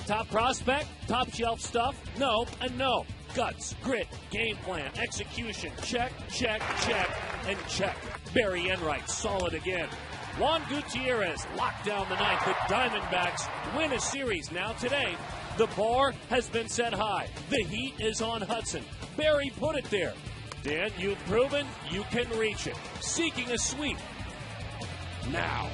Top prospect? Top shelf stuff? No and no. Guts, grit, game plan, execution, check, check, check, and check. Barry Enright, solid again. Juan Gutierrez locked down the ninth. The Diamondbacks win a series. Now today, the bar has been set high. The heat is on Hudson. Barry put it there. Dan, you've proven you can reach it. Seeking a sweep. Now.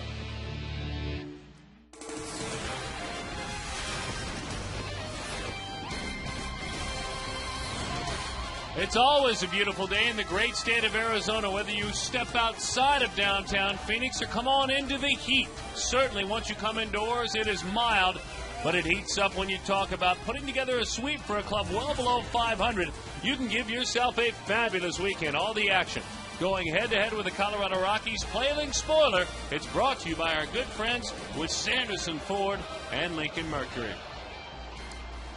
It's always a beautiful day in the great state of Arizona, whether you step outside of downtown Phoenix or come on into the heat. Certainly, once you come indoors, it is mild, but it heats up when you talk about putting together a sweep for a club well below 500. You can give yourself a fabulous weekend. All the action going head-to-head with the Colorado Rockies. Plailing spoiler, it's brought to you by our good friends with Sanderson Ford and Lincoln Mercury.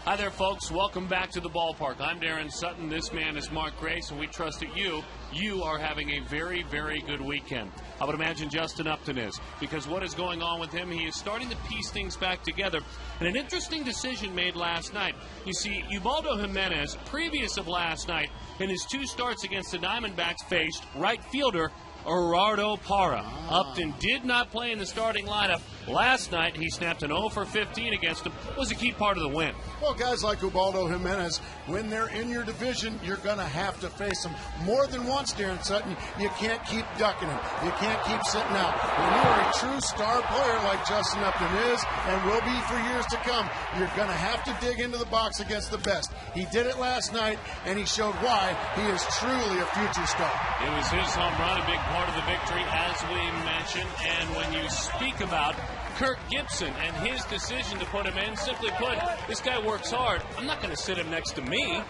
Hi there, folks. Welcome back to the ballpark. I'm Darren Sutton. This man is Mark Grace, and we trust that you are having a very, very good weekend. I would imagine Justin Upton is, because what is going on with him, he is starting to piece things back together. And an interesting decision made last night. You see, Ubaldo Jimenez, previous of last night, in his 2 starts against the Diamondbacks, faced right fielder Gerardo Parra. Upton did not play in the starting lineup. Last night, he snapped an 0 for 15 against him. It was a key part of the win. Well, guys like Ubaldo Jimenez, when they're in your division, you're going to have to face them more than once, Darren Sutton. You can't keep ducking them. You can't keep sitting out. When you are a true star player like Justin Upton is and will be for years to come, you're going to have to dig into the box against the best. He did it last night, and he showed why he is truly a future star. It was his home run, a big part of the victory, as we mentioned. And when you speak about Kirk Gibson and his decision to put him in, simply put, this guy works hard. I'm not going to sit him next to me.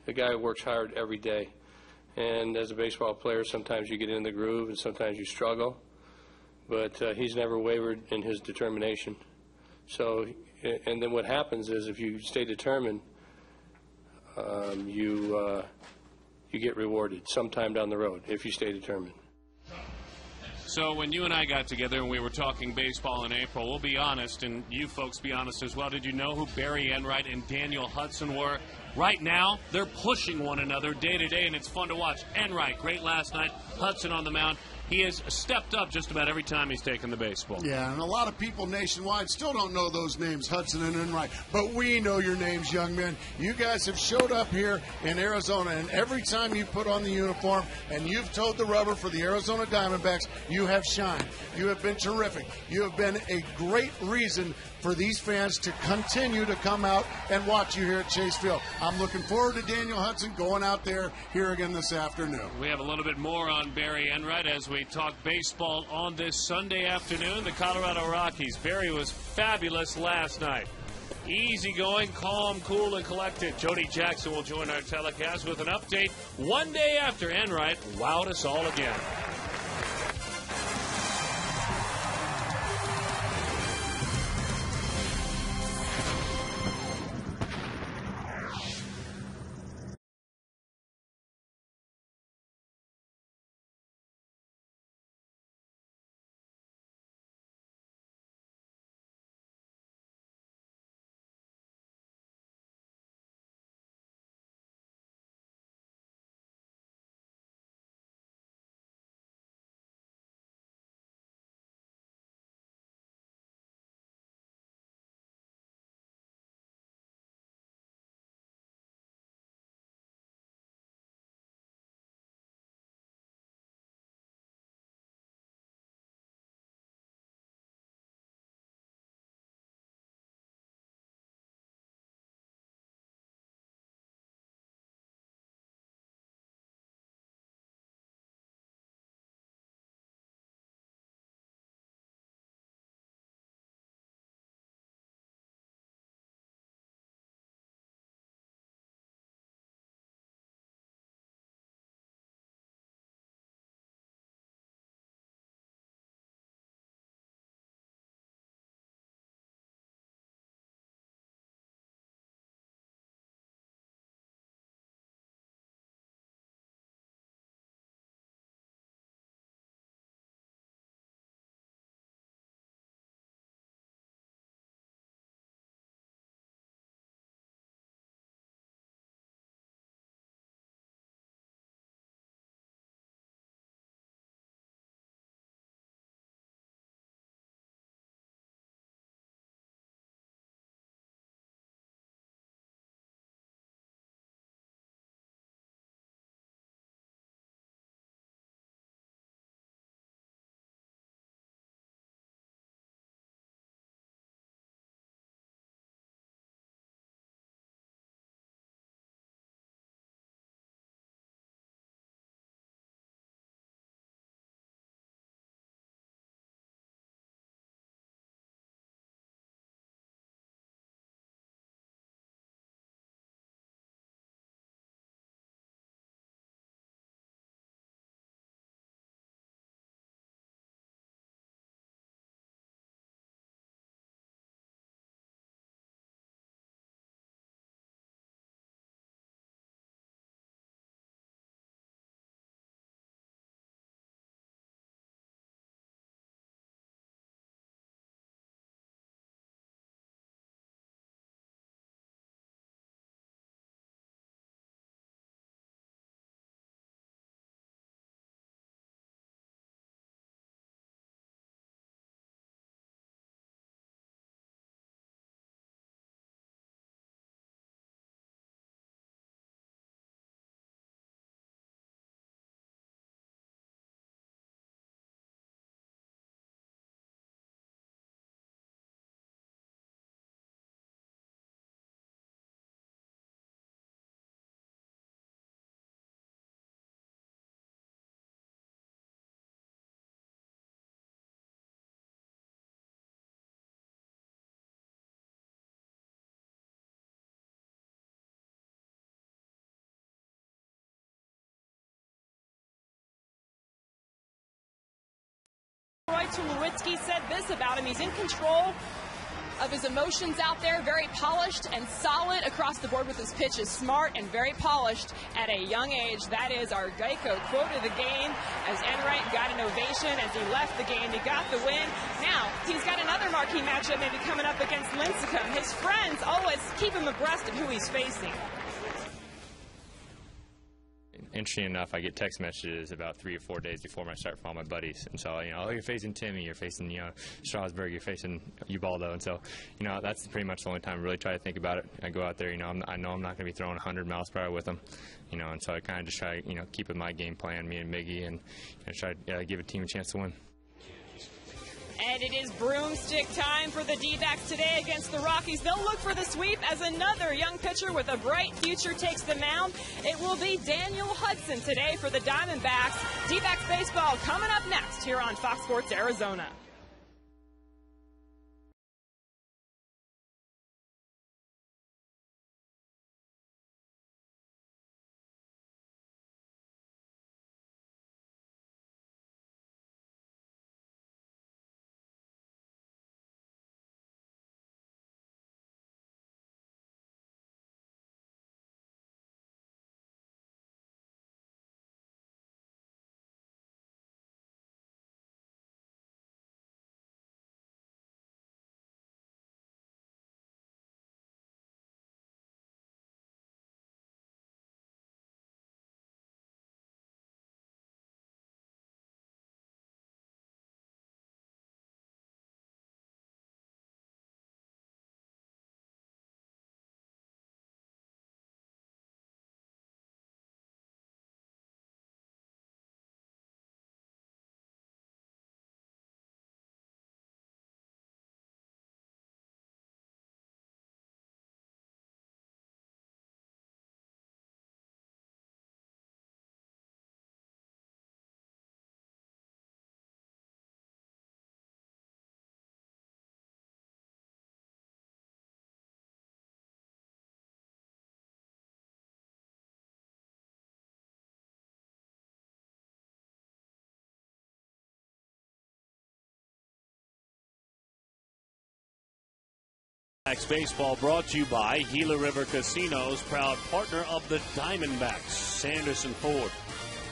The guy works hard every day. And as a baseball player, sometimes you get in the groove and sometimes you struggle. But he's never wavered in his determination. So, and then what happens is if you stay determined, you get rewarded sometime down the road if you stay determined. So when you and I got together and we were talking baseball in April, we'll be honest, and you folks be honest as well. Did you know who Barry Enright and Daniel Hudson were? Right now, they're pushing one another day to day, and it's fun to watch. Enright, great last night. Hudson on the mound. He has stepped up just about every time he's taken the baseball. Yeah, and a lot of people nationwide still don't know those names, Hudson and Enright. But we know your names, young men. You guys have showed up here in Arizona, and every time you put on the uniform and you've towed the rubber for the Arizona Diamondbacks, you have shined. You have been terrific. You have been a great reason for these fans to continue to come out and watch you here at Chase Field. I'm looking forward to Daniel Hudson going out there here again this afternoon. We have a little bit more on Barry Enright as we talk baseball on this Sunday afternoon. The Colorado Rockies. Barry was fabulous last night. Easygoing, calm, cool, and collected. Jody Jackson will join our telecast with an update one day after Enright wowed us all again. Roy Tulowitzki said this about him. He's in control of his emotions out there, very polished and solid across the board with his pitches, smart and very polished at a young age. That is our Geico quote of the game, as Enright got an ovation as he left the game. He got the win. Now, he's got another marquee matchup maybe coming up against Lincecum. His friends always keep him abreast of who he's facing. Interesting enough, I get text messages about 3 or 4 days before I start from all my buddies. And so, oh, you're facing Timmy, you're facing, Strasburg, you're facing Ubaldo. And so, that's pretty much the only time I really try to think about it. I go out there, I know I'm not going to be throwing 100 miles per hour with them, and so I kind of just try, keep with my game plan, me and Miggy, and try to give a team a chance to win. And it is broomstick time for the D-backs today against the Rockies. They'll look for the sweep as another young pitcher with a bright future takes the mound. It will be Daniel Hudson today for the Diamondbacks. D-backs baseball coming up next here on Fox Sports Arizona. Baseball brought to you by Gila River Casinos, proud partner of the Diamondbacks. Sanderson Ford,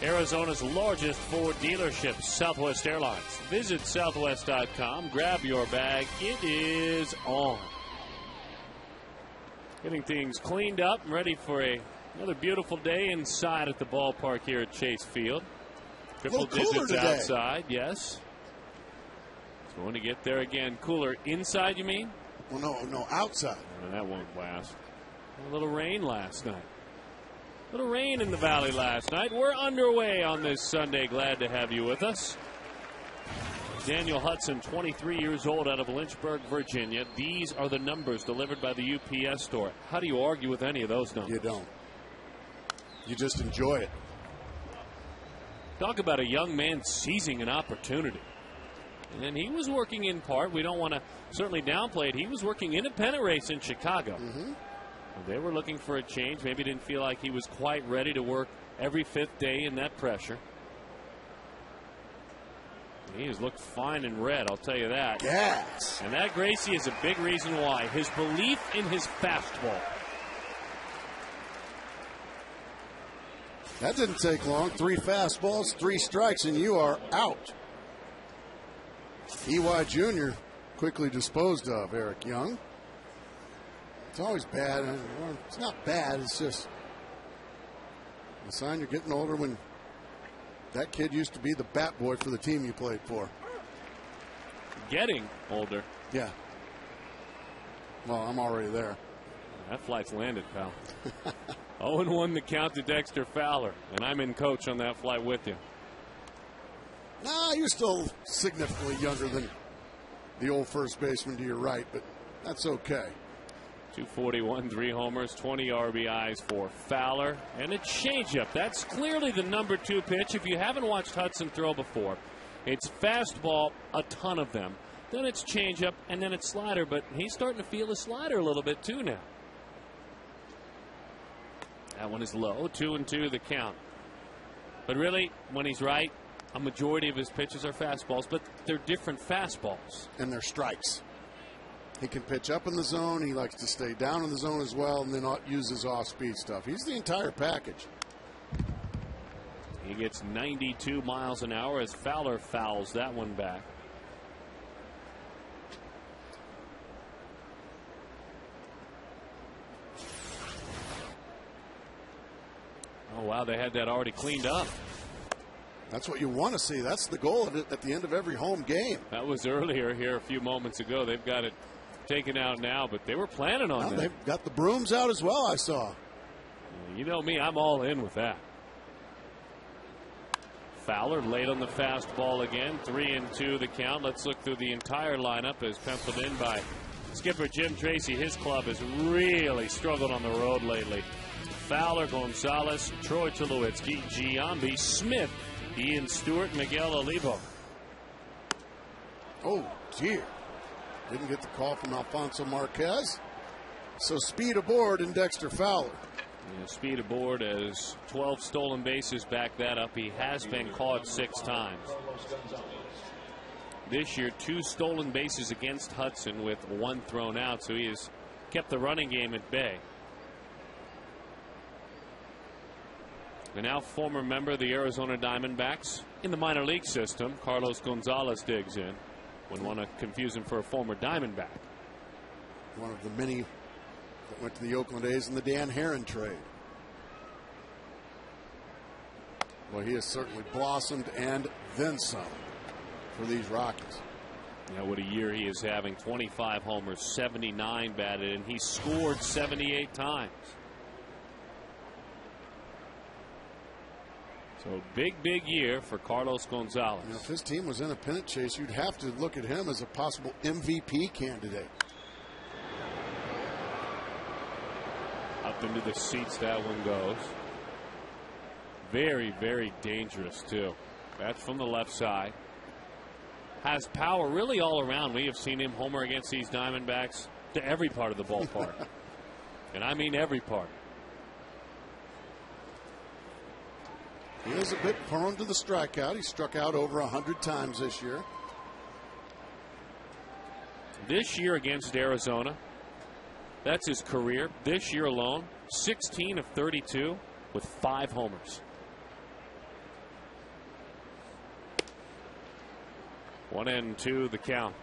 Arizona's largest Ford dealership. Southwest Airlines. Visit southwest.com. Grab your bag. It is on. Getting things cleaned up and ready for another beautiful day inside at the ballpark here at Chase Field. Triple digits outside, yes. It's going to get there again. Cooler inside, you mean? Well, no, outside. Well, that won't last. A little rain last night. A little rain in the valley last night. We're underway on this Sunday. Glad to have you with us. Daniel Hudson, 23 years old, out of Lynchburg, Virginia. These are the numbers delivered by the UPS store. How do you argue with any of those numbers? You don't. You just enjoy it. Talk about a young man seizing an opportunity. And he was working in part. We don't want to certainly downplay it. He was working in a pennant race in Chicago. Mm-hmm. They were looking for a change. Maybe didn't feel like he was quite ready to work every fifth day in that pressure. He has looked fine in red, I'll tell you that. Yes. And that, Gracie, is a big reason why. His belief in his fastball. That didn't take long. 3 fastballs, 3 strikes, and you are out. EY Jr. quickly disposed of Eric Young. It's always bad. It's not bad. It's just a sign you're getting older when that kid used to be the bat boy for the team you played for. Getting older. Yeah. Well, I'm already there. That flight's landed, pal. 0-1 the count to Dexter Fowler, and I'm in coach on that flight with you. Nah, you're still significantly younger than the old first baseman to your right, but that's okay. 241, 3 homers, 20 RBIs for Fowler, and a changeup. That's clearly the number 2 pitch. If you haven't watched Hudson throw before, it's fastball, a ton of them. Then it's changeup, and then it's slider, but he's starting to feel his slider a little bit too now. That one is low, 2-2 the count. But really, when he's right, A majority of his pitches are fastballs, but they're different fastballs. And they're strikes. He can pitch up in the zone. He likes to stay down in the zone as well, and then use his off-speed stuff. He's the entire package. He gets 92 miles an hour as Fowler fouls that one back. Oh, wow, they had that already cleaned up. That's what you want to see. That's the goal at the end of every home game. That was earlier here a few moments ago. They've got it taken out now, but they were planning on that. They've got the brooms out as well, I saw. You know me, I'm all in with that. Fowler late on the fastball again. 3-2 the count. Let's look through the entire lineup as penciled in by skipper Jim Tracy. His club has really struggled on the road lately. Fowler, Gonzalez, Troy Tulowitzki, Giambi, Smith, Ian Stewart, Miguel Olivo. Oh, dear. Didn't get the call from Alfonso Marquez. So speed aboard and Dexter Fowler. Yeah, speed aboard as 12 stolen bases back that up. He has been caught 6 times. This year, 2 stolen bases against Hudson with 1 thrown out, so he has kept the running game at bay. And now former member of the Arizona Diamondbacks in the minor league system, Carlos Gonzalez digs in. Wouldn't want to confuse him for a former Diamondback. One of the many that went to the Oakland A's in the Dan Herron trade. Well, he has certainly blossomed and then some for these Rockies. Yeah, what a year he is having. 25 homers, 79 batted, and he scored 78 times. So big year for Carlos Gonzalez. You know, if his team was in a pennant chase, you'd have to look at him as a possible MVP candidate. Up into the seats that one goes. Very dangerous too. That's from the left side. Has power really all around. We have seen him homer against these Diamondbacks to every part of the ballpark. And I mean every part. He is a bit prone to the strikeout. He struck out over 100 times this year. This year against Arizona, that's his career. This year alone, 16 of 32 with 5 homers. 1-2 the count.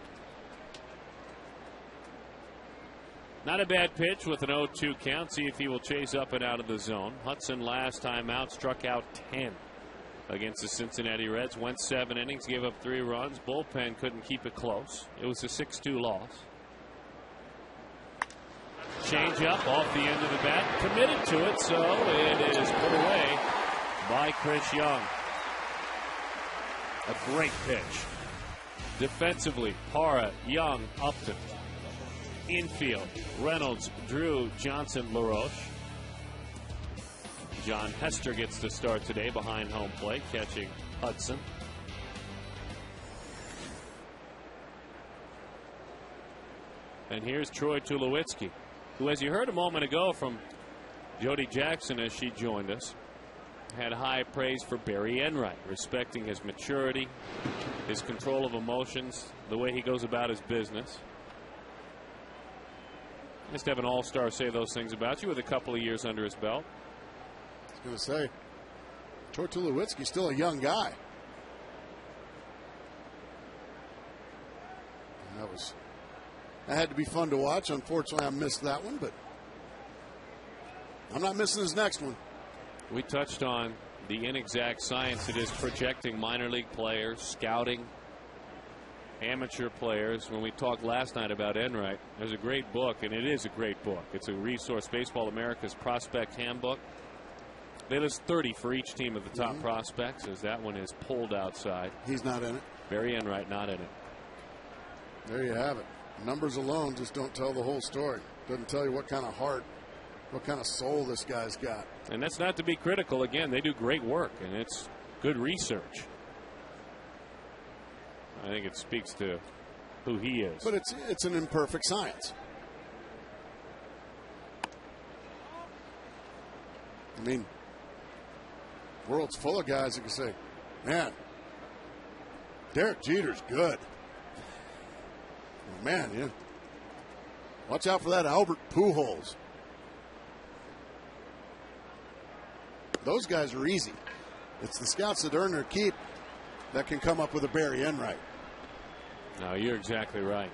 Not a bad pitch with an 0-2 count. See if he will chase up and out of the zone. Hudson last time out struck out 10 against the Cincinnati Reds. Went 7 innings, gave up 3 runs. Bullpen couldn't keep it close. It was a 6-2 loss. Change up off the end of the bat. Committed to it, so it is put away by Chris Young. A great pitch. Defensively, Parra, Young, Upton. Infield, Reynolds, Drew, Johnson, LaRoche. John Hester gets the start today behind home plate, catching Hudson. And here's Troy Tulowitzki, who, as you heard a moment ago from Jody Jackson as she joined us, had high praise for Barry Enright, respecting his maturity, his control of emotions, the way he goes about his business. Nice to have an all-star say those things about you with a couple of years under his belt. I was going to say, Troy Tulowitzki's still a young guy. That had to be fun to watch. Unfortunately, I missed that one, but I'm not missing his next one. We touched on the inexact science it is projecting minor league players, scouting amateur players. When we talked last night about Enright, there's a great book, and it is a great book. It's a resource, Baseball America's Prospect Handbook. They list 30 for each team of the top prospects, as that one is pulled outside. He's not in it. Barry Enright not in it. There you have it. Numbers alone just don't tell the whole story. Doesn't tell you what kind of heart, what kind of soul this guy's got. And that's not to be critical. Again, they do great work, and it's good research. I think it speaks to who he is. But it's an imperfect science. I mean, world's full of guys that can say, man, Derek Jeter's good. Oh, man, yeah. Watch out for that Albert Pujols. Those guys are easy. It's the scouts that earn their keep that can come up with a Barry Enright. No, you're exactly right.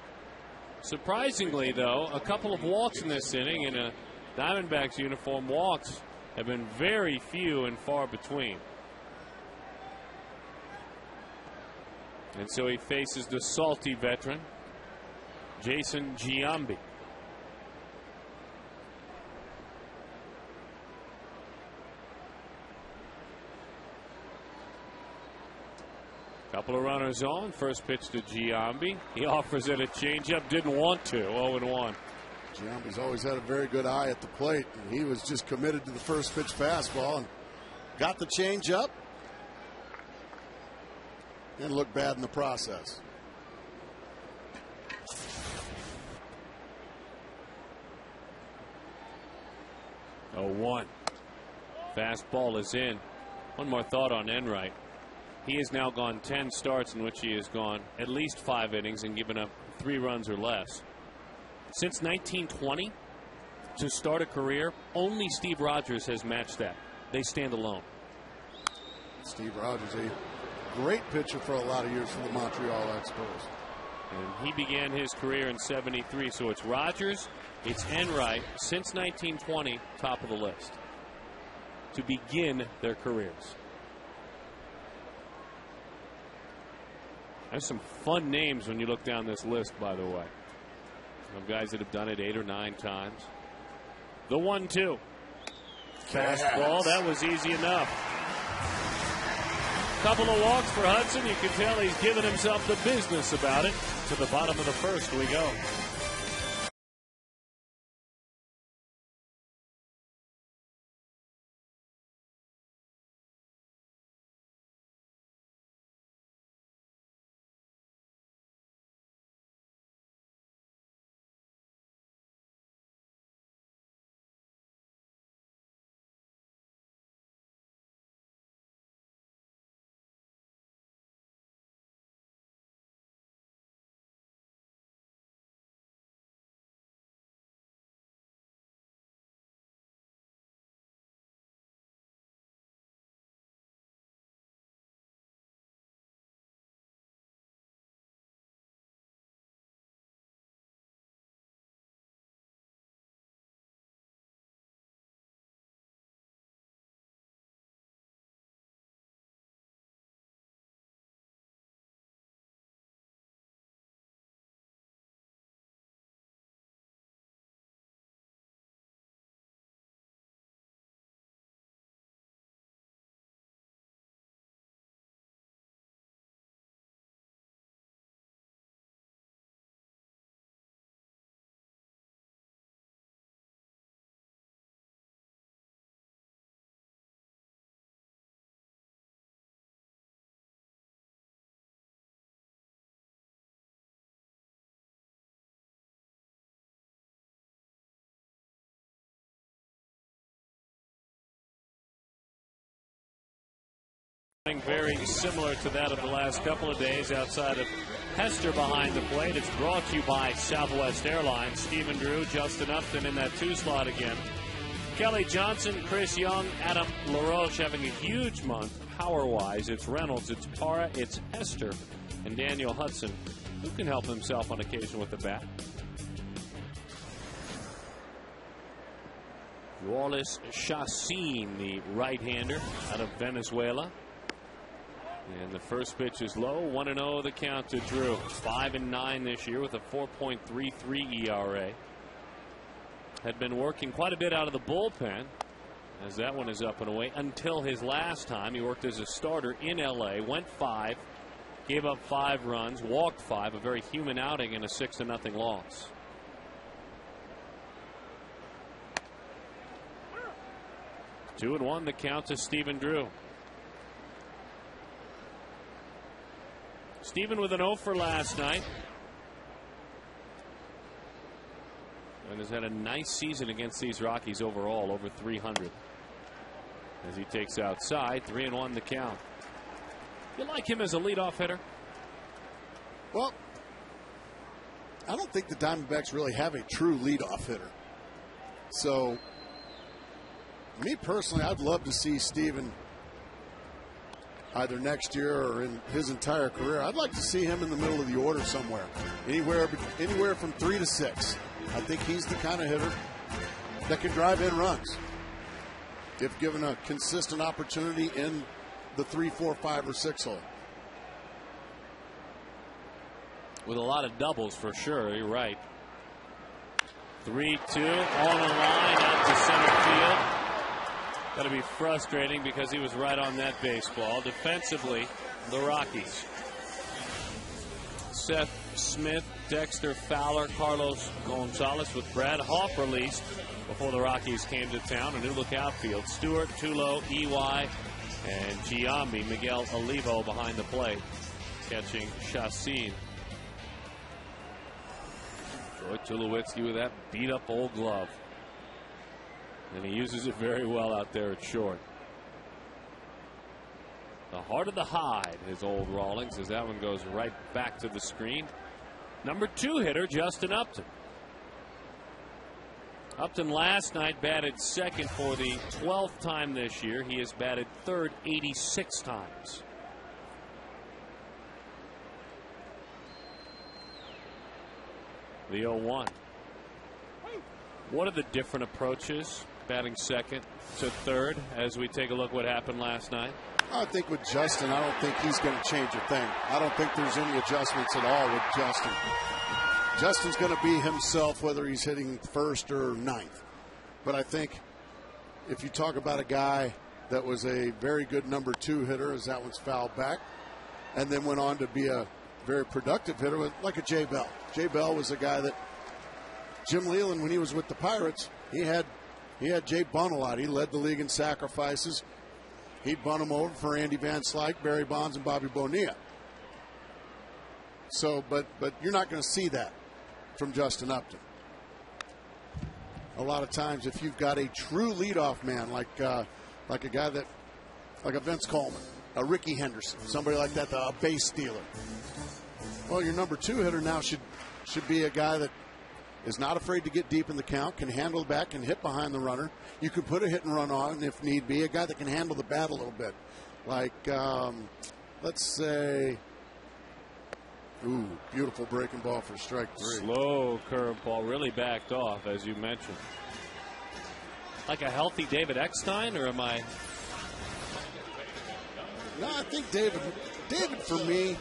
Surprisingly, though, a couple of walks in this inning in a Diamondbacks uniform. Walks have been very few and far between. And so he faces the salty veteran, Jason Giambi. Couple of runners on. First pitch to Giambi. He offers it a changeup. Didn't want to. 0-1. Giambi's always had a very good eye at the plate, and he was just committed to the first pitch fastball and got the changeup and looked bad in the process. Oh, 1. Fastball is in. One more thought on Enright. He has now gone 10 starts in which he has gone at least 5 innings and given up 3 runs or less. Since 1920, to start a career, only Steve Rogers has matched that. They stand alone. Steve Rogers, a great pitcher for a lot of years for the Montreal Expos. And he began his career in '73, so it's Rogers, it's Enright, since 1920, top of the list to begin their careers. There's some fun names when you look down this list, by the way, of guys that have done it 8 or 9 times. The 1-2. Fastball, that was easy enough. Couple of walks for Hudson. You can tell he's given himself the business about it. To the bottom of the first we go. Very similar to that of the last couple of days outside of Hester behind the plate. It's brought to you by Southwest Airlines. Stephen Drew, Justin Upton in that 2 slot again. Kelly Johnson, Chris Young, Adam LaRoche having a huge month power-wise. It's Reynolds, it's Parra, it's Hester, and Daniel Hudson, who can help himself on occasion with the bat. Wallace Chacin, the right-hander out of Venezuela. And the first pitch is low. 1-0 the count to Drew. 5-9 this year with a 4.33 ERA. Had been working quite a bit out of the bullpen as that one is up and away until his last time. He worked as a starter in LA, went 5, gave up 5 runs, walked 5, a very human outing and a 6-0 loss. Two and 1 the count to Stephen Drew. Stephen with an 0 for last night. And has had a nice season against these Rockies overall, over 300. As he takes outside, 3-1 the count. You like him as a leadoff hitter? Well, I don't think the Diamondbacks really have a true leadoff hitter. So, me personally, I'd love to see Steven either next year or in his entire career. I'd like to see him in the middle of the order somewhere, anywhere from 3 to 6. I think he's the kind of hitter that can drive in runs if given a consistent opportunity in the 3, 4, 5, or 6 hole. With a lot of doubles for sure. You're right. 3-2 on the line out to center field. Got to be frustrating because he was right on that baseball. Defensively, the Rockies. Seth Smith, Dexter Fowler, Carlos Gonzalez with Brad Hoff released before the Rockies came to town. A new look outfield. Stewart, Tulo, EY, and Giambi. Miguel Olivo behind the plate, catching Chacin. Troy Tulowitzki with that beat up old glove. And he uses it very well out there at short. The heart of the hide, his old Rawlings, as that one goes right back to the screen. Number 2 hitter, Justin Upton. Upton last night batted second for the 12th time this year. He has batted third 86 times. The 0-1. What are the different approaches batting second to third as we take a look what happened last night? I think with Justin, I don't think he's going to change a thing. I don't think there's any adjustments at all with Justin. Justin's going to be himself whether he's hitting first or ninth. But I think if you talk about a guy that was a very good number 2 hitter, as that one's fouled back, and then went on to be a very productive hitter, like a Jay Bell. Jay Bell was a guy that Jim Leland, when he was with the Pirates, he had Jay bunt a lot. He led the league in sacrifices. He'd bunt him over for Andy Van Slyke, Barry Bonds, and Bobby Bonilla. So, but you're not going to see that from Justin Upton. A lot of times, if you've got a true leadoff man like a guy that, like a Vince Coleman, a Ricky Henderson, somebody like that, a base stealer. Well, your number 2 hitter now should be a guy that is not afraid to get deep in the count, can handle the bat, can hit behind the runner. You could put a hit and run on if need be. A guy that can handle the bat a little bit. Like, let's say, beautiful breaking ball for strike 3. Slow curveball, really backed off, as you mentioned. Like a healthy David Eckstein, or am I? No, I think David for me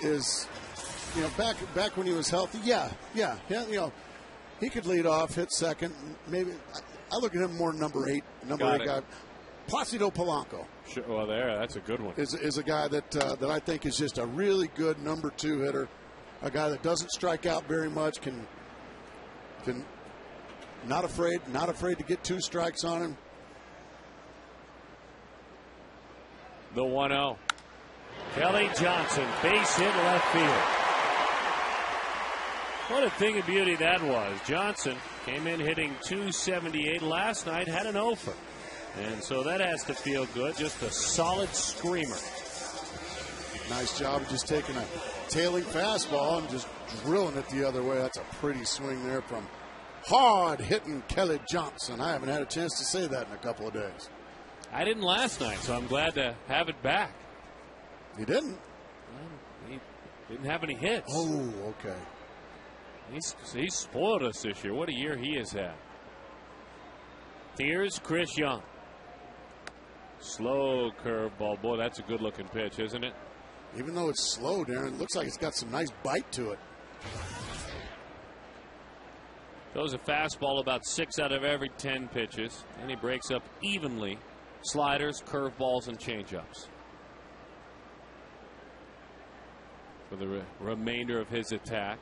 is, back when he was healthy, yeah, he could lead off, hit second. Maybe I look at him more number 8 guy. Placido Polanco. Sure, well, that's a good one. Is a guy that I think is just a really good number 2 hitter, a guy that doesn't strike out very much, can not afraid to get 2 strikes on him. The 1-0. Kelly Johnson, base hit left field. What a thing of beauty that was. Johnson came in hitting .278 last night, had an offer. And so that has to feel good. Just a solid screamer. Nice job of just taking a tailing fastball and just drilling it the other way. That's a pretty swing there from hard-hitting Kelly Johnson. I haven't had a chance to say that in a couple of days. I didn't last night, so I'm glad to have it back. You didn't? He didn't have any hits. Oh, okay. He's spoiled us this year. What a year he has had. Here's Chris Young. Slow curveball. Boy, that's a good-looking pitch, isn't it? Even though it's slow, Darren, it looks like it's got some nice bite to it. Throws a fastball about 6 out of every 10 pitches, and he breaks up evenly sliders, curveballs, and changeups for the remainder of his attack.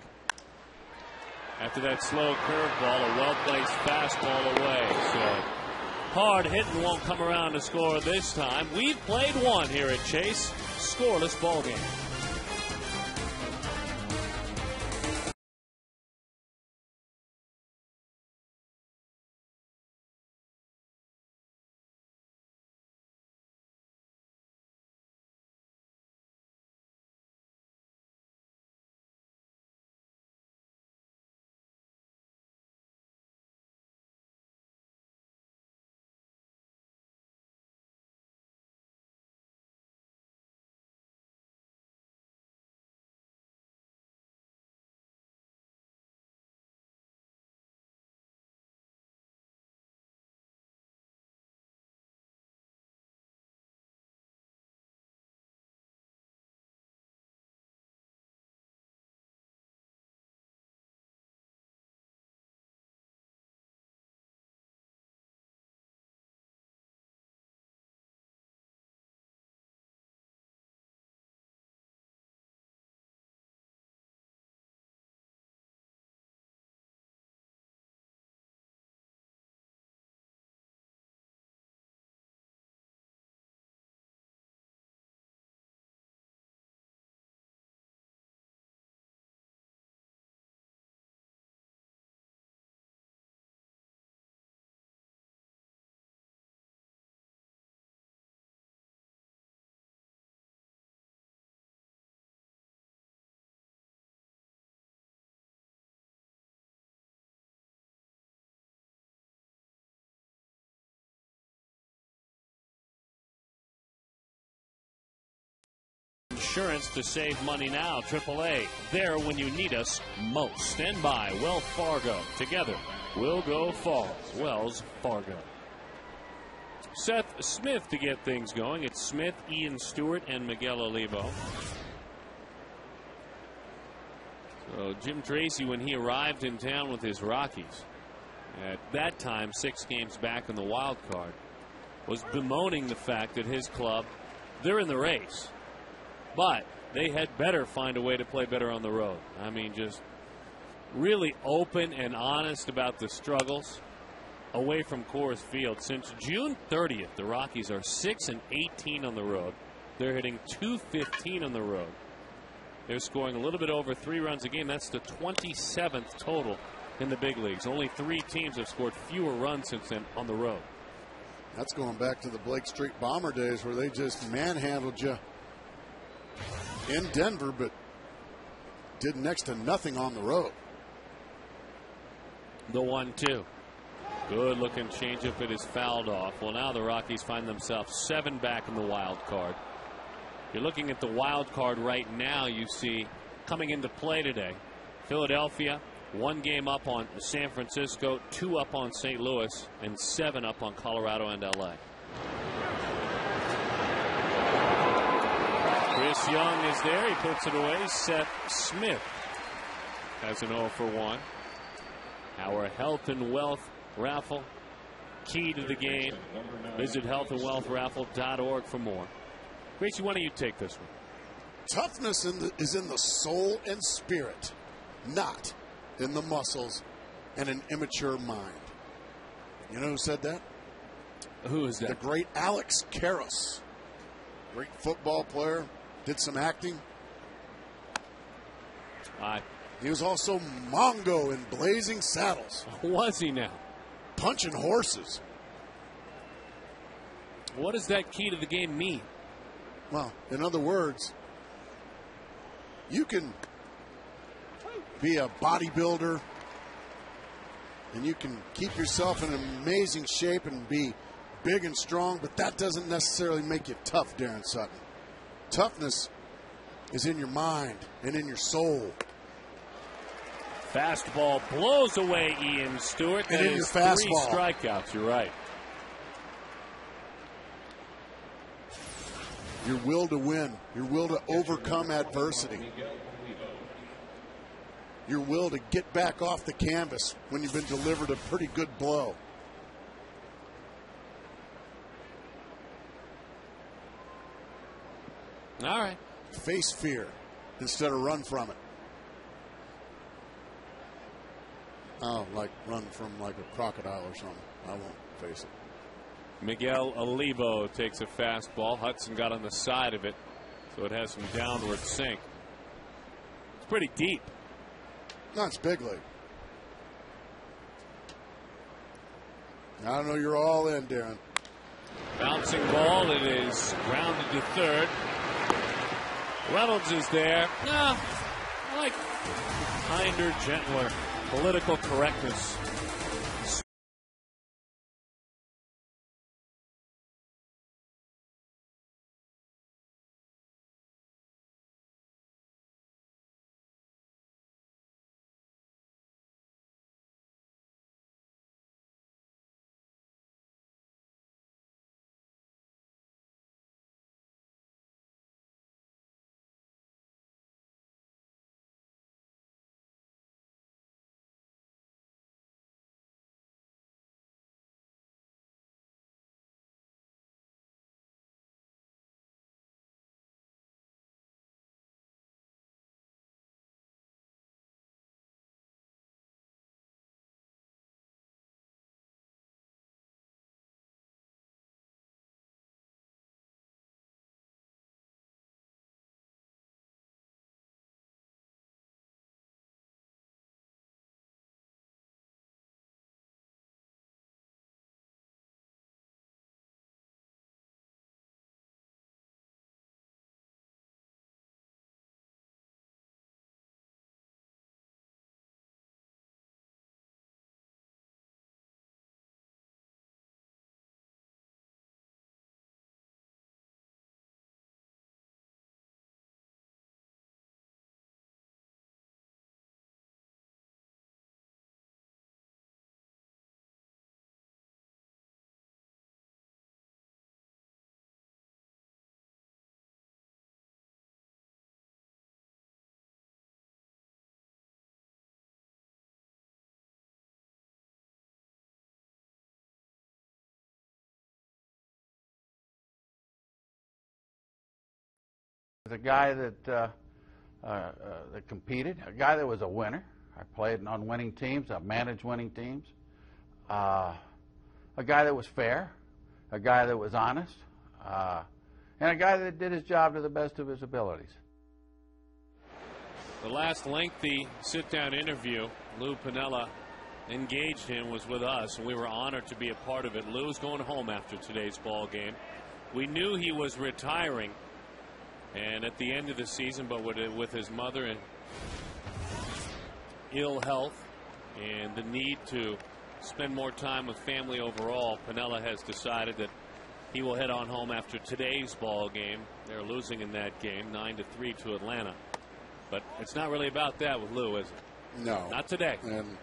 After that slow curveball, a well-placed fastball away. So hard hitting won't come around to score this time. We've played one here at Chase. Scoreless ball game. insurance to save money now. AAA, there when you need us most. And by Wells Fargo. Together, we'll go far. Wells Fargo. Seth Smith to get things going. It's Smith, Ian Stewart, and Miguel Olivo. So Jim Tracy, when he arrived in town with his Rockies, at that time 6 games back in the wild card, was bemoaning the fact that his club, they're in the race, but they had better find a way to play better on the road. I mean, just really open and honest about the struggles away from Coors Field. Since June 30th, the Rockies are 6-18 on the road. They're hitting .215 on the road. They're scoring a little bit over 3 runs a game. That's the 27th total in the big leagues. Only 3 teams have scored fewer runs since then on the road. That's going back to the Blake Street Bomber days where they just manhandled you in Denver, but did next to nothing on the road. The 1-2. Good looking changeup. It is fouled off. Well, now the Rockies find themselves 7 back in the wild card. You're looking at the wild card right now. You see coming into play today, Philadelphia 1 game up on San Francisco, 2 up on St. Louis, and 7 up on Colorado and LA. Chris Young is there. He puts it away. Seth Smith has an 0 for 1. Our health and wealth raffle, key to the game. Visit healthandwealthraffle.org for more. Gracie, why don't you take this one? Toughness is in the soul and spirit, not in the muscles and an immature mind. You know who said that? Who is that? The great Alex Karras. Great football player. Did some acting. He was also Mongo in Blazing Saddles. Was he now? Punching horses. What does that key to the game mean? Well, in other words, you can be a bodybuilder and you can keep yourself in amazing shape and be big and strong, but that doesn't necessarily make you tough, Darren Sutton. Toughness is in your mind and in your soul. Fastball blows away Ian Stewart. And that in your is fastball. 3 strikeouts. You're right. Your will to win, your will to overcome adversity, your will to get back off the canvas when you've been delivered a pretty good blow. All right. Face fear instead of run from it. Oh, like run from like a crocodile or something. I won't face it. Miguel Olivo takes a fastball. Hudson got on the side of it, so it has some downward sink. It's pretty deep. No, it's big league. I don't know. You're all in, Darren. Bouncing ball. It is grounded to third. Reynolds is there. I like kinder, gentler political correctness A guy that competed, a guy that was a winner. I played on winning teams. I managed winning teams. A guy that was fair, a guy that was honest, and a guy that did his job to the best of his abilities. The last lengthy sit-down interview Lou Piniella engaged in was with us, and we were honored to be a part of it. Lou's going home after today's ball game. We knew he was retiring, and at the end of the season, but with his mother and ill health and the need to spend more time with family overall, Piniella has decided that he will head on home after today's ball game. They're losing in that game 9-3 to Atlanta. But it's not really about that with Lou, is it? No. Not today. And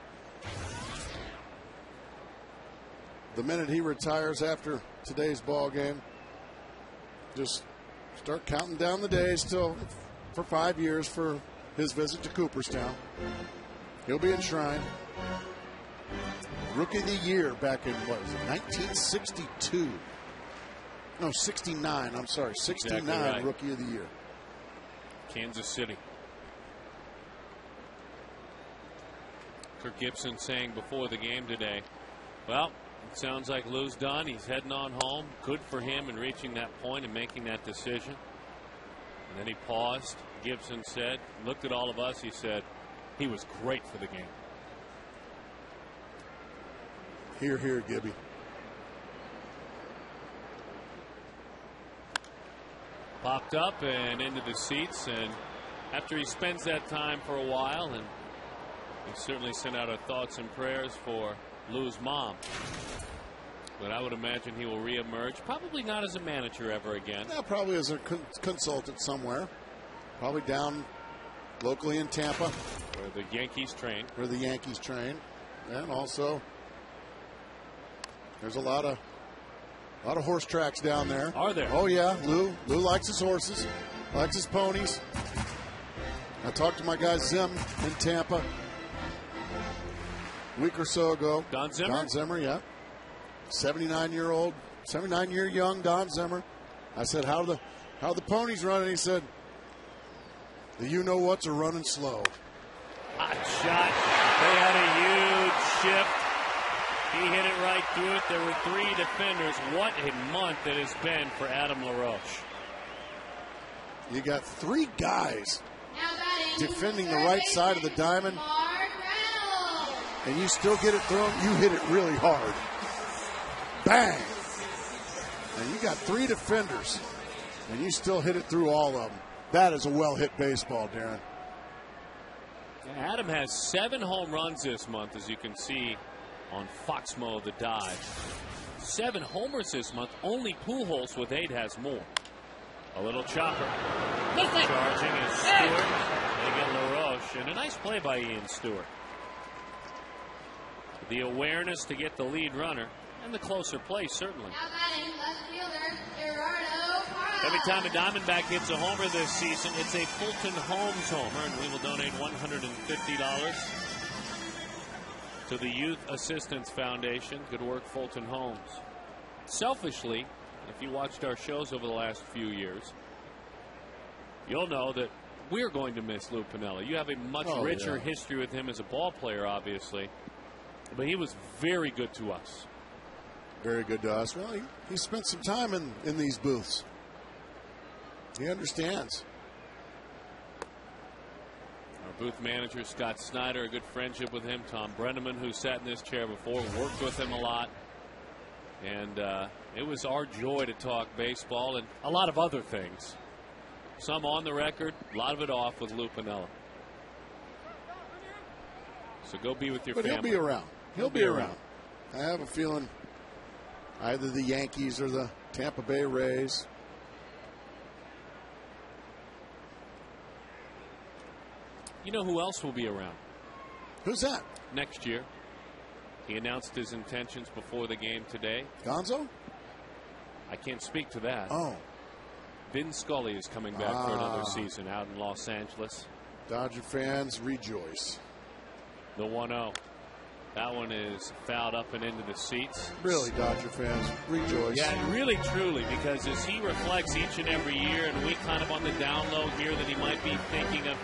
the minute he retires after today's ball game, just start counting down the days till for 5 years for his visit to Cooperstown. He'll be enshrined. Rookie of the Year back in, what was it, 1962? No, 69. I'm sorry, 69 Exactly right. Rookie of the Year. Kansas City. Kirk Gibson saying before the game today, well, it sounds like Lou's done. He's heading on home. Good for him in reaching that point and making that decision. And then he paused. Gibson said, looked at all of us. He said, he was great for the game. Hear, hear, Gibby. Popped up and into the seats, and after he spends that time for a while, and we certainly send out our thoughts and prayers for Lou's mom. But I would imagine he will reemerge, probably not as a manager ever again. Yeah, probably as a consultant somewhere. Probably down locally in Tampa. Where the Yankees train. And also, there's a lot of horse tracks down there. Are there? Oh, yeah. Lou likes his horses, likes his ponies. I talked to my guy Zim in Tampa a week or so ago. Don Zimmer? Don Zimmer, yeah. 79-year young Don Zimmer. I said, how the ponies running? He said, the you-know-whats are running slow. Hot shot. They had a huge shift. He hit it right through it. There were 3 defenders. What a month it has been for Adam LaRoche. You got 3 guys defending the right side of the diamond, and you still get it through him. You hit it really hard. Bang! And you got 3 defenders, and you still hit it through all of them. That is a well-hit baseball, Darren. Adam has 7 home runs this month, as you can see on Foxmo the Dive. 7 homers this month. Only Pujols with 8 has more. A little chopper. Charging is Stewart. They get LaRoche. And a nice play by Ian Stewart. The awareness to get the lead runner. And the closer play, certainly. Every time a Diamondback hits a homer this season, it's a Fulton Homes homer, and we will donate $150 to the Youth Assistance Foundation. Good work, Fulton Homes. Selfishly, if you watched our shows over the last few years, you'll know that we're going to miss Lou Piniella. You have a much richer history with him as a ball player, obviously, but he was very good to us. Very good to us. Well, he spent some time in these booths. He understands. Our booth manager, Scott Snyder, a good friendship with him. Tom Brenneman, who sat in this chair before, worked with him a lot. And it was our joy to talk baseball and a lot of other things. Some on the record, a lot of it off with Lou Piniella. So go be with your family. But he'll be around. He'll be around. I have a feeling either the Yankees or the Tampa Bay Rays. You know who else will be around? Who's that? Next year. He announced his intentions before the game today. Gonzo? I can't speak to that. Oh. Vin Scully is coming back for another season out in Los Angeles. Dodger fans rejoice. The 1-0. That one is fouled up and into the seats. Really, Dodger fans, rejoice. Yeah, really, truly, because as he reflects each and every year, and we kind of on the down low here that he might be thinking of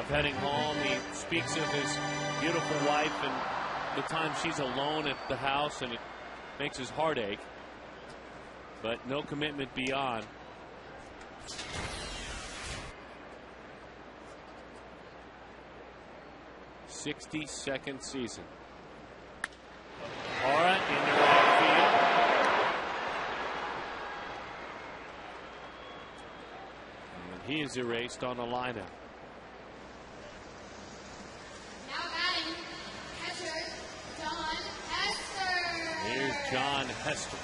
heading home. He speaks of his beautiful wife and the time she's alone at the house, and it makes his heart ache. But no commitment beyond. '62nd season. Ara in the right field. And he is erased on the lineup. Now batting, catcher John Hester. Here's John Hester.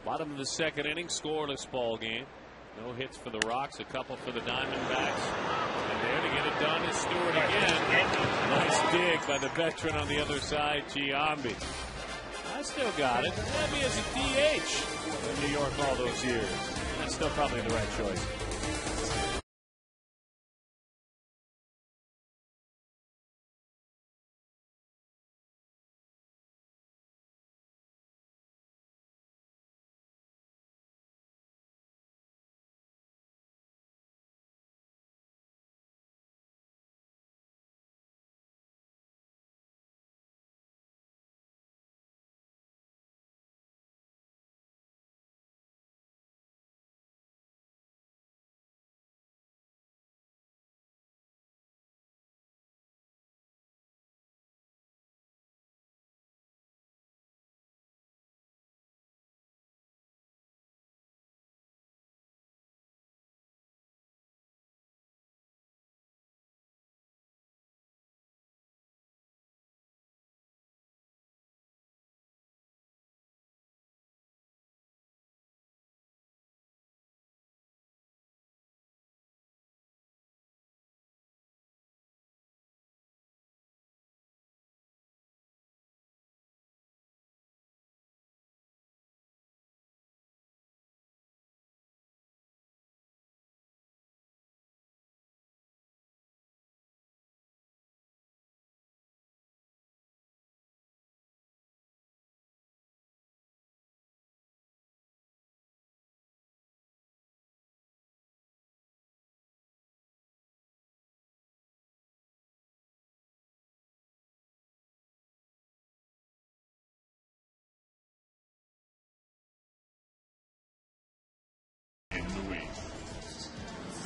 Bottom of the second inning, scoreless ball game. No hits for the Rocks, a couple for the Diamondbacks. And there to get it done is Stewart again. Nice dig by the veteran on the other side, Giambi. I still got it. Maybe as a DH in New York all those years. That's still probably the right choice.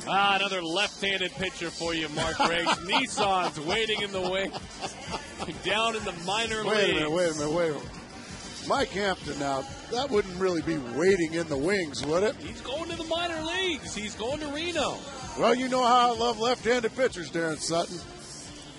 Another left-handed pitcher for you, Mark Grace. Nissan's waiting in the wing, down in the minor leagues. Wait a minute. Mike Hampton now, that wouldn't really be waiting in the wings, would it? He's going to the minor leagues. He's going to Reno. Well, you know how I love left-handed pitchers, Darren Sutton.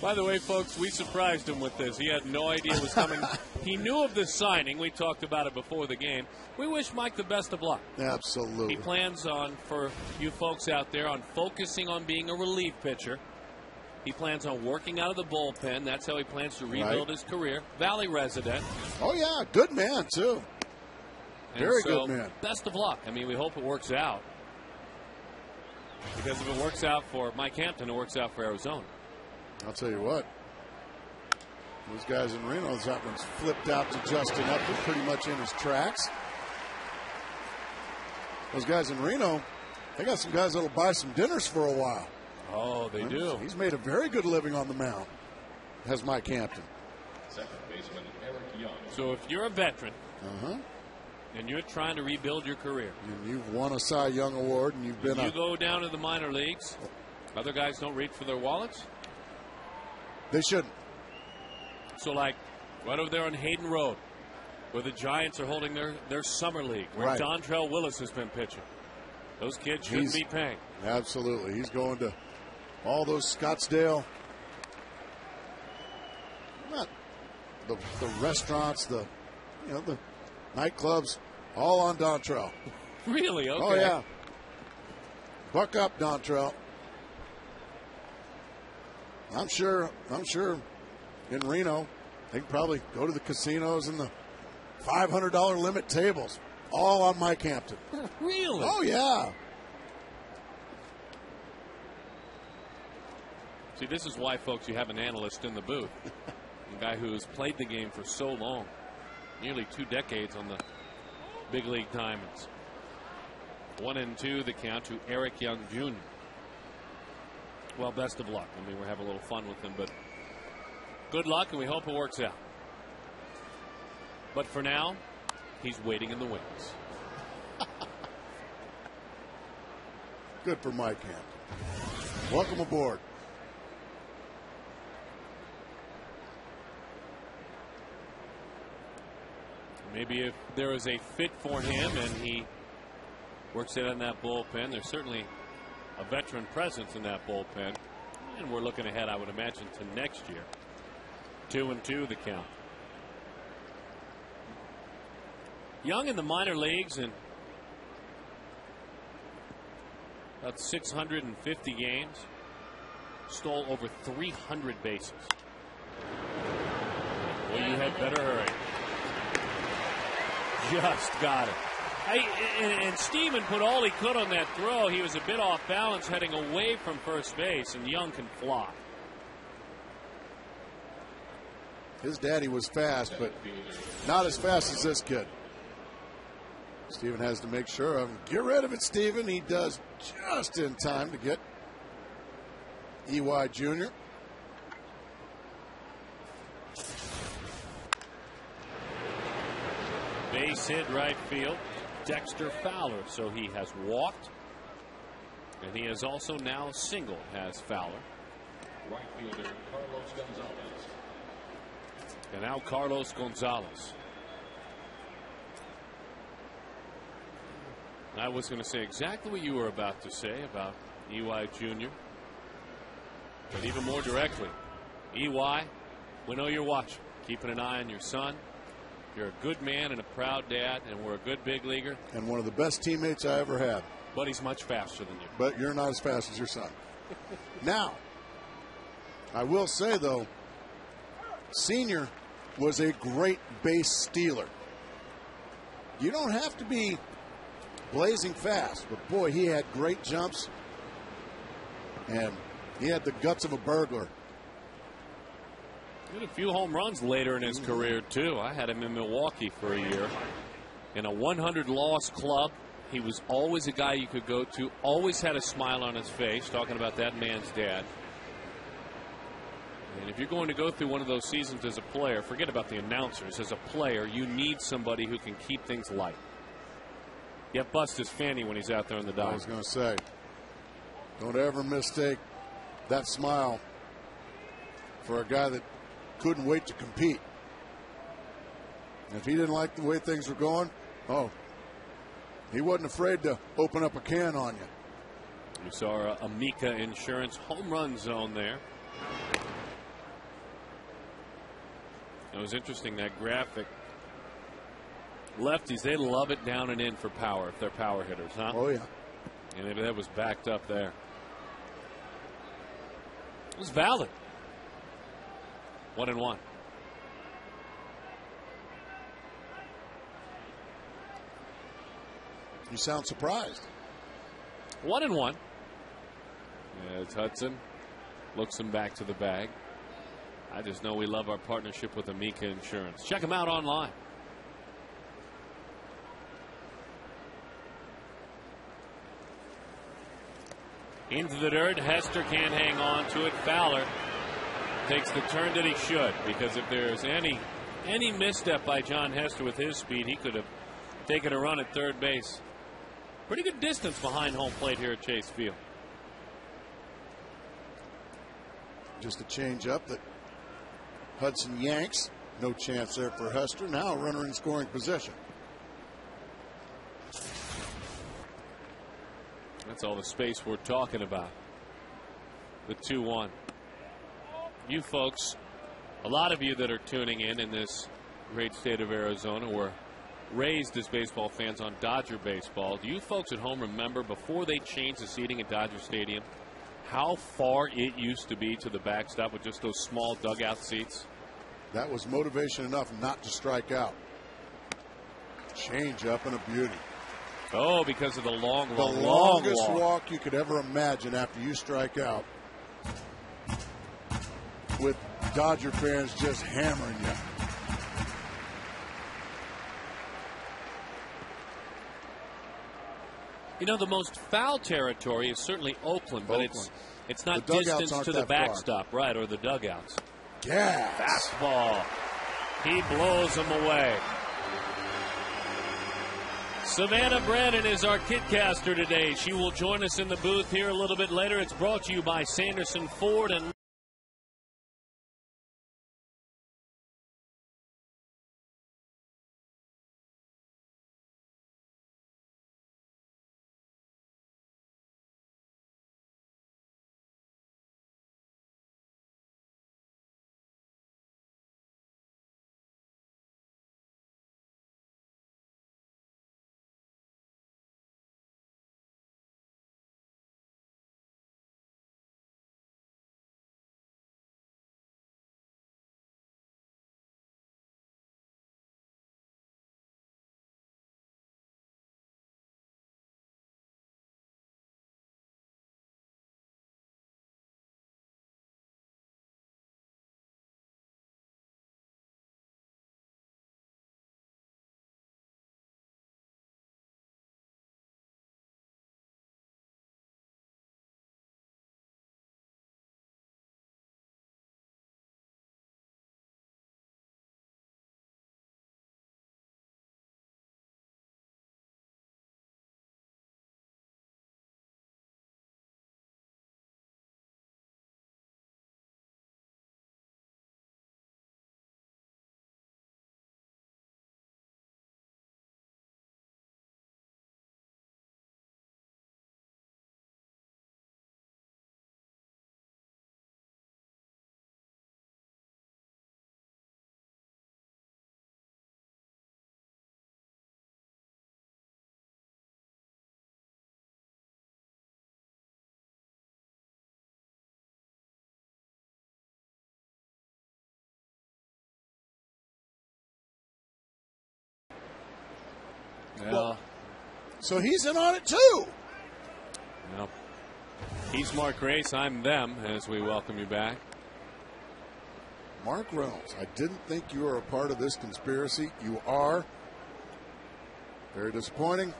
By the way, folks, we surprised him with this. He had no idea it was coming. He knew of this signing. We talked about it before the game. We wish Mike the best of luck. Absolutely. He plans on, for you folks out there, on focusing on being a relief pitcher. He plans on working out of the bullpen. That's how he plans to rebuild his career. Valley resident. Oh, yeah. Good man, too. Very good man. Best of luck. I mean, we hope it works out. Because if it works out for Mike Hampton, it works out for Arizona. I'll tell you what. Those guys in Reno, that one's flipped out to Justin Upton, pretty much in his tracks. Those guys in Reno, they got some guys that'll buy some dinners for a while. Oh, they do. He's made a very good living on the mound, has Mike Hampton. Second baseman Eric Young. So if you're a veteran and you're trying to rebuild your career, and you've won a Cy Young Award, and you've been you go down to the minor leagues, other guys don't reach for their wallets? They shouldn't. So, like, right over there on Hayden Road, where the Giants are holding their summer league, where Dontrell Willis has been pitching. Those kids shouldn't be paying. Absolutely. He's going to all those Scottsdale, not the restaurants, the nightclubs, all on Dontrell. Really? Okay. Oh, yeah. Buck up, Dontrell. I'm sure in Reno, They can probably go to the casinos and the $500 limit tables, all on Mike Hampton. Really? Oh, yeah. See, this is why, folks, you have an analyst in the booth. A guy who has played the game for so long, nearly 2 decades on the big league diamonds. 1-2 the count to Eric Young Jr. Well, best of luck. I mean, we're having a little fun with him, but good luck, and we hope it works out. But for now, he's waiting in the wings. Good for Mike Hampton. Welcome aboard. Maybe if there is a fit for him and he works it in that bullpen, there's certainly a veteran presence in that bullpen. And we're looking ahead, I would imagine, to next year. 2-2 the count. Young in the minor leagues and about 650 games. Stole over 300 bases. Well, you had better hurry. Just got it. And Steven put all he could on that throw. He was a bit off balance heading away from first base, and Young can fly. His daddy was fast, but not as fast as this kid. Steven has to make sure of him. Get rid of it, Steven. He does just in time to get EY Jr. Base hit right field. Dexter Fowler, so he has walked. And he has also now singled, has Fowler. Right fielder Carlos Gonzalez. And now Carlos Gonzalez. I was going to say exactly what you were about to say about EY Jr. But even more directly, EY, we know you're watching, keeping an eye on your son. You're a good man and a proud dad, and we're a good big leaguer. And one of the best teammates I ever had. But he's much faster than you. But you're not as fast as your son. Now, I will say, though, Senior was a great base stealer. You don't have to be blazing fast, but boy, he had great jumps, and he had the guts of a burglar. He had a few home runs later in his career, too. I had him in Milwaukee for a year. In a 100-loss club, he was always a guy you could go to, always had a smile on his face, talking about that man's dad. And if you're going to go through one of those seasons as a player, forget about the announcers. As a player, you need somebody who can keep things light. Yet bust his fanny when he's out there on the diamond. I was going to say, don't ever mistake that smile for a guy that couldn't wait to compete. And if he didn't like the way things were going, he wasn't afraid to open up a can on you. You saw a Amica Insurance home run zone there. It was interesting, that graphic. Lefties, they love it down and in for power if they're power hitters, huh? Oh, yeah. And maybe that was backed up there. It was valid. 1-1. You sound surprised. 1-1. As Hudson looks him back to the bag. I just know we love our partnership with Amica Insurance. Check them out online. Into the dirt. Hester can't hang on to it. Fowler takes the turn that he should, because if there's any misstep by John Hester with his speed, he could have taken a run at third base. Pretty good distance behind home plate here at Chase Field. Just a change up that Hudson yanks. No chance there for Hester. Now a runner in scoring position. That's all the space we're talking about. The 2-1. You folks, a lot of you that are tuning in this great state of Arizona were raised as baseball fans on Dodger baseball. Do you folks at home remember before they changed the seating at Dodger Stadium how far it used to be to the backstop with just those small dugout seats? That was motivation enough not to strike out. Change up and a beauty. Oh, because of the long longest walk. walk you could ever imagine after you strike out, with Dodger fans just hammering you. You know, the most foul territory is certainly Oakland, but it's not distance to the backstop, right, or the dugouts. Yeah. Fastball. He blows them away. Savannah Brannon is our kitcaster today. She will join us in the booth here a little bit later. It's brought to you by Sanderson Ford and Well, so he's in on it too. Well, he's Mark Grace. I'm them as we welcome you back. Mark Reynolds, I didn't think you were a part of this conspiracy. You are. Very disappointing.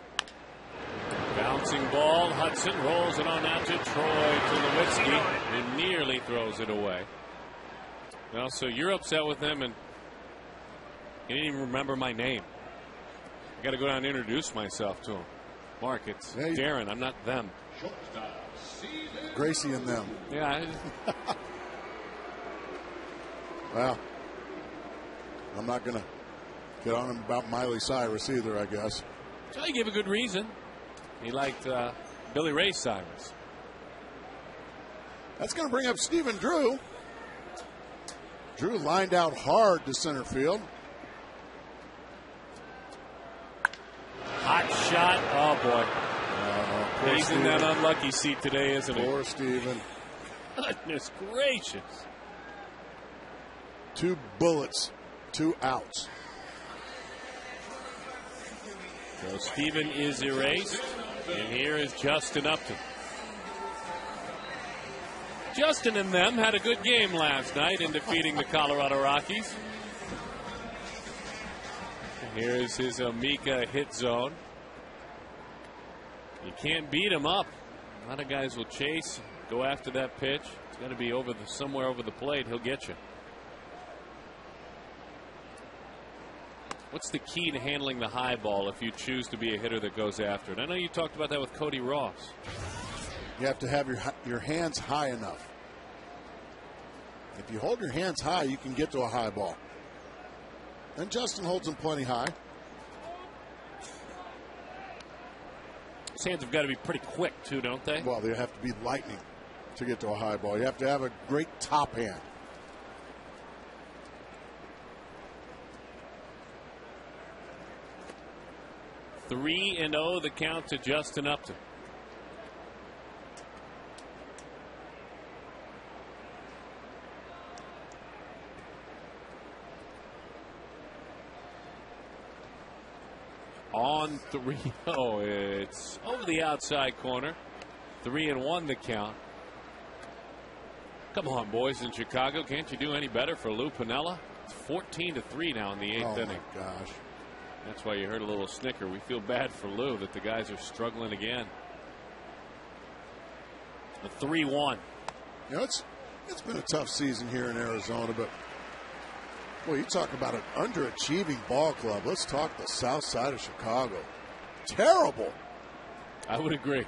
Bouncing ball. Hudson rolls it on out to Troy Tulowitzki, who nearly throws it away. Well, so you're upset with him, and you didn't even remember my name. I got to go down and introduce myself to him. Mark, it's Darren. I'm not them. Gracie and them. Yeah. Well, I'm not going to get on him about Miley Cyrus either, I guess. So he gave a good reason. He liked Billy Ray Cyrus. That's going to bring up Stephen Drew. Drew lined out hard to center field. Hot shot. Oh, boy. He's in that unlucky seat today, isn't he? Poor Stephen. Goodness gracious. 2 bullets, 2 outs. So Stephen is erased, and here is Justin Upton. Justin and them had a good game last night in defeating the Colorado Rockies. Here's his Amica hit zone. You can't beat him up. A lot of guys will chase, go after that pitch. It's got to be somewhere over the plate. He'll get you. What's the key to handling the high ball if you choose to be a hitter that goes after it? I know you talked about that with Cody Ross. You have to have your hands high enough. If you hold your hands high, you can get to a high ball. And Justin holds them plenty high. His hands have got to be pretty quick, too, don't they? Well, they have to be lightning to get to a high ball. You have to have a great top hand. Three and 0 the count to Justin Upton. on 3. Oh, it's over the outside corner. 3-1 the count. Come on, boys in Chicago. Can't you do any better for Lou Piniella? It's 14-3 now in the 8th inning. Oh, my gosh. That's why you heard a little snicker. We feel bad for Lou that the guys are struggling again. A 3-1. You know, it's been a tough season here in Arizona, but boy, you talk about an underachieving ball club. Let's talk the south side of Chicago. Terrible. I would agree.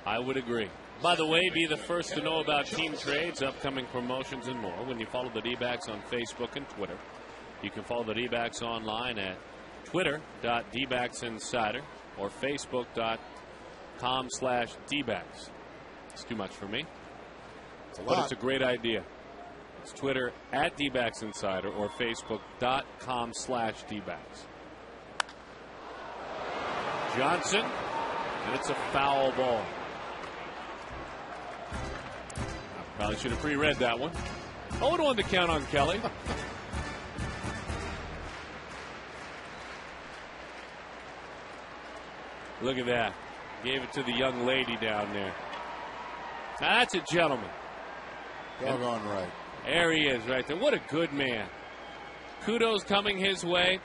I would agree. By the way, be the first to know about team trades, upcoming promotions, and more when you follow the D-backs on Facebook and Twitter. You can follow the D-backs online at twitter.dbacksinsider or facebook.com/dbacks. It's too much for me. But it's a great idea. It's Twitter at dbacksinsider or facebook.com/dbacks. Johnson, and it's a foul ball. Probably should have pre-read that one. 0-1 to count on Kelly. Look at that. Gave it to the young lady down there. Now that's a gentleman. Doggone right. There he is right there. What a good man. Kudos coming his way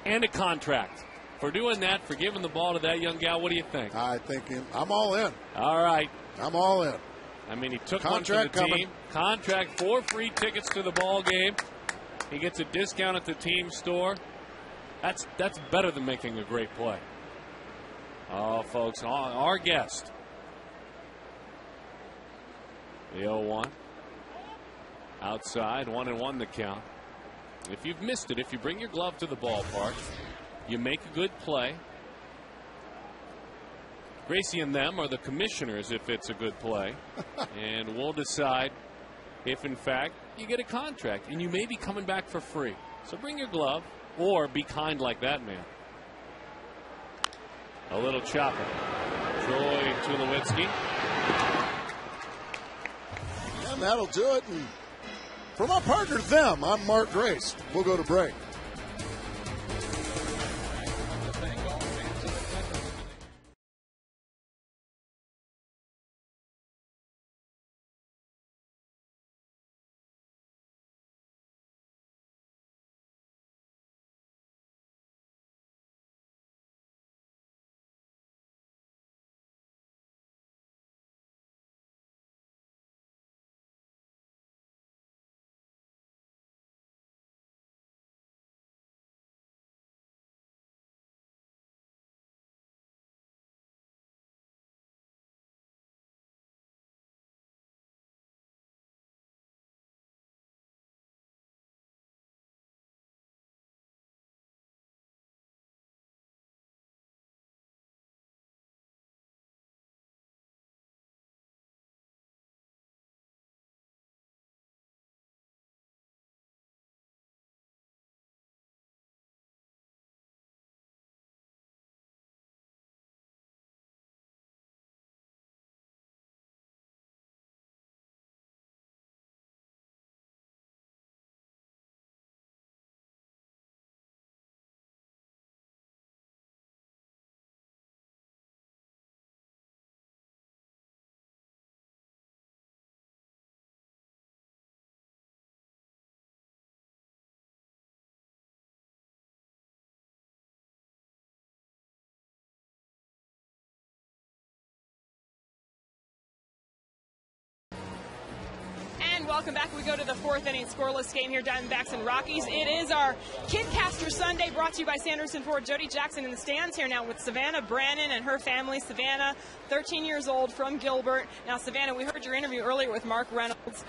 and a contract. For doing that, for giving the ball to that young gal, what do you think? I think I'm all in. All right. I'm all in. I mean, he took Contract one for the coming. team. Contract, 4 free tickets to the ball game. He gets a discount at the team store. That's better than making a great play. Oh, folks, our guest. The 0-1. Outside, 1-1 the count. If you've missed it, if you bring your glove to the ballpark, you make a good play. Gracie and them are the commissioners if it's a good play. And we'll decide if, in fact, you get a contract. And you may be coming back for free. So bring your glove or be kind like that man. A little chopper. Troy Tulowitzki. And that'll do it. And for my partner, them, I'm Mark Grace. We'll go to break. Welcome back. We go to the 4th inning scoreless game here, Diamondbacks and Rockies. It is our Kidcaster Sunday brought to you by Sanderson Ford. Jody Jackson in the stands here now with Savannah Brannon and her family. Savannah, 13 years old from Gilbert. Now, Savannah, we heard your interview earlier with Mark Reynolds.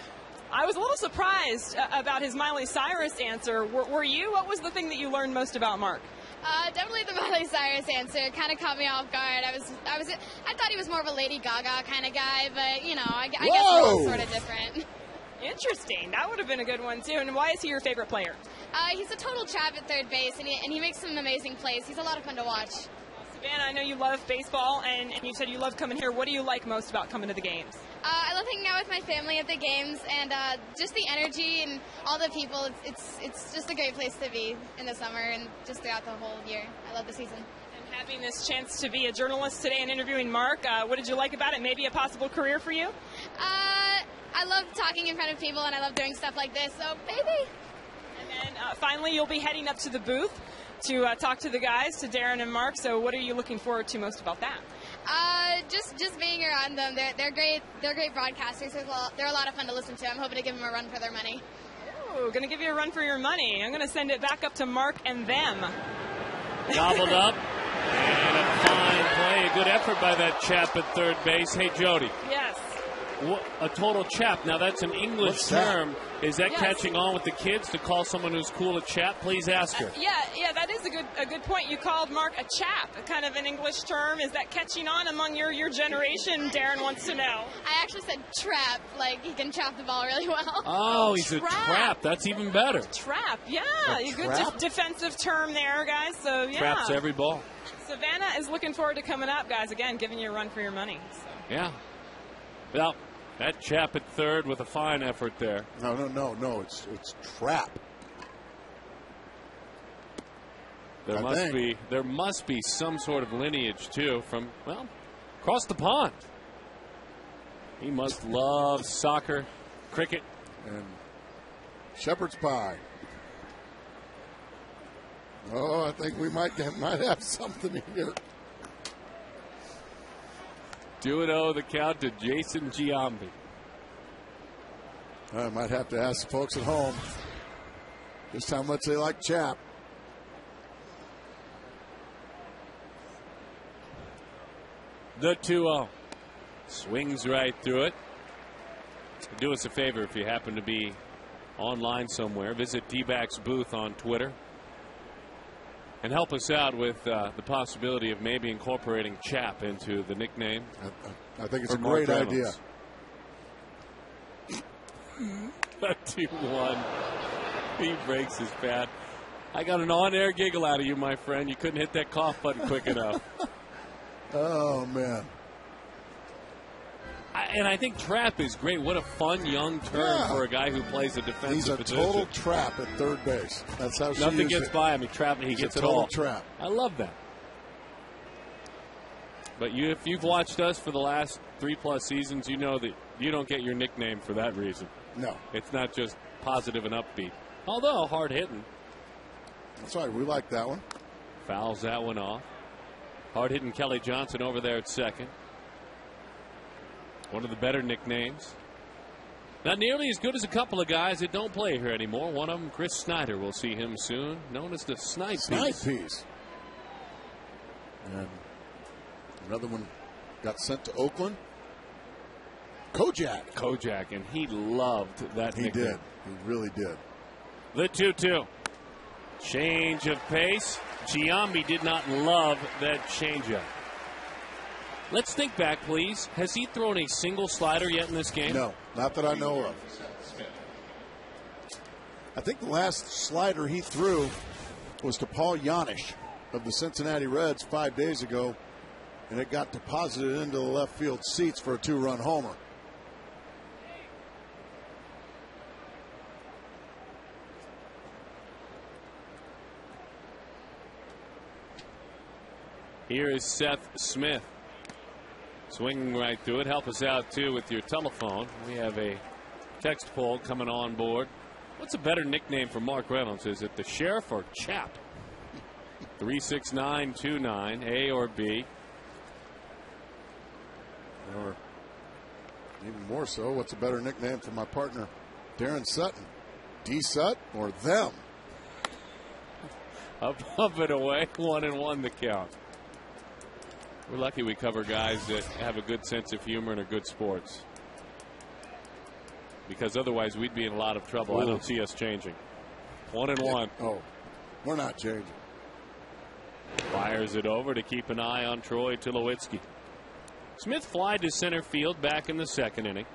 I was a little surprised about his Miley Cyrus answer. Were you? What was the thing that you learned most about Mark? Definitely the Miley Cyrus answer kind of caught me off guard. I thought he was more of a Lady Gaga kind of guy, but you know, I guess we're all sort of different. Interesting. That would have been a good one, too. And why is he your favorite player? He's a total chap at third base, and he makes some amazing plays. He's a lot of fun to watch. Savannah, I know you love baseball, and you said you love coming here. What do you like most about coming to the games? I love hanging out with my family at the games, and just the energy and all the people. It's just a great place to be in the summer and just throughout the whole year. I love the season. And having this chance to be a journalist today and interviewing Mark, what did you like about it? Maybe a possible career for you? I love talking in front of people, and I love doing stuff like this, so maybe. And then finally, you'll be heading up to the booth to talk to the guys, to Darren and Mark. So what are you looking forward to most about that? Just being around them. They're great. They're great broadcasters as well. They're a lot of fun to listen to. I'm hoping to give them a run for their money. Ooh, going to give you a run for your money. I'm going to send it back up to Mark and them. Gobbled up. And a fine play. A good effort by that chap at third base. Hey, Jody. Yes. A total chap. Now, that's an English term. Is that catching on with the kids to call someone who's cool a chap? Please ask her. Yeah, that is a good point. You called Mark a chap, kind of an English term. Is that catching on among your generation? Darren wants to know. I actually said trap, like he can trap the ball really well. Oh, he's a trap. That's even better. Trap, yeah. A good defensive term there, guys. So, yeah. Traps every ball. Savannah is looking forward to coming up, guys. Again, giving you a run for your money. So. Yeah. Well, that chap at third with a fine effort there. No. It's trap. There must be some sort of lineage too from, well, across the pond. He must love soccer, cricket, and shepherd's pie. Oh, I think we might have something here. 2-0 the count to Jason Giambi. I might have to ask the folks at home just how much they like chap. The 2-0. Swings right through it. Do us a favor if you happen to be online somewhere. Visit D-Bac's booth on Twitter. And help us out with the possibility of maybe incorporating chap into the nickname. I think it's a great idea. 2-1. He breaks his bat. I got an on-air giggle out of you, my friend. You couldn't hit that cough button quick enough. Oh, man. And I think trap is great. What a fun young term for a guy who plays a defensive position. He's a total trap at third base. That's how she Nothing uses gets it. by him. He gets it all. Total trap. I love that. But if you've watched us for the last 3+ seasons, you know that you don't get your nickname for that reason. No. It's not just positive and upbeat. Although hard hitting. That's right. We like that one. Fouls that one off. Hard hitting Kelly Johnson over there at second. One of the better nicknames. Not nearly as good as a couple of guys that don't play here anymore. One of them, Chris Snyder. We'll see him soon. Known as the Snipe Piece. And another one got sent to Oakland. Kojak. And he loved that nickname. He did. He really did. The 2-2. Change of pace. Giambi did not love that changeup. Let's think back, please. Has he thrown a single slider yet in this game? No, not that I know of. I think the last slider he threw was to Paul Yanish of the Cincinnati Reds 5 days ago, and it got deposited into the left field seats for a 2-run homer. Here is Seth Smith. Swinging right through it. Help us out, too, with your telephone. We have a text poll coming on board. What's a better nickname for Mark Reynolds? Is it the Sheriff or Chap? 36929, A or B? Or even more so, what's a better nickname for my partner, Darren Sutton? D-Sut or them? Up and away, 1-1 the count. We're lucky we cover guys that have a good sense of humor and are good sports. Because otherwise we'd be in a lot of trouble. Ooh. I don't see us changing. 1-1. Oh, we're not changing. Fires it over to keep an eye on Troy Tulowitzki. Smith flied to center field back in the second inning.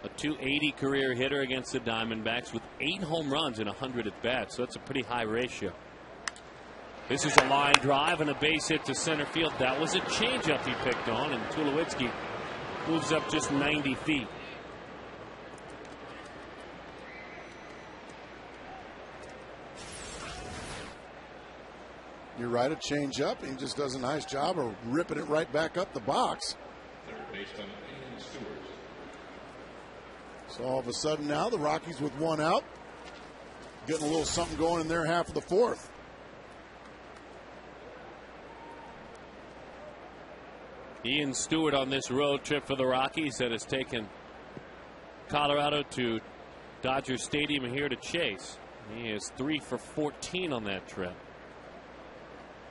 A .280 career hitter against the Diamondbacks with 8 home runs and 100 at bats. So that's a pretty high ratio. This is a line drive and a base hit to center field. That was a changeup he picked on, and Tulowitzki moves up just 90 feet. You're right, a changeup. He just does a nice job of ripping it right back up the box. Third baseman Ian Stewart. So all of a sudden now the Rockies with one out, getting a little something going in their half of the fourth. Ian Stewart on this road trip for the Rockies that has taken Colorado to Dodger Stadium here to chase. He is 3 for 14 on that trip.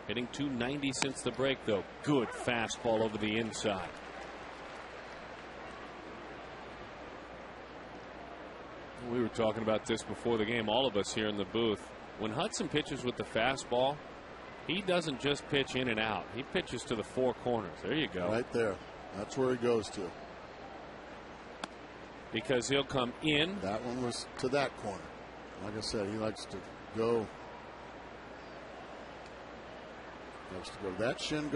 Hitting .290 since the break, though. Good fastball over the inside. We were talking about this before the game, all of us here in the booth. When Hudson pitches with the fastball, he doesn't just pitch in and out. He pitches to the four corners. There you go. Right there. That's where he goes to. Because he'll come in. That one was to that corner. Like I said, he likes to go. Likes to go to that shin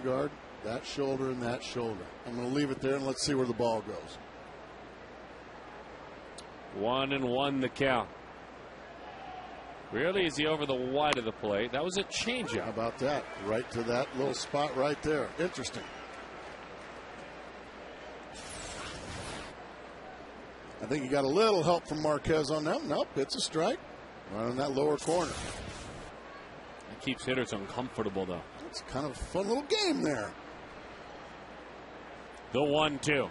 guard, that shoulder, and that shoulder. I'm going to leave it there and let's see where the ball goes. 1-1 the count. Rarely is he over the wide of the plate. That was a changeup. How about that? Right to that little spot right there. Interesting. I think he got a little help from Marquez on that. Nope, it's a strike. Right in that lower corner. It keeps hitters uncomfortable, though. It's kind of a fun little game there. The 1-2.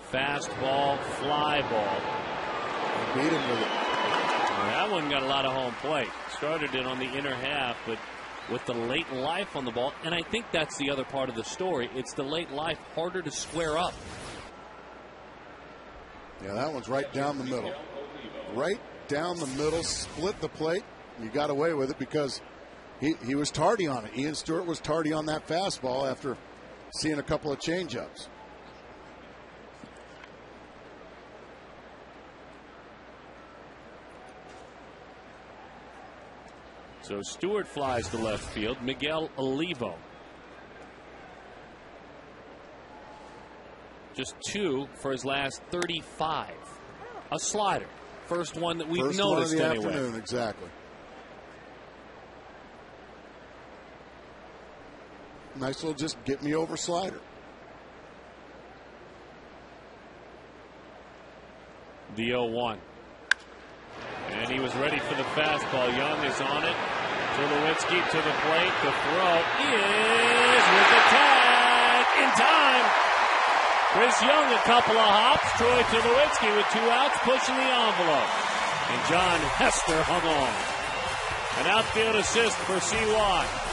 Fastball, fly ball. Beat him with it. That one got a lot of home plate. Started it on the inner half, but with the late life on the ball, and I think that's the other part of the story. It's the late life, harder to square up. Yeah, that one's right down the middle. Right down the middle, split the plate. You got away with it because he was tardy on it. Ian Stewart was tardy on that fastball after seeing a couple of changeups. So Stewart flies to left field. Miguel Olivo. Just 2 for his last 35. A slider. First one that we've First noticed one of the anyway. afternoon, exactly. Nice little just get me over slider. The 0-1. And he was ready for the fastball. Young is on it. Tulowitzki to the plate. The throw is with the tag in time. Chris Young a couple of hops. Troy Tulowitzki with 2 outs pushing the envelope. And John Hester hung on. An outfield assist for CY.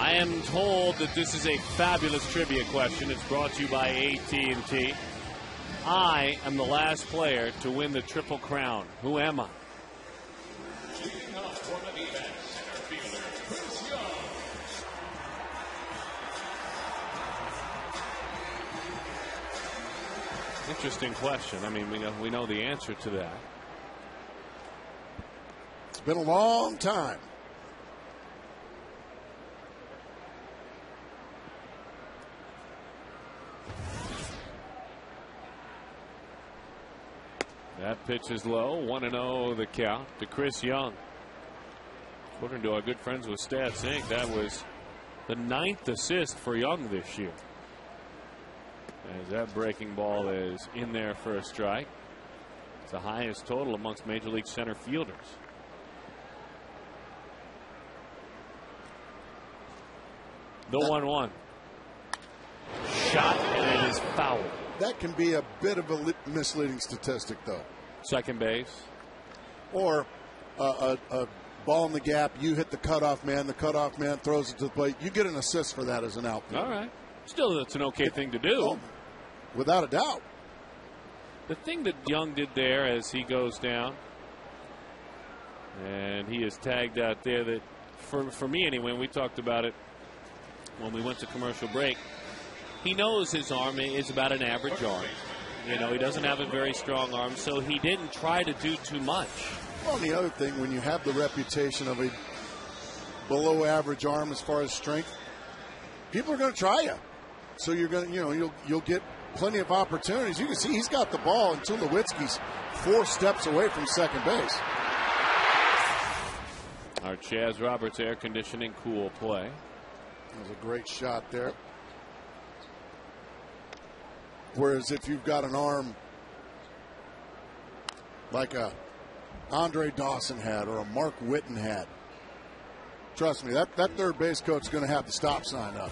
I am told that this is a fabulous trivia question. It's brought to you by AT&T. I am the last player to win the Triple Crown. Who am I? Leading off for the D-backs, center fielder, Chris Young. Interesting question. I mean, we know the answer to that. It's been a long time. That pitch is low. 1-0 the count to Chris Young. According to our good friends with Stats Inc., that was the 9th assist for Young this year. As that breaking ball is in there for a strike. It's the highest total amongst Major League center fielders. The 1-1. Shot, and it is foul. That can be a bit of a misleading statistic, though. Second base. Or a ball in the gap, you hit the cutoff man throws it to the plate. You get an assist for that as an outfielder. All right. Still, that's an okay thing to do. Oh, without a doubt. The thing that Young did there as he goes down, and he is tagged out there, that for me anyway, and we talked about it when we went to commercial break, he knows his arm is about an average arm. You know, he doesn't have a very strong arm, so he didn't try to do too much. Well, and the other thing, when you have the reputation of a below average arm as far as strength, people are going to try you. So you're going to, you'll get plenty of opportunities. You can see he's got the ball until Tulowitzki's 4 steps away from second base. Our Chaz Roberts air conditioning cool play. That was a great shot there. Whereas if you've got an arm like a Andre Dawson had or a Mark Whitten had, trust me, that third base coach is going to have the stop sign up.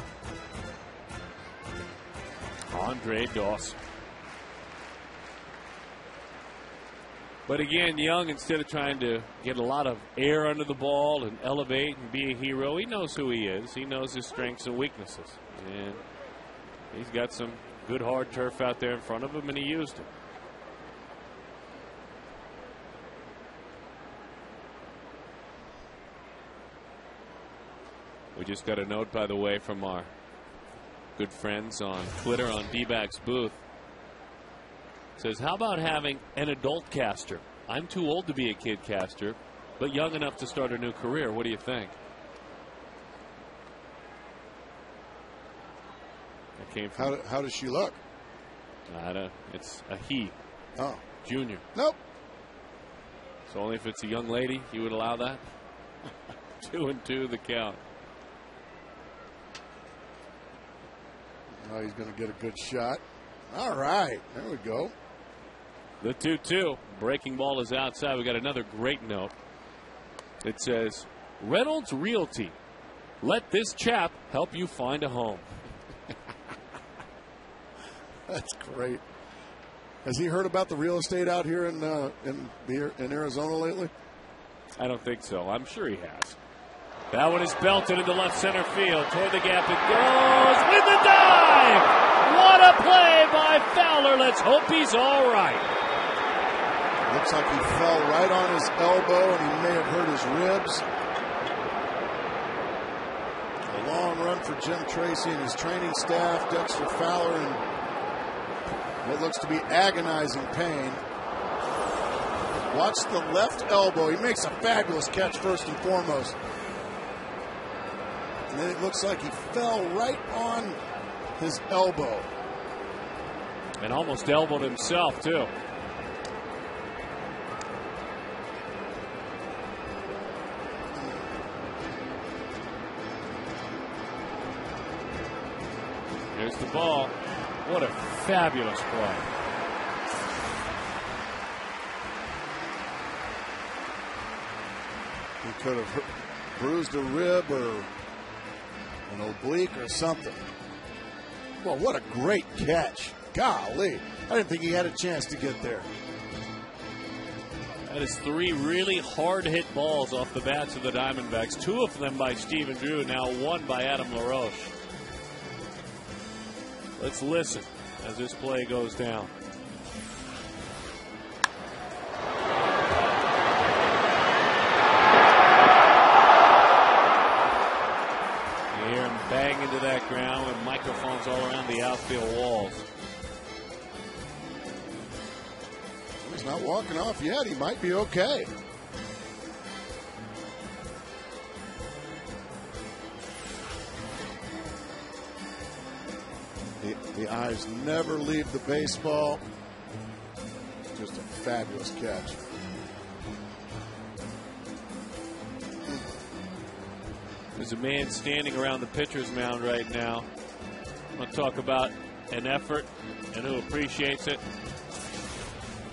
Andre Dawson. But again, Young, instead of trying to get a lot of air under the ball and elevate and be a hero, he knows who he is. He knows his strengths and weaknesses. And he's got some good hard turf out there in front of him, and he used it. We just got a note, by the way, from our good friends on Twitter on D-Backs Booth. It says, how about having an adult caster? I'm too old to be a kid caster, but young enough to start a new career. What do you think? That came from, How does she look? it's a he. Oh. Junior. Nope. So only if it's a young lady, you would allow that? 2-2 the count. Oh, he's going to get a good shot. All right. There we go. The 2-2. Breaking ball is outside. We got another great note. It says, Reynolds Realty. Let this chap help you find a home. That's great. Has he heard about the real estate out here in Arizona lately? I don't think so. I'm sure he has. That one is belted into left center field. Toward the gap it goes with the dive. What a play by Fowler. Let's hope he's all right. Looks like he fell right on his elbow and he may have hurt his ribs. A long run for Jim Tracy and his training staff. Dexter Fowler in what looks to be agonizing pain. Watch the left elbow. He makes a fabulous catch first and foremost. And then it looks like he fell right on his elbow. And almost elbowed himself, too. Here's the ball. What a fabulous play. He could have bruised a rib or an oblique or something. Well, what a great catch. Golly. I didn't think he had a chance to get there. That is 3 really hard-hit balls off the bats of the Diamondbacks. 2 of them by Stephen Drew, now 1 by Adam LaRoche. Let's listen as this play goes down. You hear him bang into that ground with microphones all around the outfield walls. He's not walking off yet. He might be okay. The eyes never leave the baseball. Just a fabulous catch. There's a man standing around the pitcher's mound right now. I'm going to talk about an effort and who appreciates it.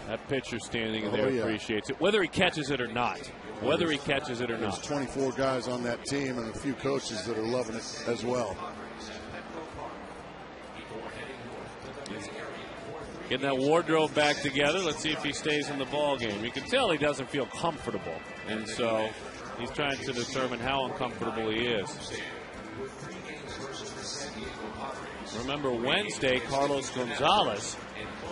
That pitcher standing there appreciates it, whether he catches it or not. Whether he catches it or not. There's 24 guys on that team and a few coaches that are loving it as well. Getting that wardrobe back together. Let's see if he stays in the ball game. You can tell he doesn't feel comfortable, and so he's trying to determine how uncomfortable he is. Remember Wednesday, Carlos Gonzalez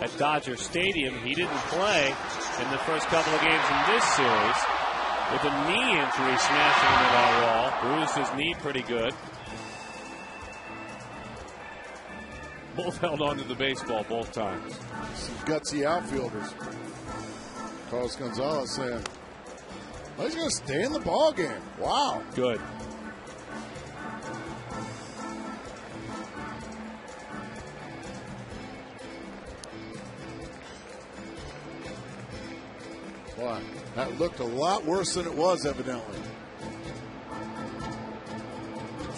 at Dodger Stadium. He didn't play in the first couple of games in this series with a knee injury smashing into that wall. Bruised his knee pretty good. Both held on to the baseball both times. Some gutsy outfielders. Carlos Gonzalez saying, well, he's going to stay in the ball game. Wow. Good. Boy, that looked a lot worse than it was, evidently.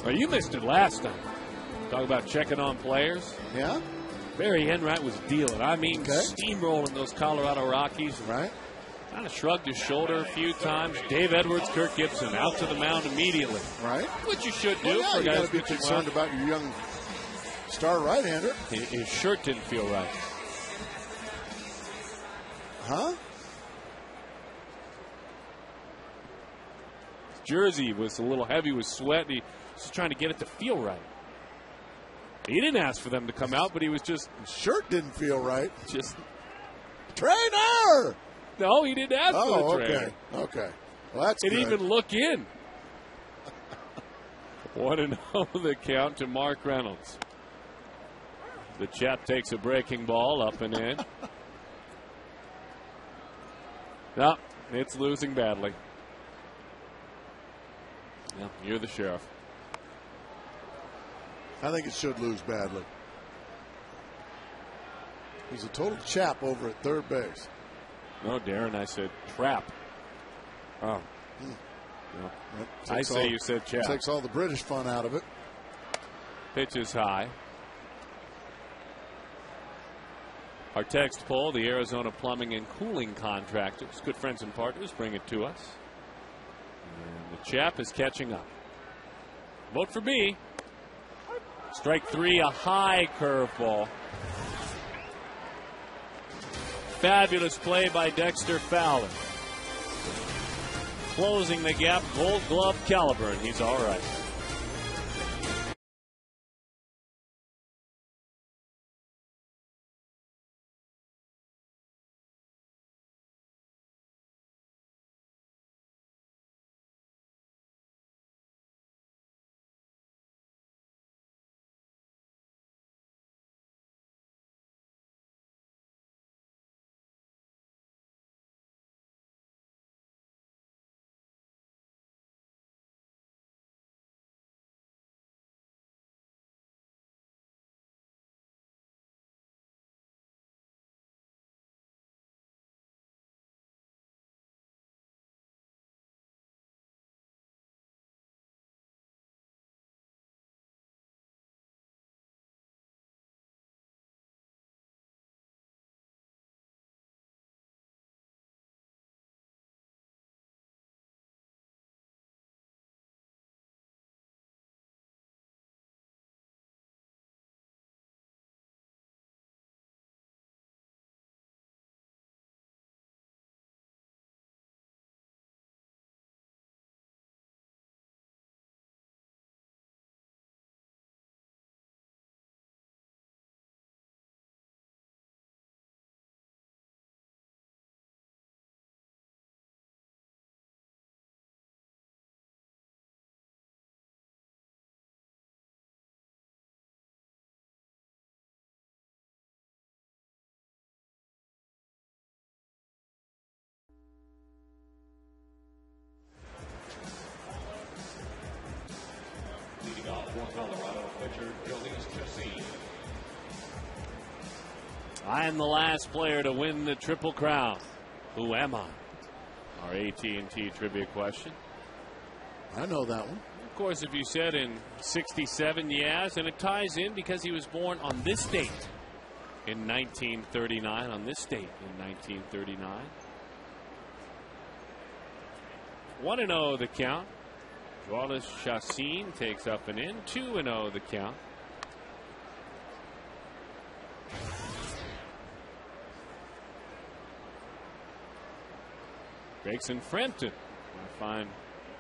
Well, you missed it last time. Talk about checking on players. Yeah? Barry Enright was dealing. I mean, steamrolling those Colorado Rockies. Right. Kind of shrugged his shoulder a few times. Dave Edwards, Kirk Gibson out to the mound immediately. Right. What you should do Well, for you guys got to be concerned about your young star right-hander. His shirt didn't feel right. Huh? His jersey was a little heavy with sweat. He was trying to get it to feel right. He didn't ask for them to come out, but he was just... His shirt didn't feel right. Just... Trainer! No, he didn't ask for the trainer. Okay. Well, that's Didn't good. even look in. 1-0 the count to Mark Reynolds. The chap takes a breaking ball up and in. No, it's losing badly. Yeah, you're the sheriff. I think it should lose badly. He's a total chap over at third base. No, Darren, I said trap. Oh. No. I say you said chap. Takes all the British fun out of it. Pitch is high. Our text poll, the Arizona Plumbing and Cooling Contractors, good friends and partners, bring it to us. And the chap is catching up. Vote for B. Strike 3, a high curveball. Fabulous play by Dexter Fowler. Closing the gap, Gold Glove caliber, and he's all right. Leadoff for Colorado pitcher Jhoulys Chacin. I am the last player to win the Triple Crown. Who am I? Our AT&T trivia question. I know that one. Of course, if you said in 67, yes, and it ties in because he was born on this date in 1939. On this date in 1939. 1-0 the count. Jhoulys Chacin takes up and in. 2-0 the count. Gregson Frampton, our fine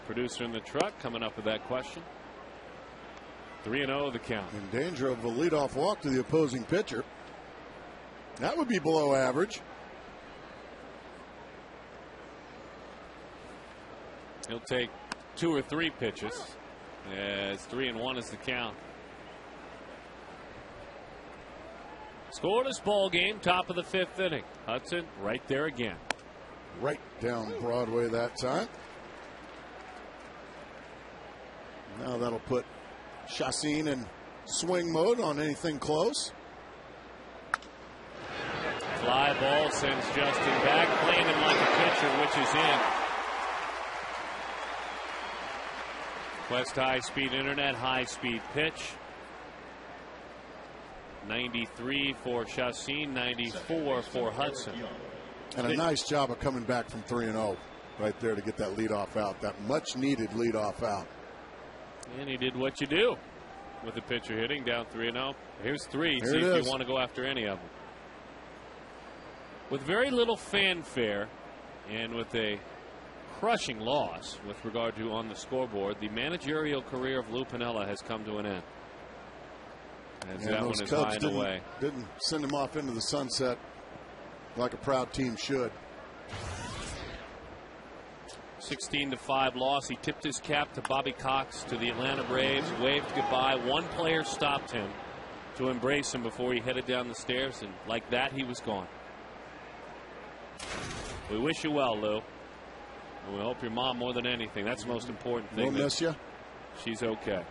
producer in the truck, coming up with that question. 3-0 the count. In danger of a leadoff walk to the opposing pitcher. That would be below average. He'll take 2 or 3 pitches, as 3-1 is the count. Scoreless ball game, top of the 5th inning. Hudson right there again. Right down Broadway that time. Now that'll put Chacin in swing mode on anything close. Fly ball sends Justin back, playing him like a pitcher, which is in. Quest high-speed internet, high-speed pitch. 93 for Chacin, 94 for Hudson. And a nice job of coming back from 3-0 right there to get that leadoff out, that much-needed leadoff out. And he did what you do with the pitcher hitting down 3-0. Here's 3. Here See it if is. you want to go after any of them. With very little fanfare and with a crushing loss with regard to on the scoreboard, the managerial career of Lou Piniella has come to an end. As that one is high and away. Didn't send him off into the sunset like a proud team should. 16-5 loss. He tipped his cap to Bobby Cox to the Atlanta Braves, waved goodbye. One player stopped him to embrace him before he headed down the stairs, and like that, he was gone. We wish you well, Lou. And we hope your mom more than anything. That's the most important thing. We'll miss you. She's okay.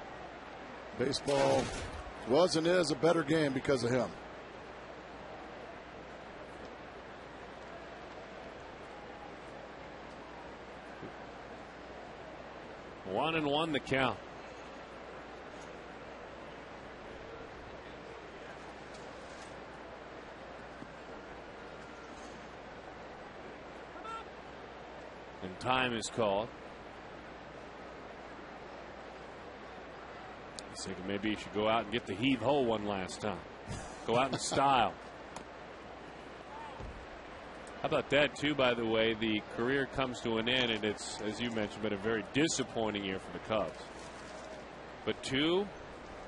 Baseball was and is a better game because of him. One and one the count. And time is called. I was thinking maybe you should go out and get the heave-ho one last time. Go out in style. How about that, too, by the way? The career comes to an end, and it's, as you mentioned, been a very disappointing year for the Cubs. But 2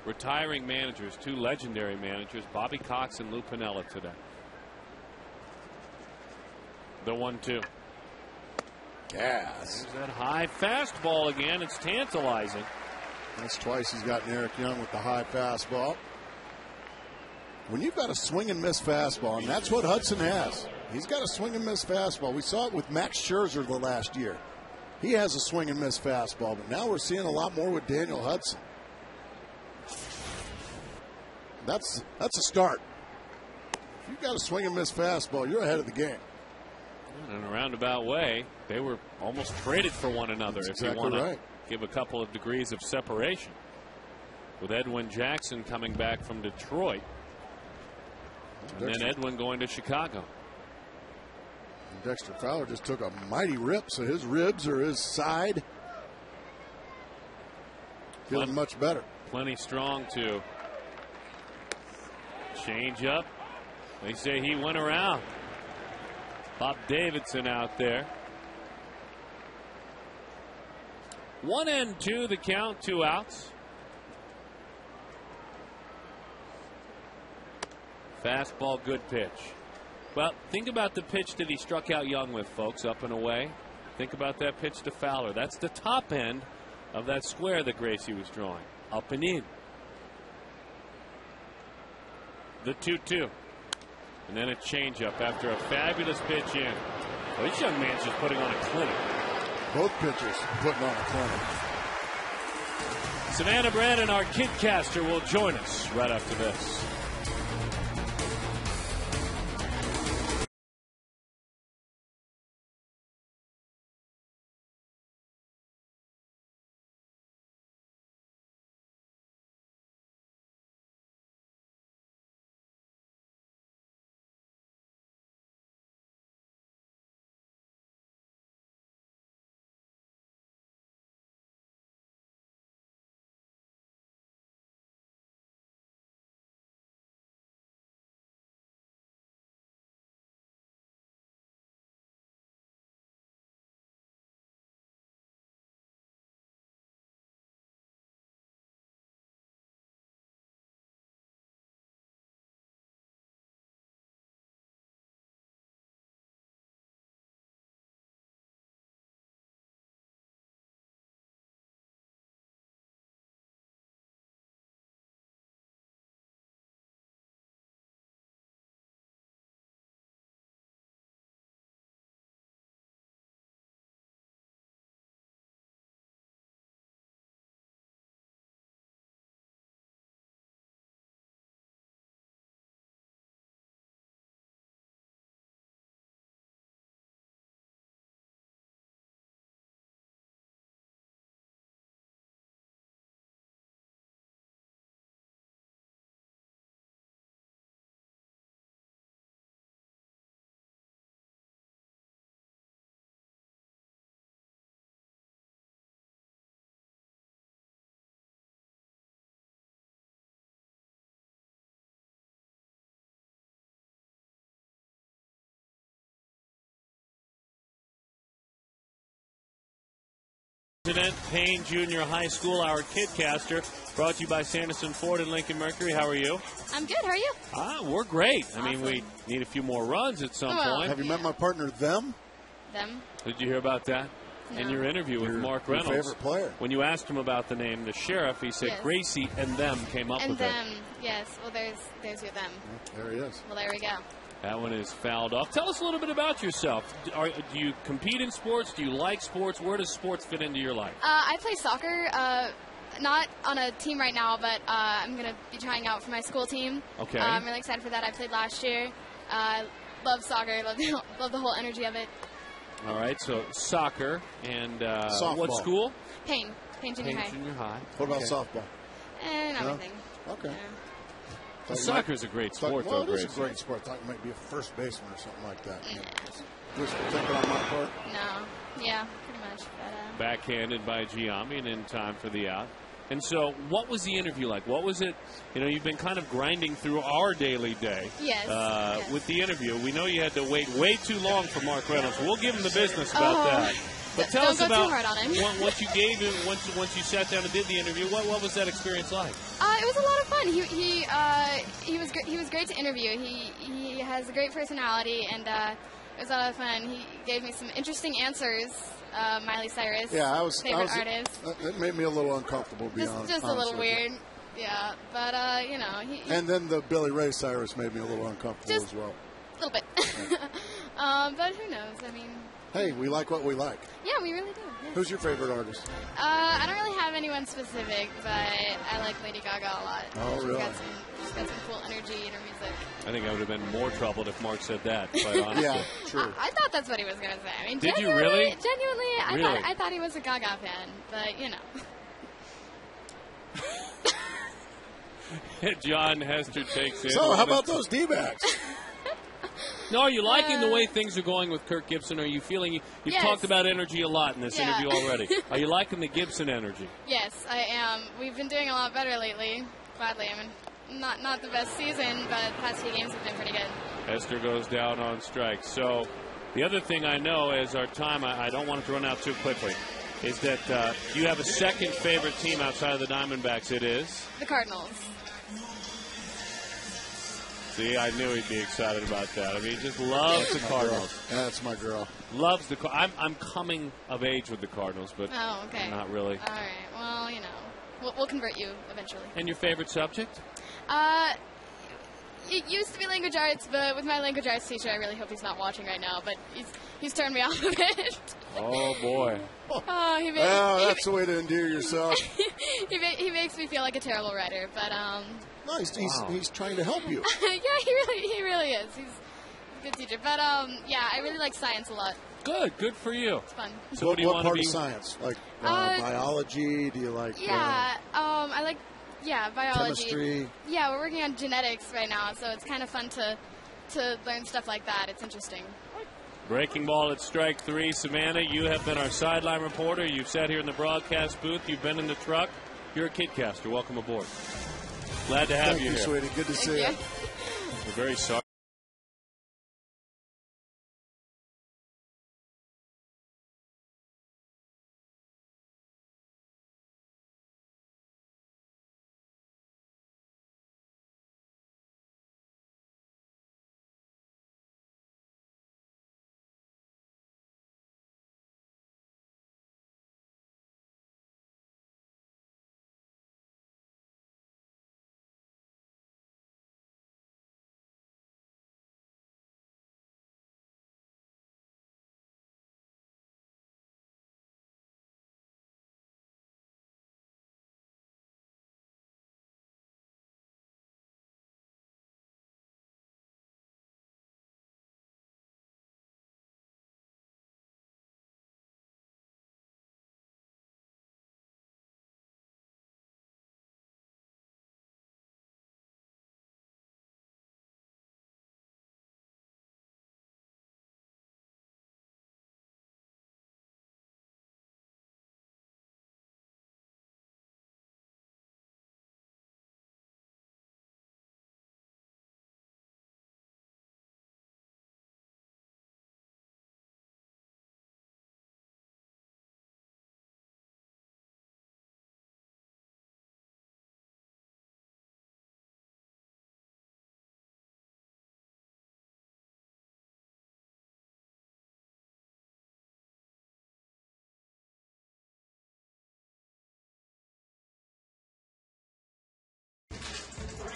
retiring managers, 2 legendary managers, Bobby Cox and Lou Piniella today. The 1-2. Gas. There's that high fastball again. It's tantalizing. That's twice he's gotten Eric Young with the high fastball. When you've got a swing and miss fastball, and that's what Hudson has. He's got a swing and miss fastball. We saw it with Max Scherzer the last year. He has a swing and miss fastball, but now we're seeing a lot more with Daniel Hudson. That's a start. If you've got a swing and miss fastball, you're ahead of the game. In a roundabout way, they were almost traded for one another. That's if exactly you want right. to give a couple of degrees of separation. With Edwin Jackson coming back from Detroit. And then Edwin going to Chicago. And Dexter Fowler just took a mighty rip, so his ribs or his side feeling much better. Plenty strong, too. Change up. They say he went around. Bob Davidson out there. 1-2 the count, 2 outs. Fastball, good pitch. Well, think about the pitch that he struck out Young with, folks, up and away. Think about that pitch to Fowler. That's the top end of that square that Gracie was drawing. Up and in. The 2-2. And then a changeup after a fabulous pitch in. Well, this young man's just putting on a clinic. Both pitchers putting on a clinic. Savannah Brandon, our kidcaster, will join us right after this. President, Payne Junior High School, our kidcaster, brought to you by Sanderson Ford and Lincoln Mercury. How are you? I'm good. How are you? We're great. Awesome. I mean, we need a few more runs at some point. Have you met my partner, Them? Them. Did you hear about that? No. In your interview with Mark Reynolds. Your favorite player. When you asked him about the name, the sheriff, he said Yes. Gracie and Them came up And with them. it. Yes. Well, there's your them. There he is. Well, there we go. That one is fouled off. Tell us a little bit about yourself. Do you compete in sports? Do you like sports? Where does sports fit into your life? I play soccer. Not on a team right now, but I'm going to be trying out for my school team. Okay. I'm really excited for that. I played last year. Love soccer. Love the whole energy of it. All right, so soccer and Softball. what school? Payne Junior High. Junior High. What about Okay. softball? And No? everything. Okay. Yeah. Soccer's a great sport, Well, though, it is a Gracie. great sport. I thought you might be a first baseman or something like that. Yeah. Just thinking on my part. No. Yeah, pretty much. But, Backhanded by Giambi and in time for the out. And so, what was the interview like? What was it? You know, you've been kind of grinding through our daily day. Yes, yes. With the interview. We know you had to wait way too long for Mark Reynolds. We'll give him the business about that. But tell us don't go about too hard on him. what you gave him once you sat down and did the interview. What was that experience like? It was a lot of fun. He was great. He was great to interview. He has a great personality, and it was a lot of fun. He gave me some interesting answers. Miley Cyrus, favorite artist. It made me a little uncomfortable, to be honest. Just a little weird. Yeah, but you know. And then the Billy Ray Cyrus made me a little uncomfortable as well. A little bit. But who knows? I mean. Hey, we like what we like. Yeah, we really do. Yes. Who's your favorite artist? I don't really have anyone specific, but I like Lady Gaga a lot. Oh, really? She's got some cool energy in her music. I think I would have been more troubled if Mark said that, quite honestly. Yeah, true. I thought that's what he was going to say. I mean, Did you really? Genuinely, I thought he was a Gaga fan, but you know. John Hester takes it. So, how about those D-backs? No, are you liking the way things are going with Kirk Gibson? Are you feeling you've Yes. talked about energy a lot in this Yeah. interview already? Are you liking the Gibson energy? Yes, I am. We've been doing a lot better lately. Gladly, I mean, not the best season, but the past few games have been pretty good. Hester goes down on strike. So the other thing I know is our time, I don't want it to run out too quickly, is that you have a second favorite team outside of the Diamondbacks. It is? The Cardinals. See, I knew he'd be excited about that. I mean, he just loves the Cardinals. That's my girl. Loves the I'm coming of age with the Cardinals, but Oh, okay. not really. All right. Well, you know, we'll convert you eventually. And your favorite subject? It used to be language arts, but with my language arts teacher, I really hope he's not watching right now. But he's turned me off of it. Oh, boy. Oh, that's the way to endear yourself. he makes me feel like a terrible writer, but No, he's trying to help you. yeah, he really is. He's a good teacher, but yeah, I really like science a lot. Good for you. It's fun. So what do you what want to part be? of science? Like biology? Do you like? Yeah, I like biology. Chemistry. Yeah, we're working on genetics right now, so it's kind of fun to learn stuff like that. It's interesting. Breaking ball at strike 3. Savannah, you have been our sideline reporter. You've sat here in the broadcast booth. You've been in the truck. You're a kidcaster. Welcome aboard. Glad to have Thank you, here. sweetie. Good to see you. We're very sorry.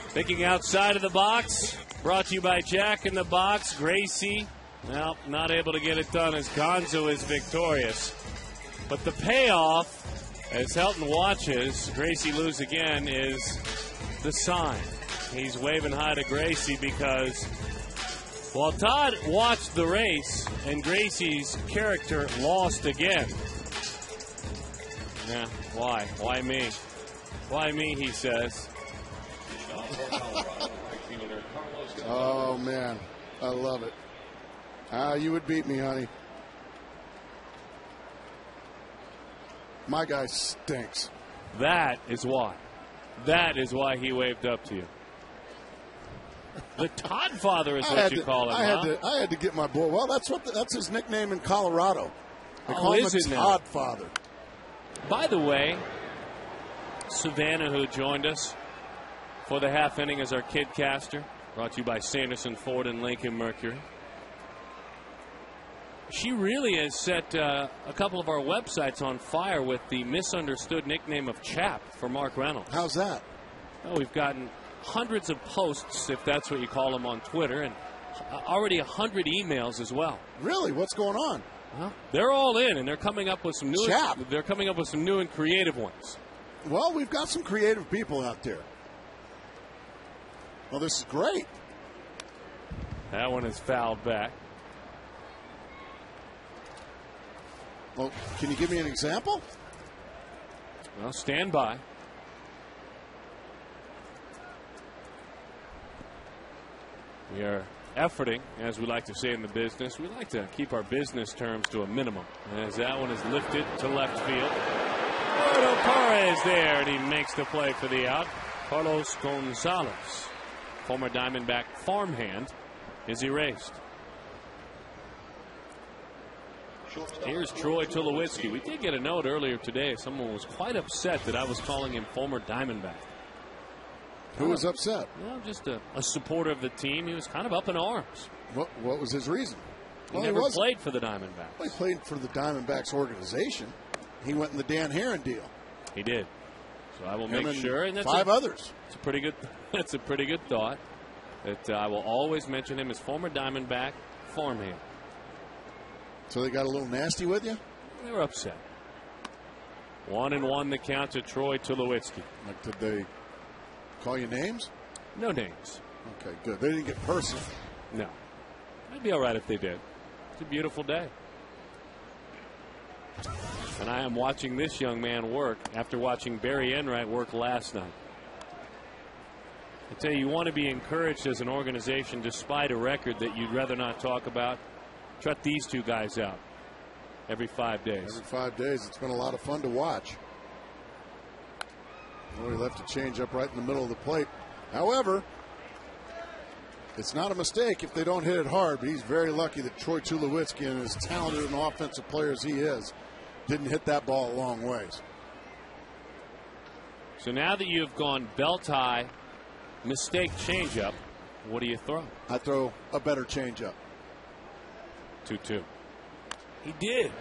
Thinking outside of the box, brought to you by Jack in the Box. Gracie, well, not able to get it done as Gonzo is victorious. But the payoff, as Helton watches Gracie lose again, is the sign. He's waving hi to Gracie because while Todd watched the race and Gracie's character lost again. Yeah, why? Why me? Why me, he says. Oh, man. I love it. You would beat me, honey. My guy stinks. That is why. That is why he waved up to you. The Todd father is what you call him, I had to get my boy. Well, that's his nickname in Colorado. They call him is a it now? Todd father. By the way, Savannah, who joined us for the half inning as our kidcaster, brought to you by Sanderson Ford and Lincoln Mercury. She really has set a couple of our websites on fire with the misunderstood nickname of Chap for Mark Reynolds. How's that? Oh, we've gotten hundreds of posts, if that's what you call them, on Twitter, and already 100 emails as well. Really? What's going on? Well, they're all in, and they're coming up with some new. Chap. They're coming up with some new and creative ones. Well, we've got some creative people out there. Well, this is great. That one is fouled back. Well, can you give me an example? Well, stand by. We are efforting, as we like to say in the business. We like to keep our business terms to a minimum. As that one is lifted to left field. Eduardo Parra is there, and he makes the play for the out. Carlos Gonzalez, former Diamondback farmhand, is erased. Here's Troy Tulowitzki. We did get a note earlier today. Someone was quite upset that I was calling him former Diamondback. Who was upset? Well, just a supporter of the team. He was kind of up in arms. What was his reason? He never played for the Diamondbacks. Well, he played for the Diamondbacks organization. He went in the Dan Herron deal. He did. So I will Him make sure. And that's five others. It's a pretty good. That's a pretty good thought. That I will always mention him as former Diamondback farmhand. So they got a little nasty with you? They were upset. 1-1 the count to Troy Tulowitzki. Like, did they call you names? No names. Okay, good. They didn't get personal. No. It'd be all right if they did. It's a beautiful day. And I am watching this young man work after watching Barry Enright work last night. I tell you, you want to be encouraged as an organization despite a record that you'd rather not talk about. Trot these two guys out every 5 days. Every 5 days. It's been a lot of fun to watch. Well, he left a change up right in the middle of the plate. However, it's not a mistake if they don't hit it hard, but he's very lucky that Troy Tulowitzki, and as talented an offensive player as he is, didn't hit that ball a long ways. So now that you've gone belt high, mistake changeup, what do you throw? I throw a better changeup. 2-2. He did.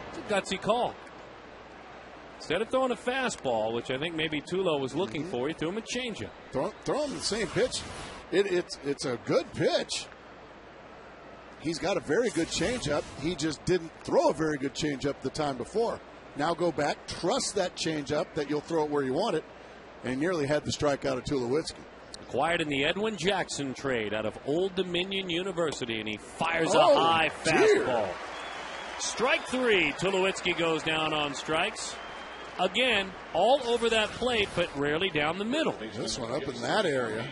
It's a gutsy call. Instead of throwing a fastball, which I think maybe Tulo was looking for, he threw him a changeup. Throw him the same pitch. It's a good pitch. He's got a very good changeup. He just didn't throw a very good changeup the time before. Now go back, trust that changeup that you'll throw it where you want it, and nearly had the strikeout of Tulowitzki. Acquired in the Edwin Jackson trade out of Old Dominion University, and he fires a high fastball. Strike three. Tulowitzki goes down on strikes. Again, all over that plate, but rarely down the middle. This one up in that area.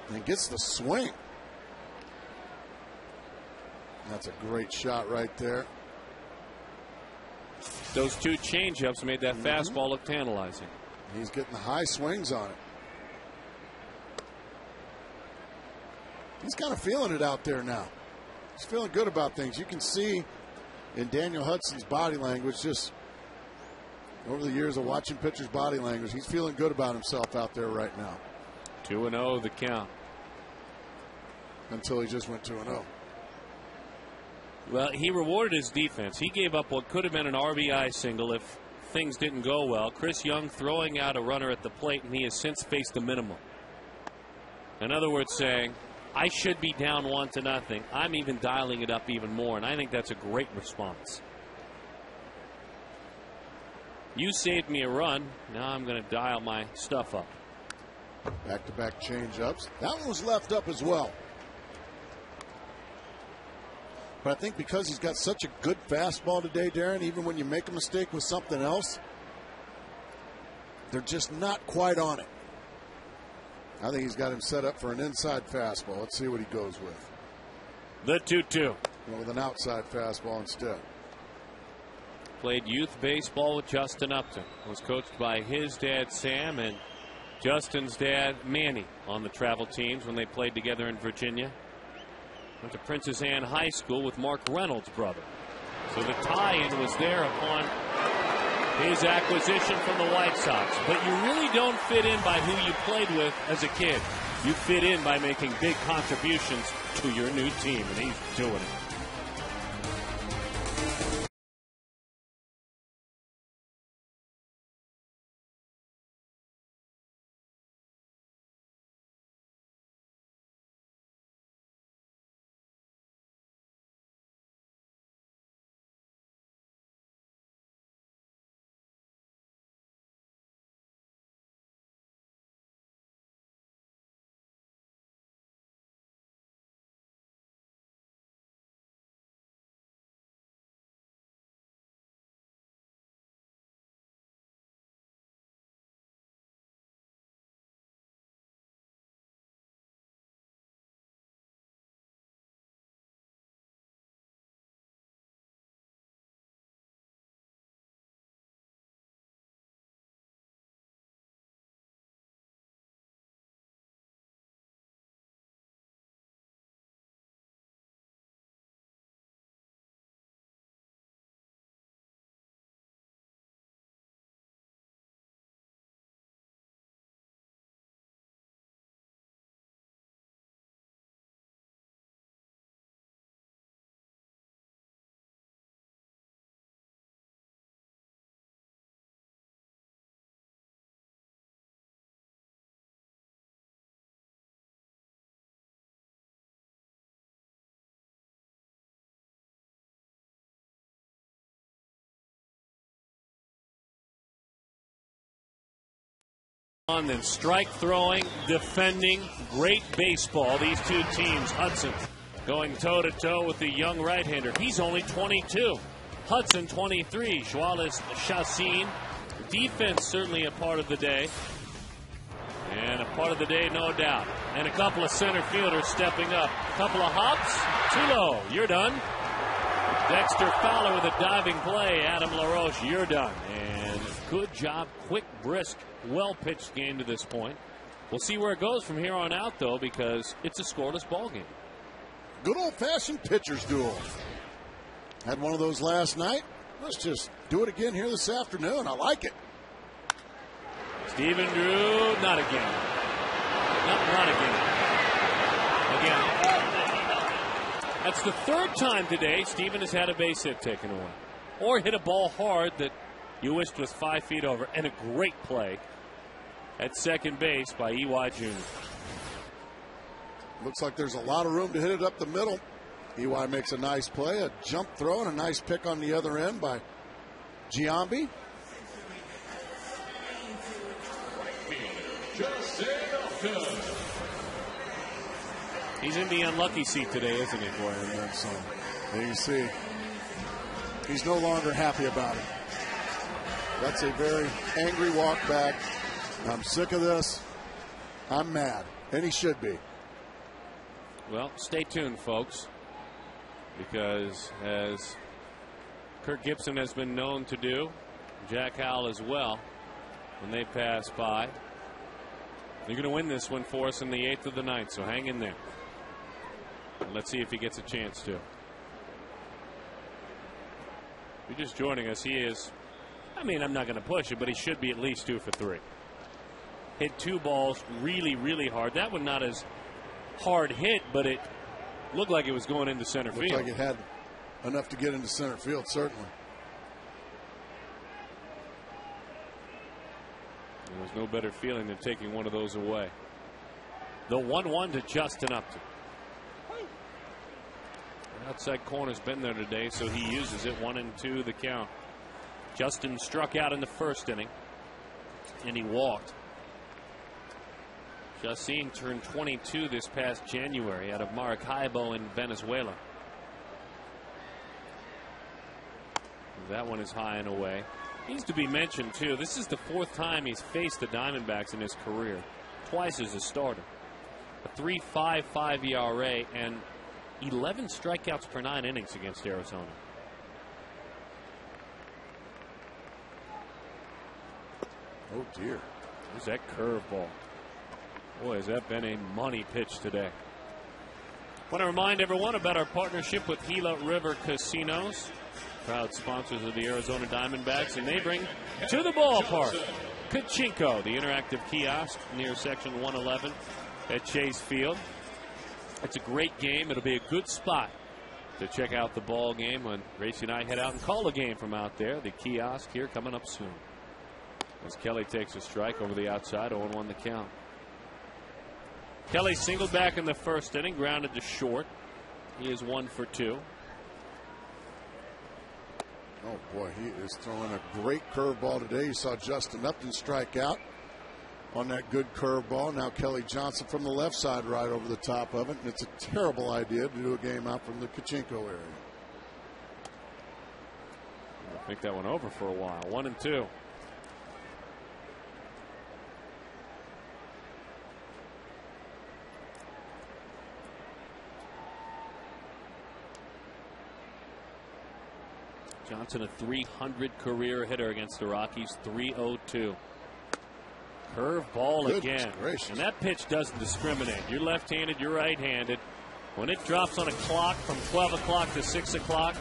And gets the swing. That's a great shot right there. Those two changeups made that fastball look tantalizing. He's getting the high swings on it. He's kind of feeling it out there now. He's feeling good about things. You can see in Daniel Hudson's body language, just over the years of watching pitchers' body language, he's feeling good about himself out there right now. 2-0 the count. Until he just went 2-0. Well, he rewarded his defense. He gave up what could have been an RBI single if things didn't go well. Chris Young throwing out a runner at the plate, and he has since faced a minimum. In other words, saying, I should be down 1-0. I'm even dialing it up even more, and I think that's a great response. You saved me a run. Now I'm going to dial my stuff up. Back-to-back change-ups. That one was left up as well. But I think because he's got such a good fastball today, Darren, even when you make a mistake with something else, they're just not quite on it. I think he's got him set up for an inside fastball. Let's see what he goes with. The 2-2. With an outside fastball instead. Played youth baseball with Justin Upton. Was coached by his dad, Sam, and Justin's dad, Manny, on the travel teams when they played together in Virginia. Went to Princess Anne High School with Mark Reynolds' brother. So the tie-in was there upon his acquisition from the White Sox. But you really don't fit in by who you played with as a kid. You fit in by making big contributions to your new team, and he's doing it. On then strike throwing, defending, great baseball. These two teams, Hudson going toe-to-toe with the young right-hander. He's only 22. Hudson 23. Joalis Chassin. Defense certainly a part of the day. And a part of the day, no doubt. And a couple of center fielders stepping up. A couple of hops. Too low. You're done. Dexter Fowler with a diving play. Adam LaRoche, you're done. And good job, quick, brisk, well-pitched game to this point. We'll see where it goes from here on out, though, because it's a scoreless ball game. Good old-fashioned pitcher's duel. Had one of those last night. Let's just do it again here this afternoon. I like it. Stephen Drew, not again. Not again. Again. That's the third time today Stephen has had a base hit taken away. Or hit a ball hard that you wished was 5 feet over. And a great play at second base by EY Jr. Looks like there's a lot of room to hit it up the middle. EY makes a nice play, a jump throw, and a nice pick on the other end by Giambi. He's in the unlucky seat today, isn't he, Boy? So there you see. He's no longer happy about it. That's a very angry walk back. I'm sick of this. I'm mad. And he should be. Well, stay tuned, folks. Because as Kirk Gibson has been known to do, Jack Howell as well, when they pass by, they're going to win this one for us in the 8th of the 9th, so hang in there. And let's see if he gets a chance to. If you're just joining us, he is, I mean, I'm not going to push it, but he should be at least 2 for 3. Hit 2 balls really, really hard. That one not as hard hit, but it looked like it was going into center field. Looked like it had enough to get into center field, certainly. There's no better feeling than taking one of those away. The 1-1 to Justin Upton. The outside corner's been there today, so he uses it. 1-2 the count. Justin struck out in the first inning, and he walked. Chassin turned 22 this past January out of Maracaibo in Venezuela. That one is high and away. Needs to be mentioned, too. This is the 4th time he's faced the Diamondbacks in his career. Twice as a starter. A 3.55 ERA and 11 strikeouts per 9 innings against Arizona. Oh, dear. There's that curveball. Boy, has that been a money pitch today. Want to remind everyone about our partnership with Gila River Casinos, proud sponsors of the Arizona Diamondbacks, and they bring to the ballpark Kachinko, the interactive kiosk near section 111 at Chase Field. It's a great game. It'll be a good spot to check out the ball game when Gracie and I head out and call a game from out there. The kiosk here coming up soon. As Kelly takes a strike over the outside, 0-1 the count. Kelly singled back in the first inning, grounded to short. He is 1 for 2. Oh, boy, he is throwing a great curveball today. You saw Justin Upton strike out on that good curveball. Now Kelly Johnson from the left side right over the top of it. And it's a terrible idea to do a game out from the Kachinko area. I think that went over for a while. 1-2. Johnson, a 300 career hitter against the Rockies, 302. Curveball again. Gracious. And that pitch doesn't discriminate. You're left-handed, you're right-handed. When it drops on a clock from 12 o'clock to 6 o'clock,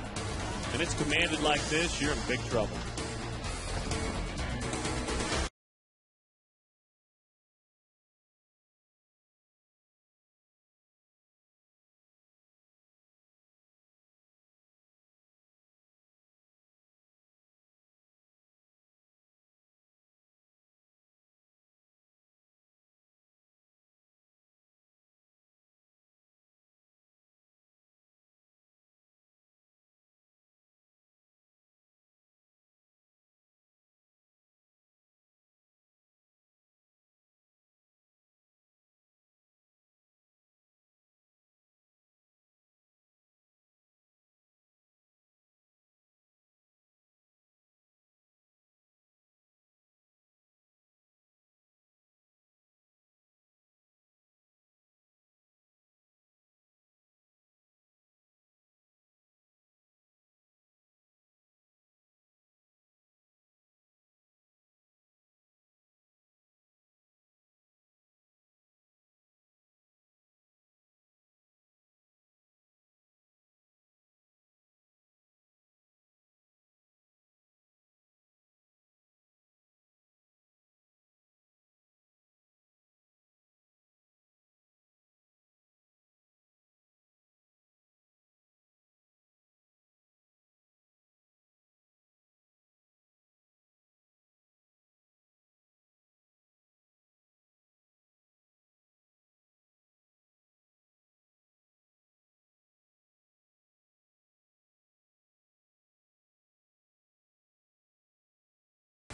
and it's commanded like this, you're in big trouble.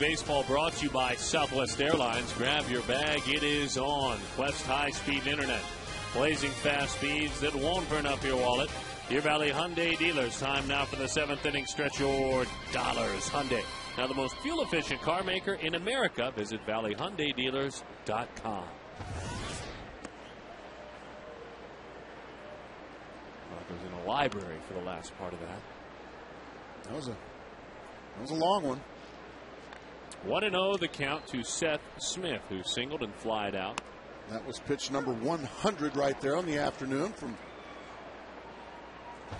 Baseball brought to you by Southwest Airlines. Grab your bag. It is on. Quest high-speed internet. Blazing fast speeds that won't burn up your wallet. Deer Valley Hyundai dealers. Time now for the 7th inning. Stretch your dollars. Hyundai. Now the most fuel-efficient car maker in America. Visit valleyhyundaidealers.com. Broncos in a library for the last part of that. That was a long one. 1-0 the count to Seth Smith, who singled and flied out. That was pitch number 100 right there on the afternoon from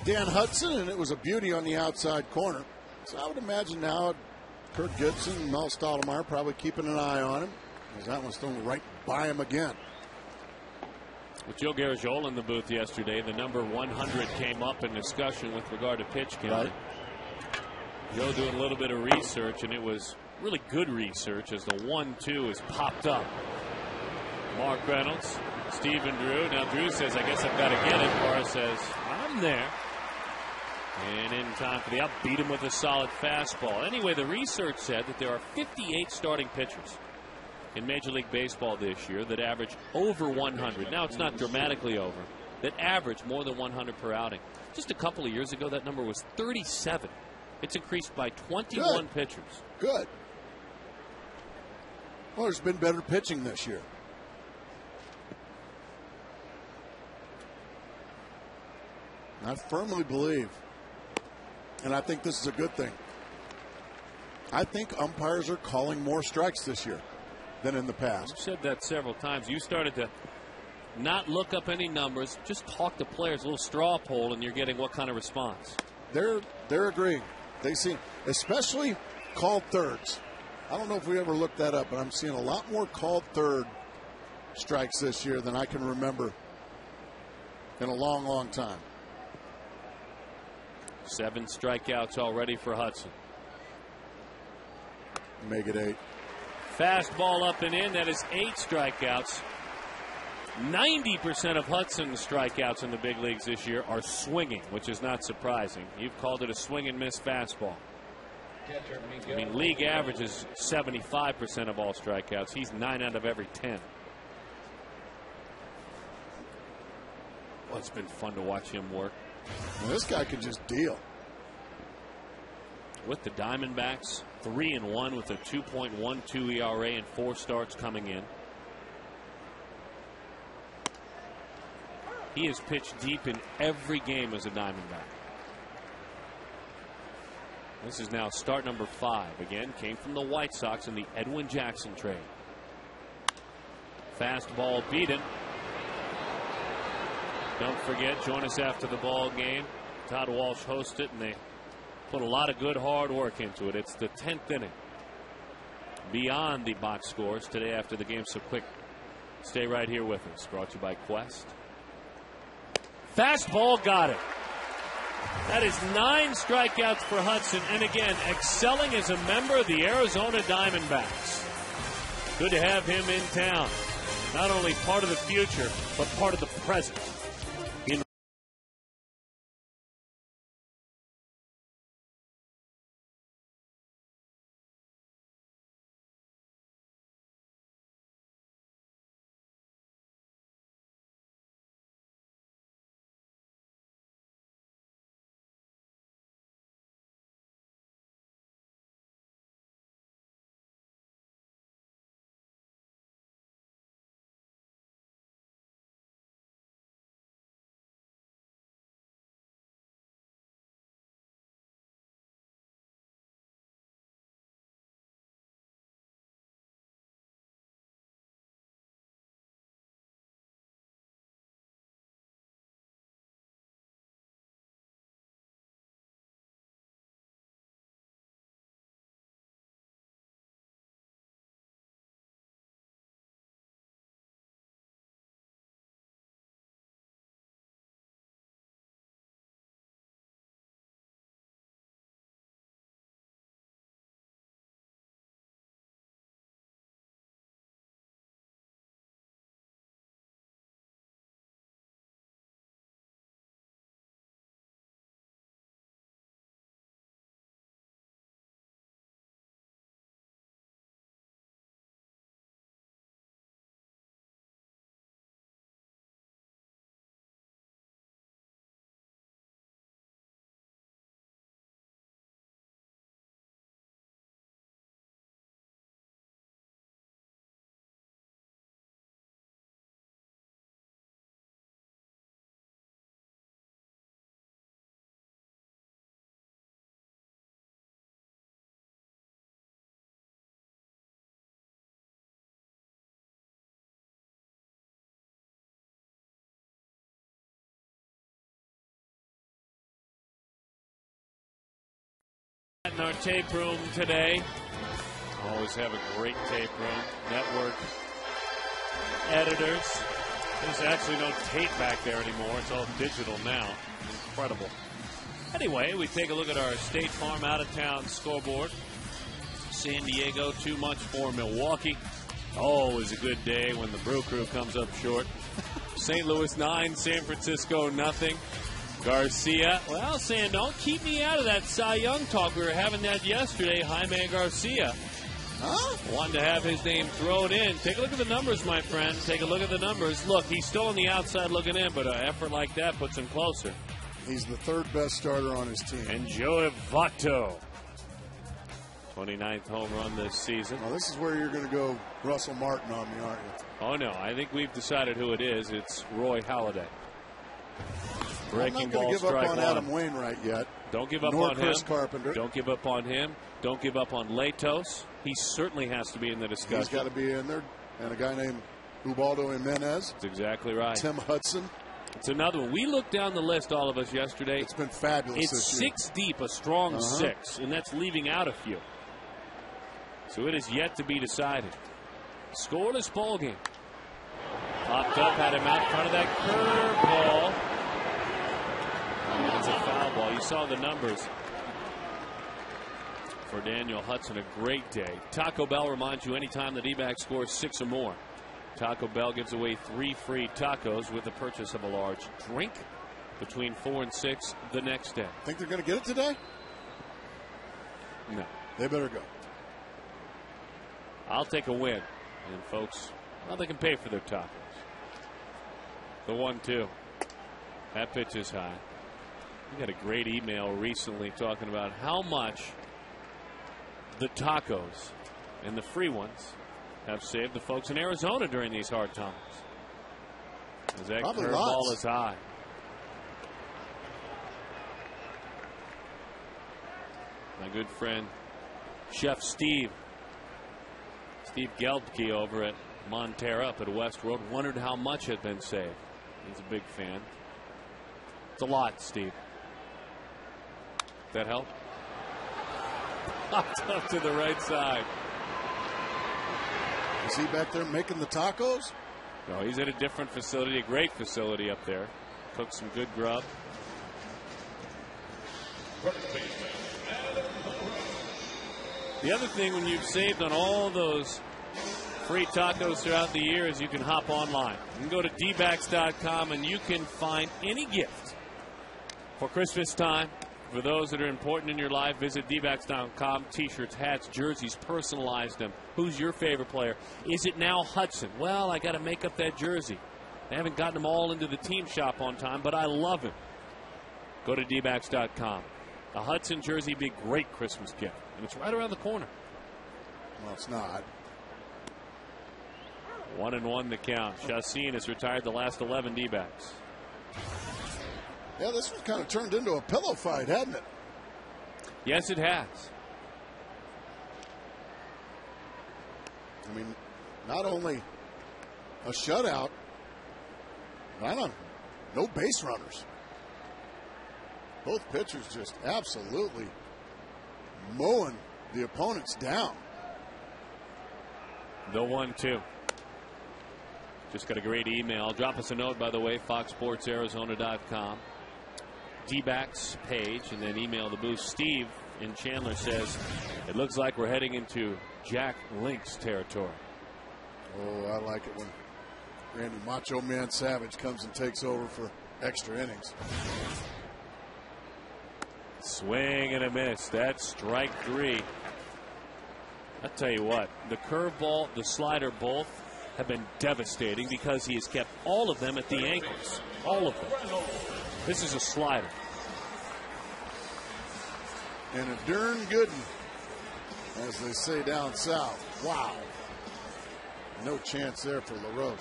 Dan Hudson, and it was a beauty on the outside corner. So I would imagine now Kurt Gibson and Mel Stottlemyre probably keeping an eye on him, because that one's thrown right by him again. With Joe Garagiola in the booth yesterday, the number 100 came up in discussion with regard to pitch count. Right. Joe doing a little bit of research, and it was really good research as the 1-2 is popped up. Mark Reynolds, Stephen Drew. Now Drew says, I guess I've got to get it. Barr says, I'm there. And in time for the out, beat him with a solid fastball. Anyway, the research said that there are 58 starting pitchers in Major League Baseball this year that average over 100. Now, it's not dramatically over. That average more than 100 per outing. Just a couple of years ago, that number was 37. It's increased by 21 pitchers. Good. Well, there's been better pitching this year. I firmly believe, and I think this is a good thing, I think umpires are calling more strikes this year than in the past. You've said that several times. You started to not look up any numbers, just talk to players, a little straw poll, and you're getting what kind of response? They're agreeing. They see, especially called thirds. I don't know if we ever looked that up, but I'm seeing a lot more called third strikes this year than I can remember in a long, long time. 7 strikeouts already for Hudson. Make it 8. Fastball up and in. That is 8 strikeouts. 90% of Hudson's strikeouts in the big leagues this year are swinging, which is not surprising. You've called it a swing and miss fastball. I mean, league average is 75% of all strikeouts. He's 9 out of every 10. Well, it's been fun to watch him work. Now, this guy can just deal. With the Diamondbacks, 3-1 with a 2.12 ERA and 4 starts coming in. He has pitched deep in every game as a Diamondback. This is now start number 5. Again, came from the White Sox in the Edwin Jackson trade. Fastball beaten. Don't forget, join us after the ball game. Todd Walsh hosts it, and they put a lot of good hard work into it. It's the 10th inning. Beyond the box scores today after the game, so quick. Stay right here with us. Brought to you by Quest. Fastball, got it. That is 9 strikeouts for Hudson, and again, excelling as a member of the Arizona Diamondbacks. Good to have him in town. Not only part of the future, but part of the present. In our tape room today, always have a great tape room. Network editors. There's actually no tape back there anymore. It's all digital now. Incredible. Anyway, we take a look at our State Farm out-of-town scoreboard. San Diego, too much for Milwaukee. Always a good day when the Brew Crew comes up short. St. Louis 9, San Francisco nothing. Garcia, well, saying, don't keep me out of that Cy Young talk. We were having that yesterday. Jaime Garcia. Huh? Wanted to have his name thrown in. Take a look at the numbers, my friend. Take a look at the numbers. Look, he's still on the outside looking in, but an effort like that puts him closer. He's the third best starter on his team. And Joey Votto. 29th home run this season. Well, this is where you're going to go Russell Martin on me, aren't you? Oh, no. I think we've decided who it is. It's Roy Halladay. Breaking I'm not ball, going to give strike up on one. Adam Wainwright yet. Don't give up Nor on Chris him. Carpenter. Don't give up on him. Don't give up on Latos. He certainly has to be in the discussion. He's got to be in there. And a guy named Ubaldo Jimenez. That's exactly right. Tim Hudson. It's another one. We looked down the list, all of us, yesterday. It's been fabulous It's this year. 6 deep, a strong 6, and that's leaving out a few. So it is yet to be decided. Scoreless ball game. Popped up, had him out in front of that curveball. It's a foul ball. You saw the numbers for Daniel Hudson. A great day. Taco Bell reminds you anytime the D-back scores 6 or more, Taco Bell gives away 3 free tacos with the purchase of a large drink between 4 and 6 the next day. Think they're going to get it today? No. They better go. I'll take a win. And folks, well, they can pay for their tacos. The 1-2. That pitch is high. We got a great email recently talking about how much the tacos and the free ones have saved the folks in Arizona during these hard times. As that curveball is high. My good friend, Chef Steve Geldke over at Montera up at Westworld wondered how much had been saved. He's a big fan. It's a lot, Steve. That help? Popped up to the right side. Is he back there making the tacos? No, he's at a different facility, a great facility up there. Cooked some good grub. The other thing when you've saved on all those free tacos throughout the year is you can hop online. You can go to dbacks.com and you can find any gift for Christmas time. For those that are important in your life, visit dbacks.com. T-shirts, hats, jerseys, personalize them. Who's your favorite player? Is it now Hudson? Well, I got to make up that jersey. I haven't gotten them all into the team shop on time, but I love him. Go to dbacks.com. A Hudson jersey would be a great Christmas gift, and it's right around the corner. Well, it's not. 1-1 the count. Chassin has retired the last 11 D-backs. Yeah, this one kind of turned into a pillow fight, hadn't it? Yes, it has. I mean, not only a shutout, no base runners. Both pitchers just absolutely mowing the opponents down. The 1-2. Just got a great email. Drop us a note, by the way, foxsportsarizona.com. D-backs page, and then email the booth. Steve in Chandler says, it looks like we're heading into Jack Link's territory. Oh, I like it when Randy Macho Man Savage comes and takes over for extra innings. Swing and a miss. That's strike 3. I'll tell you what, the curveball, the slider, both have been devastating because he has kept all of them at the ankles. All of them. This is a slider. And a darn good one, as they say down south. Wow. No chance there for LaRoche.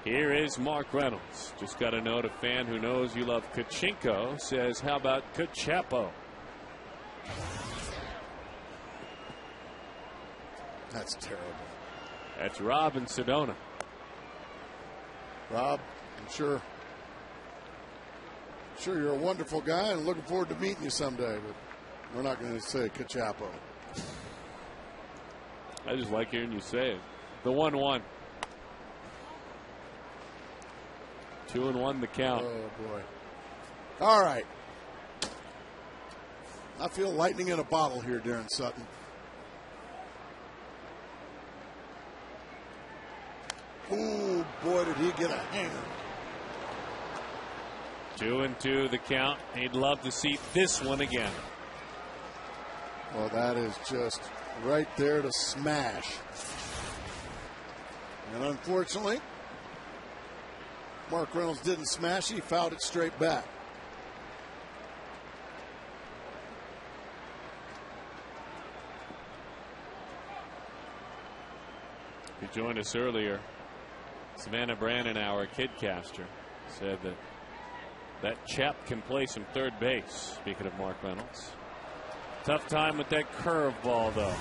Here is Mark Reynolds. Just got a note, a fan who knows you love Kachinko says, how about Cachapo? That's terrible. That's Rob in Sedona. Rob, I'm sure you're a wonderful guy and looking forward to meeting you someday, but we're not going to say Cachapo. I just like hearing you say it. The 1-1. 2-1 the count. Oh, boy. All right. I feel lightning in a bottle here, Darren Sutton. Ooh, boy, did he get a hanger. 2-2 the count. He'd love to see this one again. Well, that is just right there to smash. And unfortunately, Mark Reynolds didn't smash. He fouled it straight back. Who joined us earlier, Savannah Brannon, our kidcaster, said that chap can play some third base. Speaking of Mark Reynolds. Tough time with that curveball, though.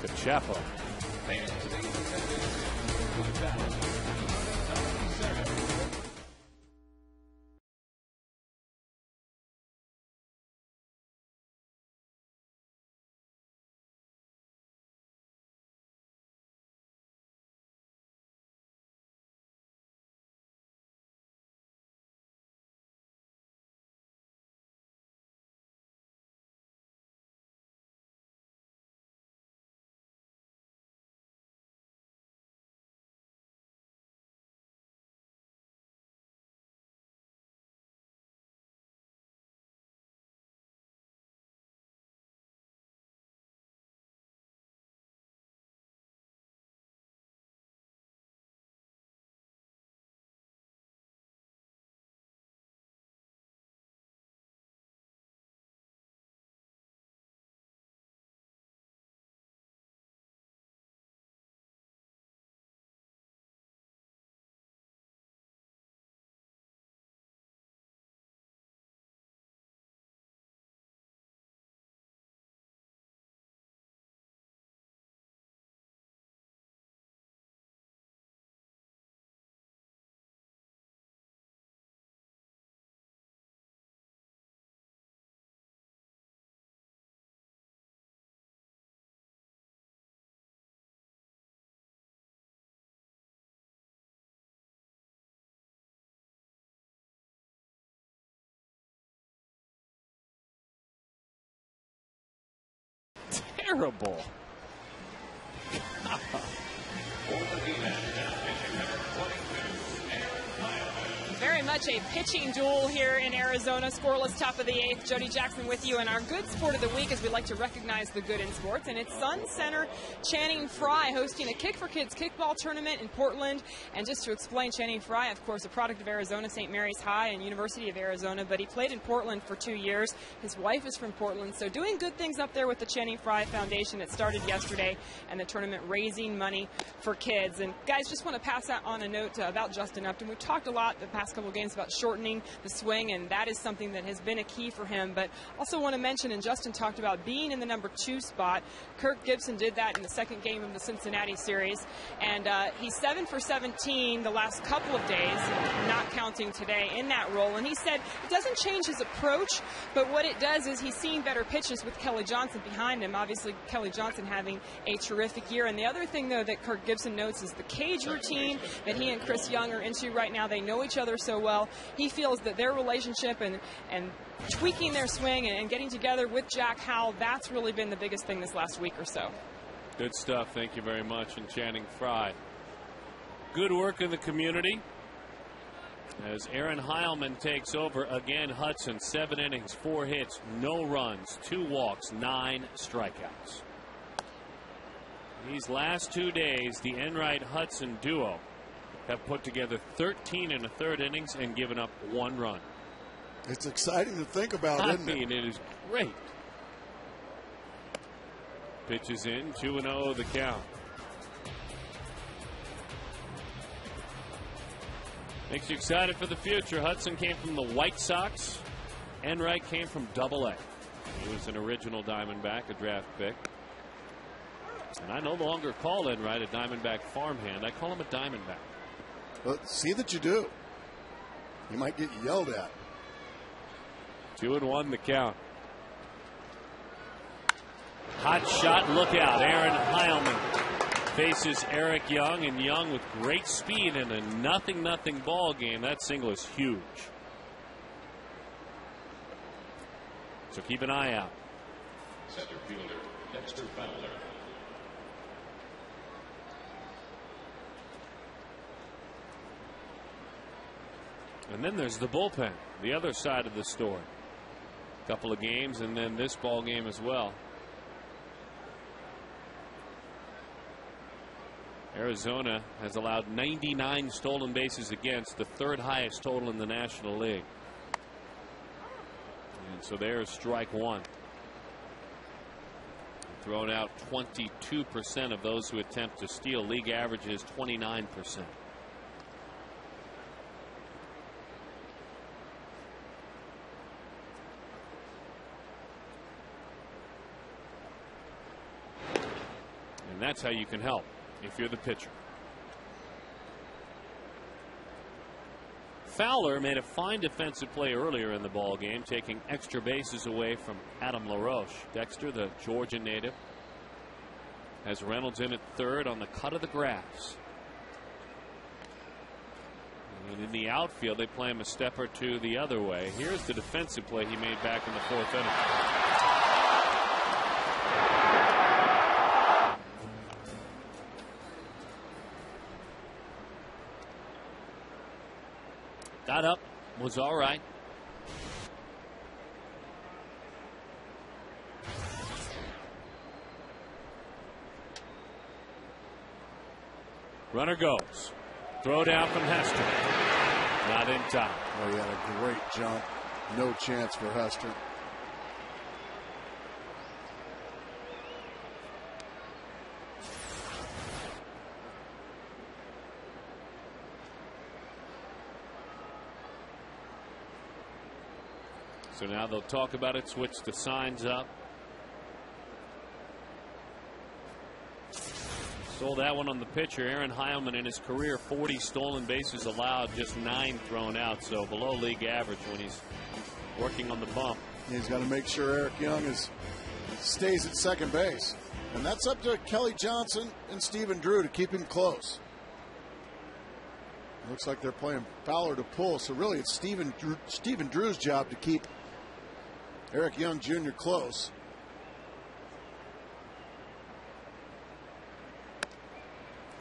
Cachapo. Terrible. Very much a pitching duel here in Arizona. Scoreless top of the 8th. Jody Jackson with you. And our good sport of the week, as we like to recognize the good in sports. And it's Sun Center Channing Frye hosting a Kick for Kids kickball tournament in Portland. And just to explain, Channing Frye, of course, a product of Arizona, St. Mary's High and University of Arizona. But he played in Portland for 2 years. His wife is from Portland. So doing good things up there with the Channing Frye Foundation. It started yesterday. And the tournament raising money for kids. And guys, just want to pass out on a note about Justin Upton. We've talked a lot the past couple games about shortening the swing, and that is something that has been a key for him. But also want to mention, and Justin talked about being in the number 2 spot. Kirk Gibson did that in the second game of the Cincinnati series, and he's 7 for 17 the last couple of days, not counting today, in that role. And he said it doesn't change his approach, but what it does is he's seeing better pitches with Kelly Johnson behind him. Obviously, Kelly Johnson having a terrific year. And the other thing, though, that Kirk Gibson notes is the cage routine that he and Chris Young are into right now. They know each other so well. He feels that their relationship and tweaking their swing and getting together with Jack Howell, that's really been the biggest thing this last week or so. Good stuff. Thank you very much. And Channing Frye. Good work in the community. As Aaron Heilman takes over again, Hudson, 7 innings, 4 hits, no runs, 2 walks, 9 strikeouts. These last 2 days, the Enright-Hudson duo have put together 13 in the third innings and given up 1 run. It's exciting to think about, isn't it? I mean, it is great. Pitches in, 2-0 the count. Makes you excited for the future. Hudson came from the White Sox. Enright came from Double-A. He was an original Diamondback, a draft pick. And I no longer call Enright a Diamondback farmhand. I call him a Diamondback. Well, see that you do. You might get yelled at. 2-1 the count. Hot shot, look out. Aaron Heilman faces Eric Young, and Young with great speed in a 0-0 ball game. That single is huge. So keep an eye out. Center fielder Dexter Fowler. And then there's the bullpen, the other side of the story. A couple of games, and then this ball game as well. Arizona has allowed 99 stolen bases against, the third highest total in the National League. And so there's strike one. Thrown out 22% of those who attempt to steal. League average is 29%. And that's how you can help if you're the pitcher. Fowler made a fine defensive play earlier in the ball game, taking extra bases away from Adam LaRoche. Dexter, the Georgia native, has Reynolds in at third on the cut of the grass. And in the outfield, they play him a step or two the other way. Here's the defensive play he made back in the fourth inning. Got up, was all right. Runner goes. Throw down from Hester. Not in time. Oh, he had a great jump. No chance for Hester. So now they'll talk about it, switch the signs up. Stole that one on the pitcher. Aaron Heilman in his career, 40 stolen bases allowed, just 9 thrown out. So below league average when he's working on the bump. He's got to make sure Eric Young stays at second base. And that's up to Kelly Johnson and Stephen Drew to keep him close. Looks like they're playing Fowler to pull. So really it's Stephen Drew's job to keep Eric Young Jr. close.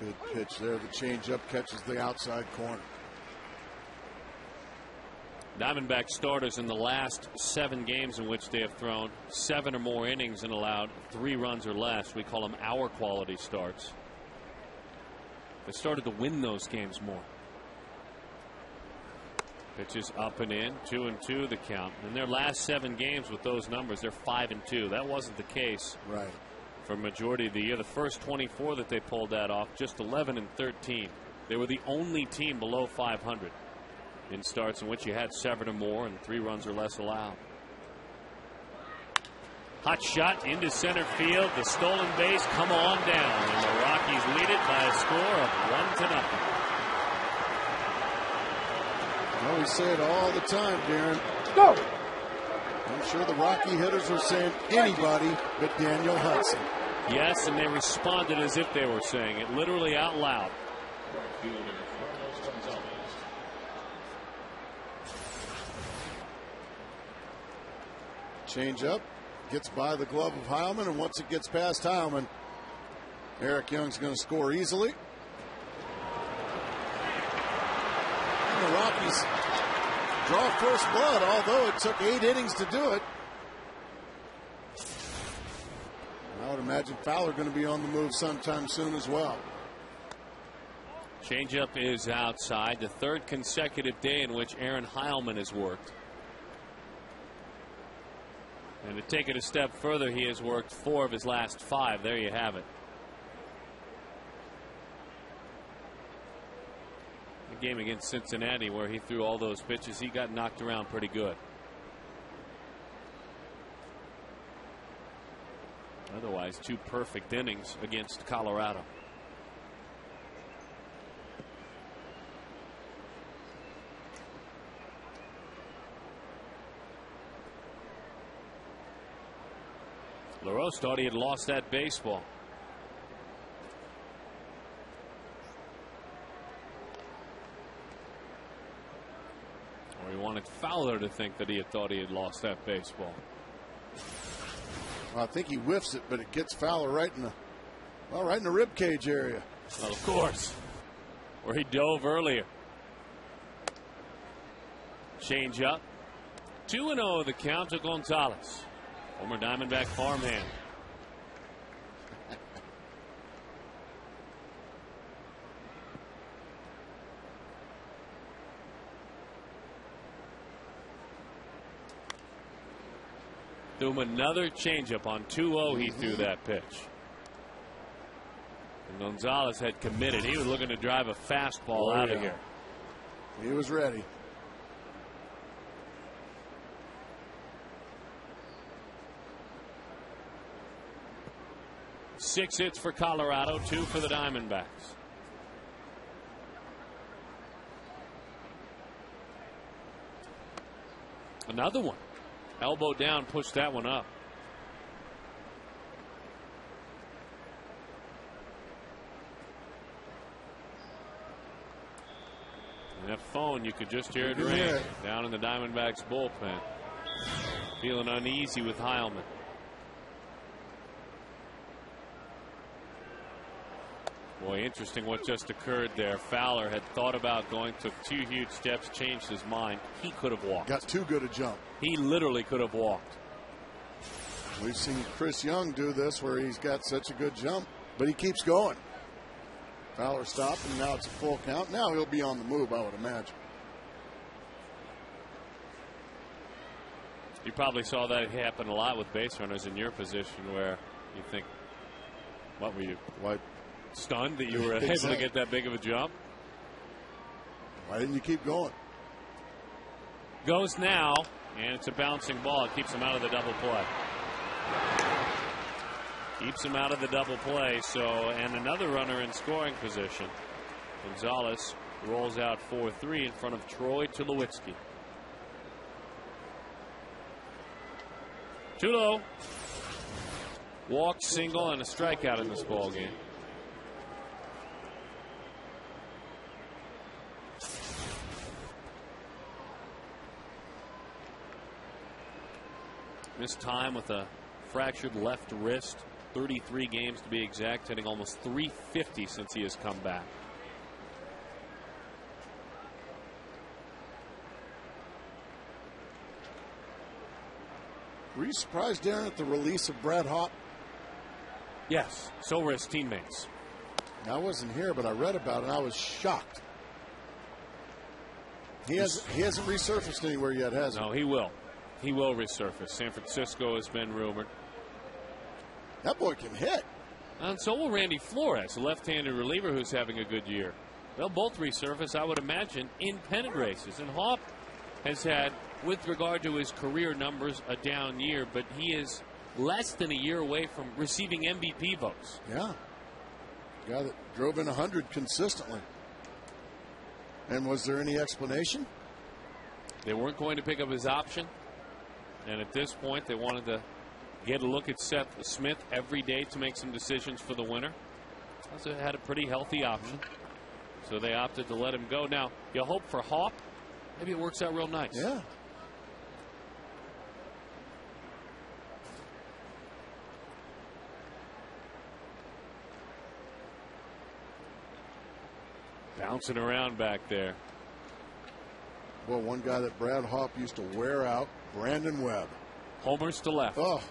Good pitch there. The changeup catches the outside corner. Diamondback starters in the last 7 games in which they have thrown 7 or more innings and allowed 3 runs or less. We call them our quality starts. They started to win those games more. Pitches up and in, 2-2 the count. In their last 7 games with those numbers, they're 5-2. That wasn't the case for a majority of the year. The first 24 that they pulled that off, just 11-13. They were the only team below 500 in starts in which you had 7 or more and 3 runs or less allowed. Hot shot into center field. The stolen base come on down, and the Rockies lead it by a score of 1-0. Well, we say it all the time, Darren. Go! I'm sure the Rocky hitters are saying anybody but Daniel Hudson. Yes, and they responded as if they were saying it literally out loud. Change up, gets by the glove of Heilman, and once it gets past Heilman, Eric Young's going to score easily. The Rockies draw first blood, although it took 8 innings to do it. I would imagine Fowler going to be on the move sometime soon as well. Changeup is outside. The 3rd consecutive day in which Aaron Heilman has worked. And to take it a step further, he has worked 4 of his last 5. There you have it. The game against Cincinnati where he threw all those pitches, he got knocked around pretty good. Otherwise, 2 perfect innings against Colorado. LaRose thought he had lost that baseball. Or he wanted Fowler to think that he had thought he had lost that baseball. Well, I think he whiffs it, but it gets Fowler right in the rib cage area. Well, of course, where he dove earlier. Change up. 2-0 the count to Gonzalez, former Diamondback farmhand. Threw him another changeup on 2-0. He threw that pitch. And Gonzalez had committed. He was looking to drive a fastball out of here. He was ready. Six hits for Colorado, 2 for the Diamondbacks. Another one. Elbow down, pushed that one up. And that phone, you could just hear it ring down in the Diamondbacks bullpen. Feeling uneasy with Heilman. Boy, interesting what just occurred there. Fowler had thought about going, took 2 huge steps, changed his mind. He could have walked. Got too good a jump. He literally could have walked. We've seen Chris Young do this where he's got such a good jump, but he keeps going. Fowler stopped, and now it's a full count. Now he'll be on the move, I would imagine. You probably saw that happen a lot with base runners in your position where you think, what were you? What? Stunned that you were able to get that big of a jump? Why didn't you keep going? Goes now, and it's a bouncing ball. It keeps him out of the double play. Keeps him out of the double play. So, and another runner in scoring position. Gonzalez rolls out 4-3 in front of Troy Tulowitzki. Tulo. Walk, single, and a strikeout in this ball game. Missed time with a fractured left wrist. 33 games to be exact, hitting almost 350 since he has come back. Were you surprised, Darren, at the release of Brad Hawk? Yes, so were his teammates. I wasn't here, but I read about it, and I was shocked. He hasn't resurfaced anywhere yet, has he? No, he will. He will resurface. San Francisco has been rumored. That boy can hit. And so will Randy Flores, a left-handed reliever who's having a good year. They'll both resurface, I would imagine, in pennant races. And Hawk has had, with regard to his career numbers, a down year, but he is less than a year away from receiving MVP votes. Yeah. Guy that drove in 100 consistently. And was there any explanation? They weren't going to pick up his option. And at this point, they wanted to get a look at Seth Smith every day to make some decisions for the winter. Also had a pretty healthy option. So they opted to let him go. Now, you hope for Hawk. Maybe it works out real nice. Yeah. Bouncing around back there. Well, one guy that Brad Hawk used to wear out, Brandon Webb. Homers to left. Oh,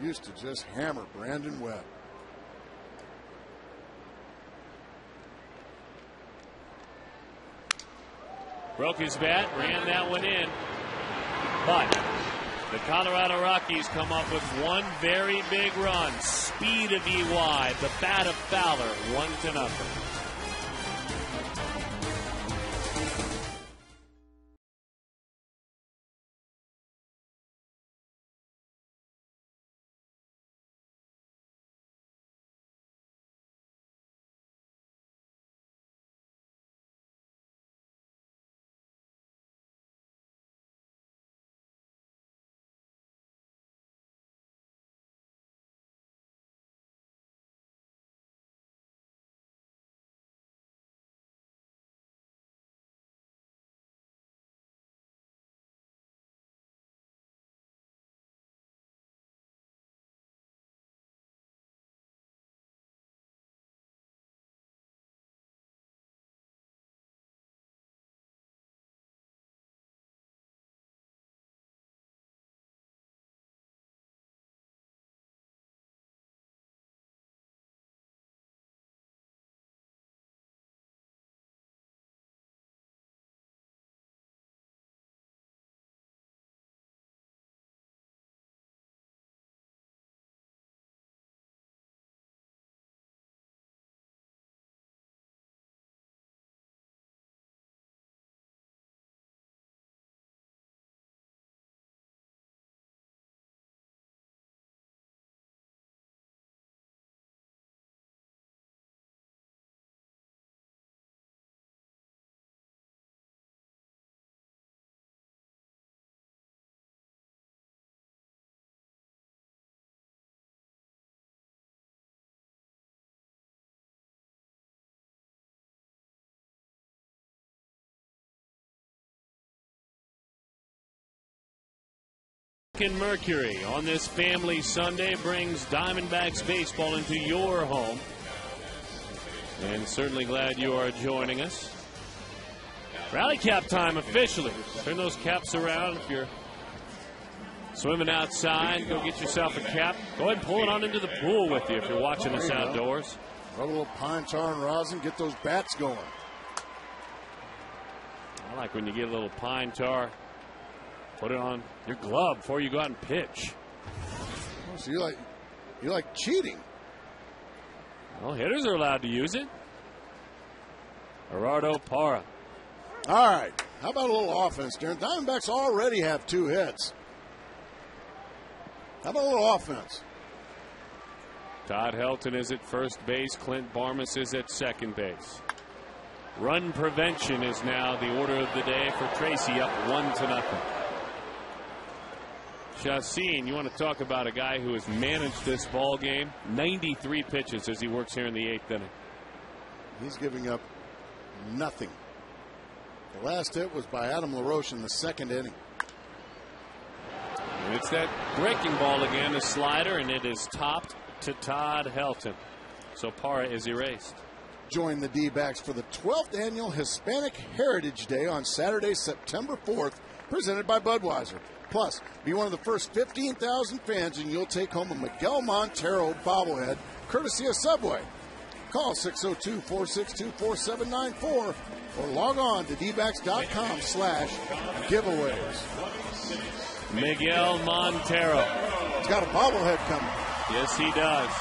used to just hammer Brandon Webb. Broke his bat, ran that one in. But the Colorado Rockies come up with one very big run. Speed of EY, the bat of Fowler, 1-0. American Mercury on this Family Sunday brings Diamondbacks baseball into your home. And certainly glad you are joining us. Rally cap time officially. Turn those caps around. If you're swimming outside, go get yourself a cap. Go ahead and pull it on into the pool with you if you're watching us outdoors. Rub a little pine tar and rosin, get those bats going. I like when you get a little pine tar, put it on your glove before you go out and pitch. Oh, so you like cheating. Well, hitters are allowed to use it. Gerardo Parra. All right. How about a little offense, Darren? Diamondbacks already have 2 hits. How about a little offense? Todd Helton is at first base. Clint Barmas is at second base. Run prevention is now the order of the day for Tracy, up 1-0. Chacin, you want to talk about a guy who has managed this ball game? 93 pitches as he works here in the 8th inning. He's giving up nothing. The last hit was by Adam LaRoche in the 2nd inning. And it's that breaking ball again, a slider, and it is topped to Todd Helton. So Parra is erased. Join the D-backs for the 12th annual Hispanic Heritage Day on Saturday, September 4th, presented by Budweiser. Plus, be one of the first 15,000 fans and you'll take home a Miguel Montero bobblehead, courtesy of Subway. Call 602-462-4794 or log on to dbacks.com/giveaways. Miguel Montero. He's got a bobblehead coming. Yes, he does.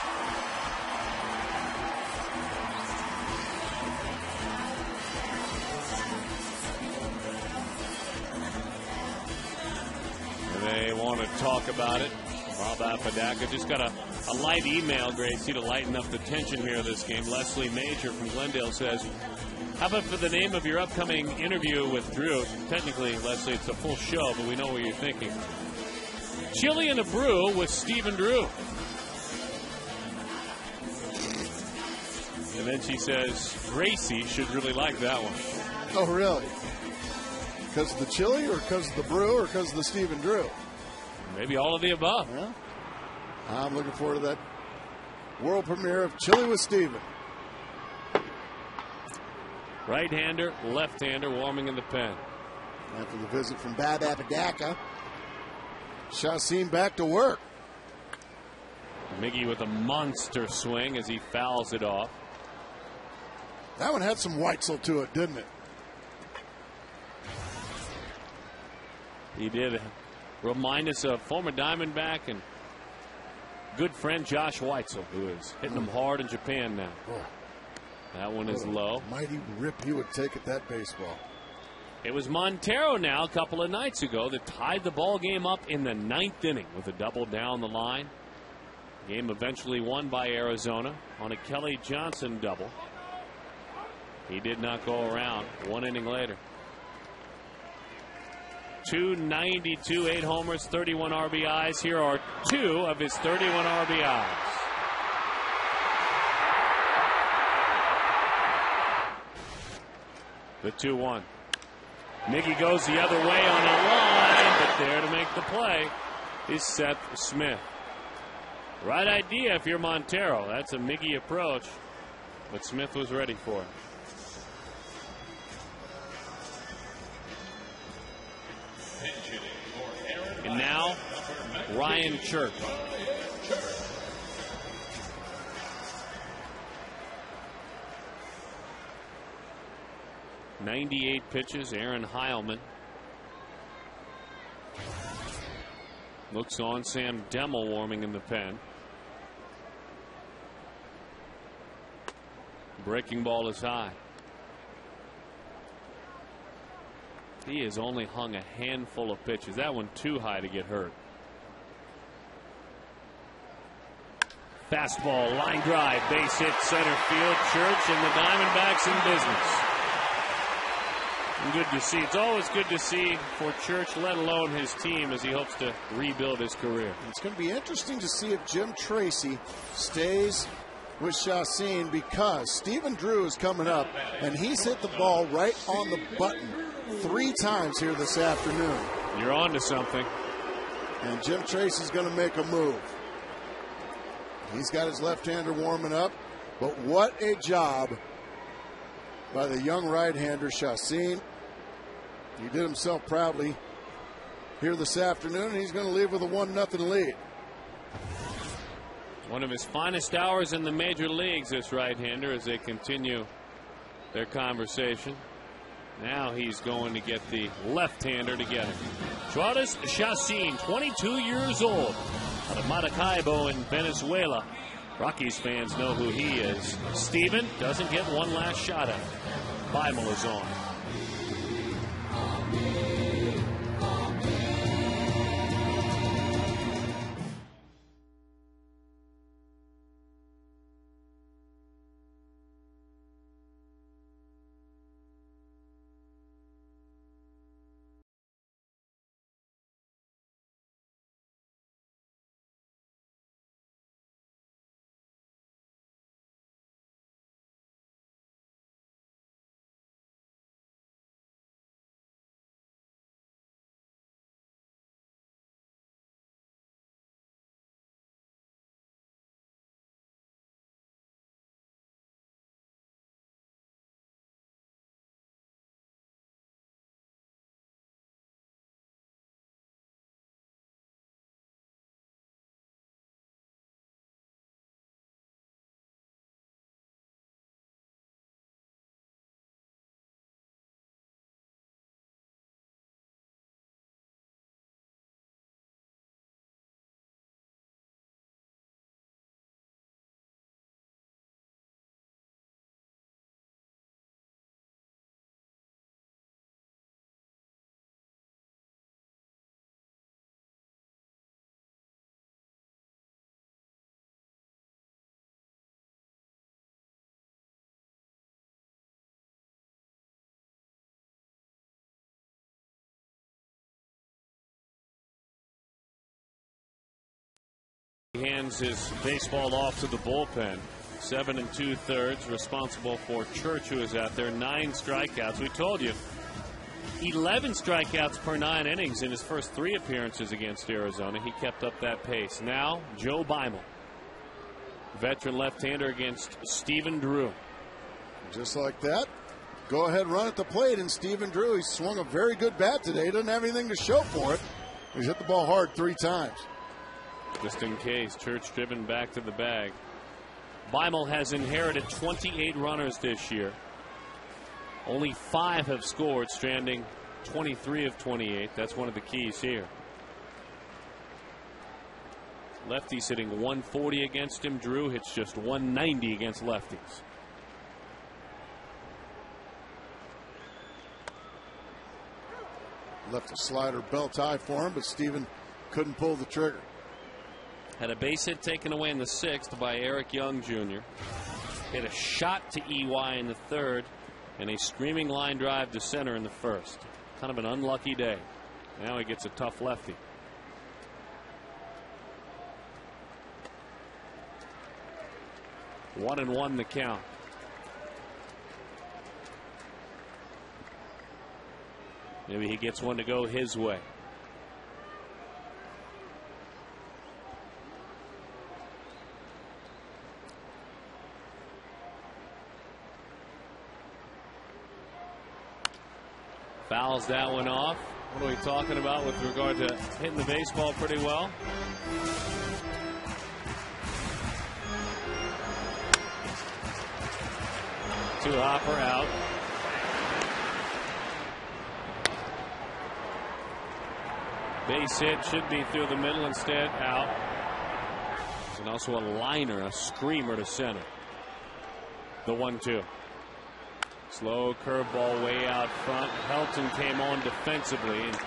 They want to talk about it. Bob Apodaca just got a light email, Gracie, to lighten up the tension here of this game. Leslie Major from Glendale says, how about for the name of your upcoming interview with Drew? Technically, Leslie, it's a full show, but we know what you're thinking. Chili and a Brew with Stephen Drew. And then she says, Gracie should really like that one. Oh, really? Because of the chili or because of the brew or because of the Stephen Drew? Maybe all of the above. Yeah. I'm looking forward to that world premiere of Chili with Stephen. Right-hander, left-hander warming in the pen. After the visit from Bob Apodaca, Chacin back to work. Miggy with a monster swing as he fouls it off. That one had some Weitzel to it, didn't it? He did remind us of former Diamondback and good friend Josh Weitzel, who is hitting them hard in Japan now. Oh. That one is low. Mighty rip he would take at that baseball. It was Montero now a couple of nights ago that tied the ball game up in the 9th inning with a double down the line. Game eventually won by Arizona on a Kelly Johnson double. He did not go around 1 inning later. 292, 8 homers, 31 RBIs. Here are 2 of his 31 RBIs. The 2-1. Miggy goes the other way on a line, but there to make the play is Seth Smith. Right idea if you're Montero. That's a Miggy approach, but Smith was ready for it. And now, Ryan Church. .98 pitches, Aaron Heilman. Looks on, Sam Demmel warming in the pen. Breaking ball is high. He has only hung a handful of pitches. That one too high to get hurt. Fastball, line drive, base hit, center field. Church and the Diamondbacks in business. And good to see. It's always good to see for Church, let alone his team, as he hopes to rebuild his career. It's going to be interesting to see if Jim Tracy stays with Chacin, because Stephen Drew is coming up, and he's hit the ball right on the button 3 times here this afternoon. You're on to something. And Jim Tracy's going to make a move. He's got his left-hander warming up. But what a job by the young right-hander, Chassin. He did himself proudly here this afternoon, and he's going to leave with a 1-0 lead. One of his finest hours in the major leagues, this right-hander, as they continue their conversation. Now he's going to get the left-hander to get him. Jhoudis Chassin, 22 years old, out of Maracaibo in Venezuela. Rockies fans know who he is. Steven doesn't get one last shot at him. Beimel is on. He hands his baseball off to the bullpen. 7 2/3, responsible for Church, who is out there. 9 strikeouts. We told you, 11 strikeouts per 9 innings in his first 3 appearances against Arizona. He kept up that pace. Now, Joe Beimel, veteran left-hander against Stephen Drew. Just like that, go ahead, run at the plate, and Stephen Drew, he swung a very good bat today. He doesn't have anything to show for it. He's hit the ball hard 3 times. Just in case, Church driven back to the bag. Beimel has inherited 28 runners this year. Only 5 have scored, stranding 23 of 28. That's one of the keys here. Lefties hitting 140 against him. Drew hits just 190 against lefties. Left a slider belt high for him, but Stephen couldn't pull the trigger. Had a base hit taken away in the 6th by Eric Young Jr. Hit a shot to EY in the 3rd, and a screaming line drive to center in the 1st. Kind of an unlucky day. Now he gets a tough lefty. One and one the count. Maybe he gets one to go his way. Fouls that one off. What are we talking about with regard to hitting the baseball pretty well? Two hopper out. Base hit should be through the middle, instead out. And also a liner, a screamer to center. The 1-2. Slow curveball way out front. Helton came on defensively and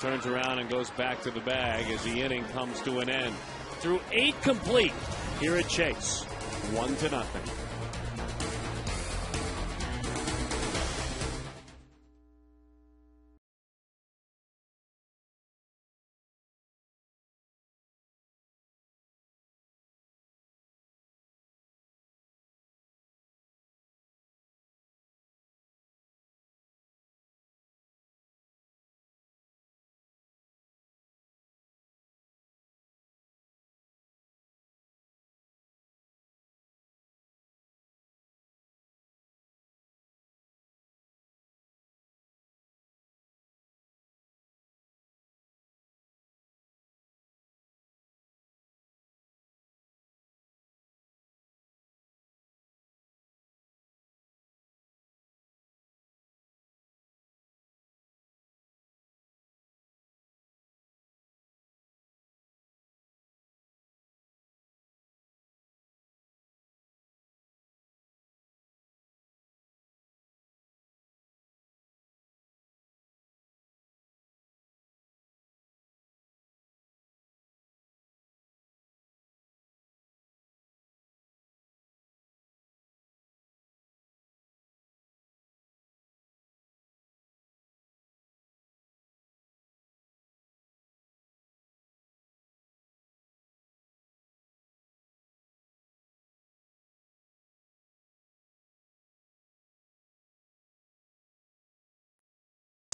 turns around and goes back to the bag as the inning comes to an end. Through 8 complete here at Chase. 1-0.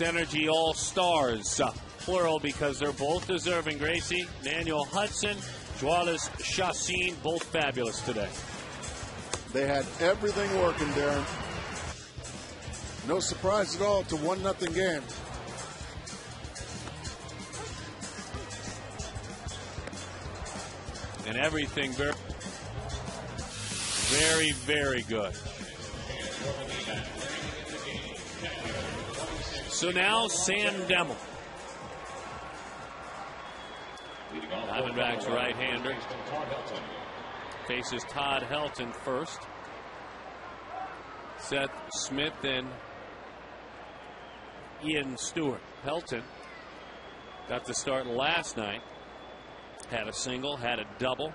Energy All-Stars, plural, because they're both deserving. Gracie, Manuel Hudson, Joalis Chassin, both fabulous today. They had everything working, Darren. No surprise at all. It's a 1-0 game. And everything very, very, very good. So now Sam Demmel, Diamondbacks right-hander, faces Todd Helton first. Seth Smith and Ian Stewart. Helton got the start last night. Had a single, had a double.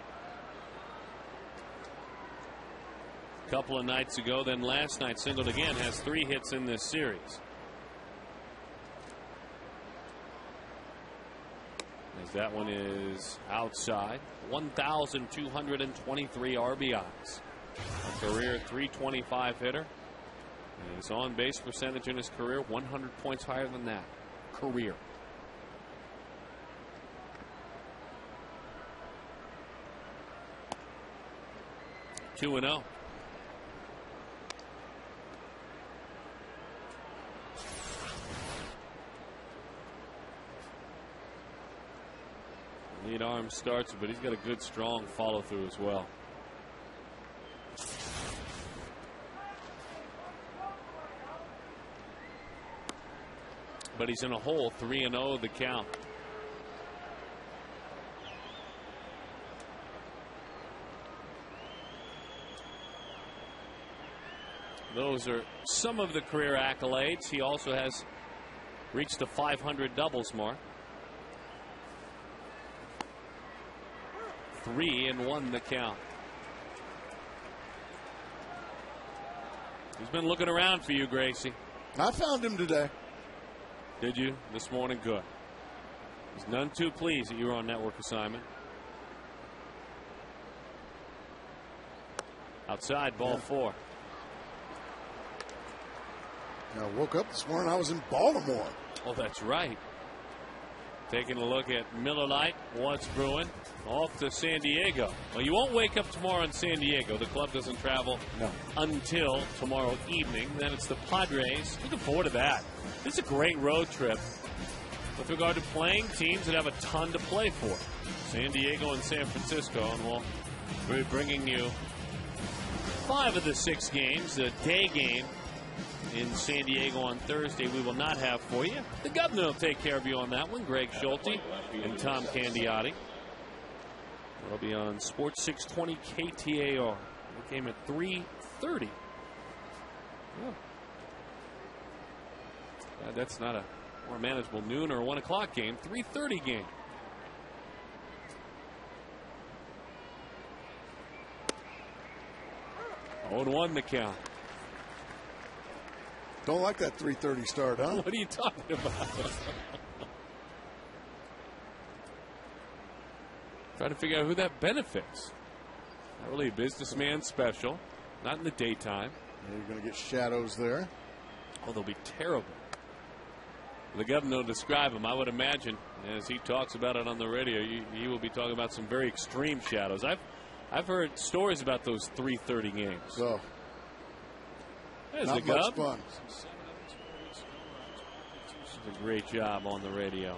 A couple of nights ago, then last night singled again. Has 3 hits in this series. As that one is outside. 1,223 RBIs. A career .325 hitter. And his on-base percentage in his career, 100 points higher than that. Career. Two and 0. Lead arm starts, but he's got a good, strong follow-through as well. But he's in a hole, 3-0 the count. Those are some of the career accolades. He also has reached the 500 doubles mark. 3-1 the count. He's been looking around for you, Gracie. I found him today. Did you? This morning? Good. He's none too pleased that you were on network assignment. Outside, ball 4. I woke up this morning, I was in Baltimore. Oh, that's right. Taking a look at Miller Lite, what's brewing, off to San Diego. Well, you won't wake up tomorrow in San Diego. The club doesn't travel until tomorrow evening. Then it's the Padres. Looking forward to that. This is a great road trip with regard to playing teams that have a ton to play for. San Diego and San Francisco, and we'll be bringing you 5 of the 6 games. The day game in San Diego on Thursday we will not have for you. The governor will take care of you on that one. Greg Schulte and Tom Candiotti. It'll be on Sports 620 KTAR. It came at 3:30. Oh. That's not a more manageable noon or 1 o'clock game. 3:30 game. Oh, 1 the count. Don't like that 3:30 start, huh? What are you talking about? Trying to figure out who that benefits. Not really a businessman special. Not in the daytime. You're going to get shadows there. Oh, they'll be terrible. The governor will describe them. I would imagine, as he talks about it on the radio, he will be talking about some very extreme shadows. I've heard stories about those 3:30 games. So. There's Not the much Gub. fun. Does a great job on the radio.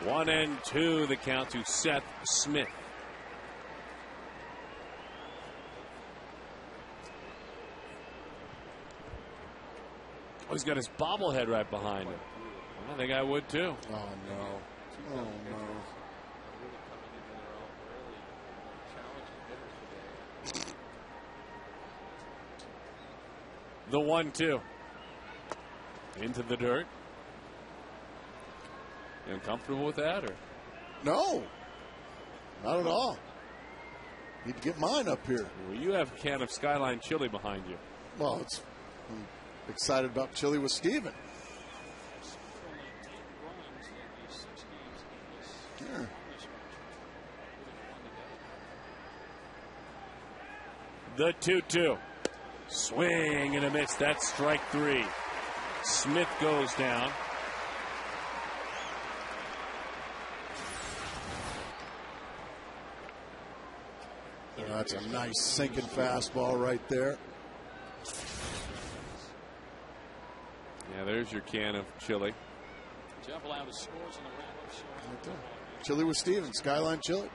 One and 2 the count to Seth Smith. Oh, he's got his bobblehead right behind him. I think I would too. Oh no. Oh no. The 1-2. Into the dirt. You uncomfortable with that, or? No. Not at all. Need to get mine up here. Well, you have a can of Skyline chili behind you. Well, I'm excited about chili with Steven. I The 2-2. Swing and a miss. That's strike 3. Smith goes down. That's a nice sinking fastball right there. Yeah, there's your can of chili. Jeff allowed his scores in the wrap-up show. Right there. Chili with Stevens, Skyline Chili.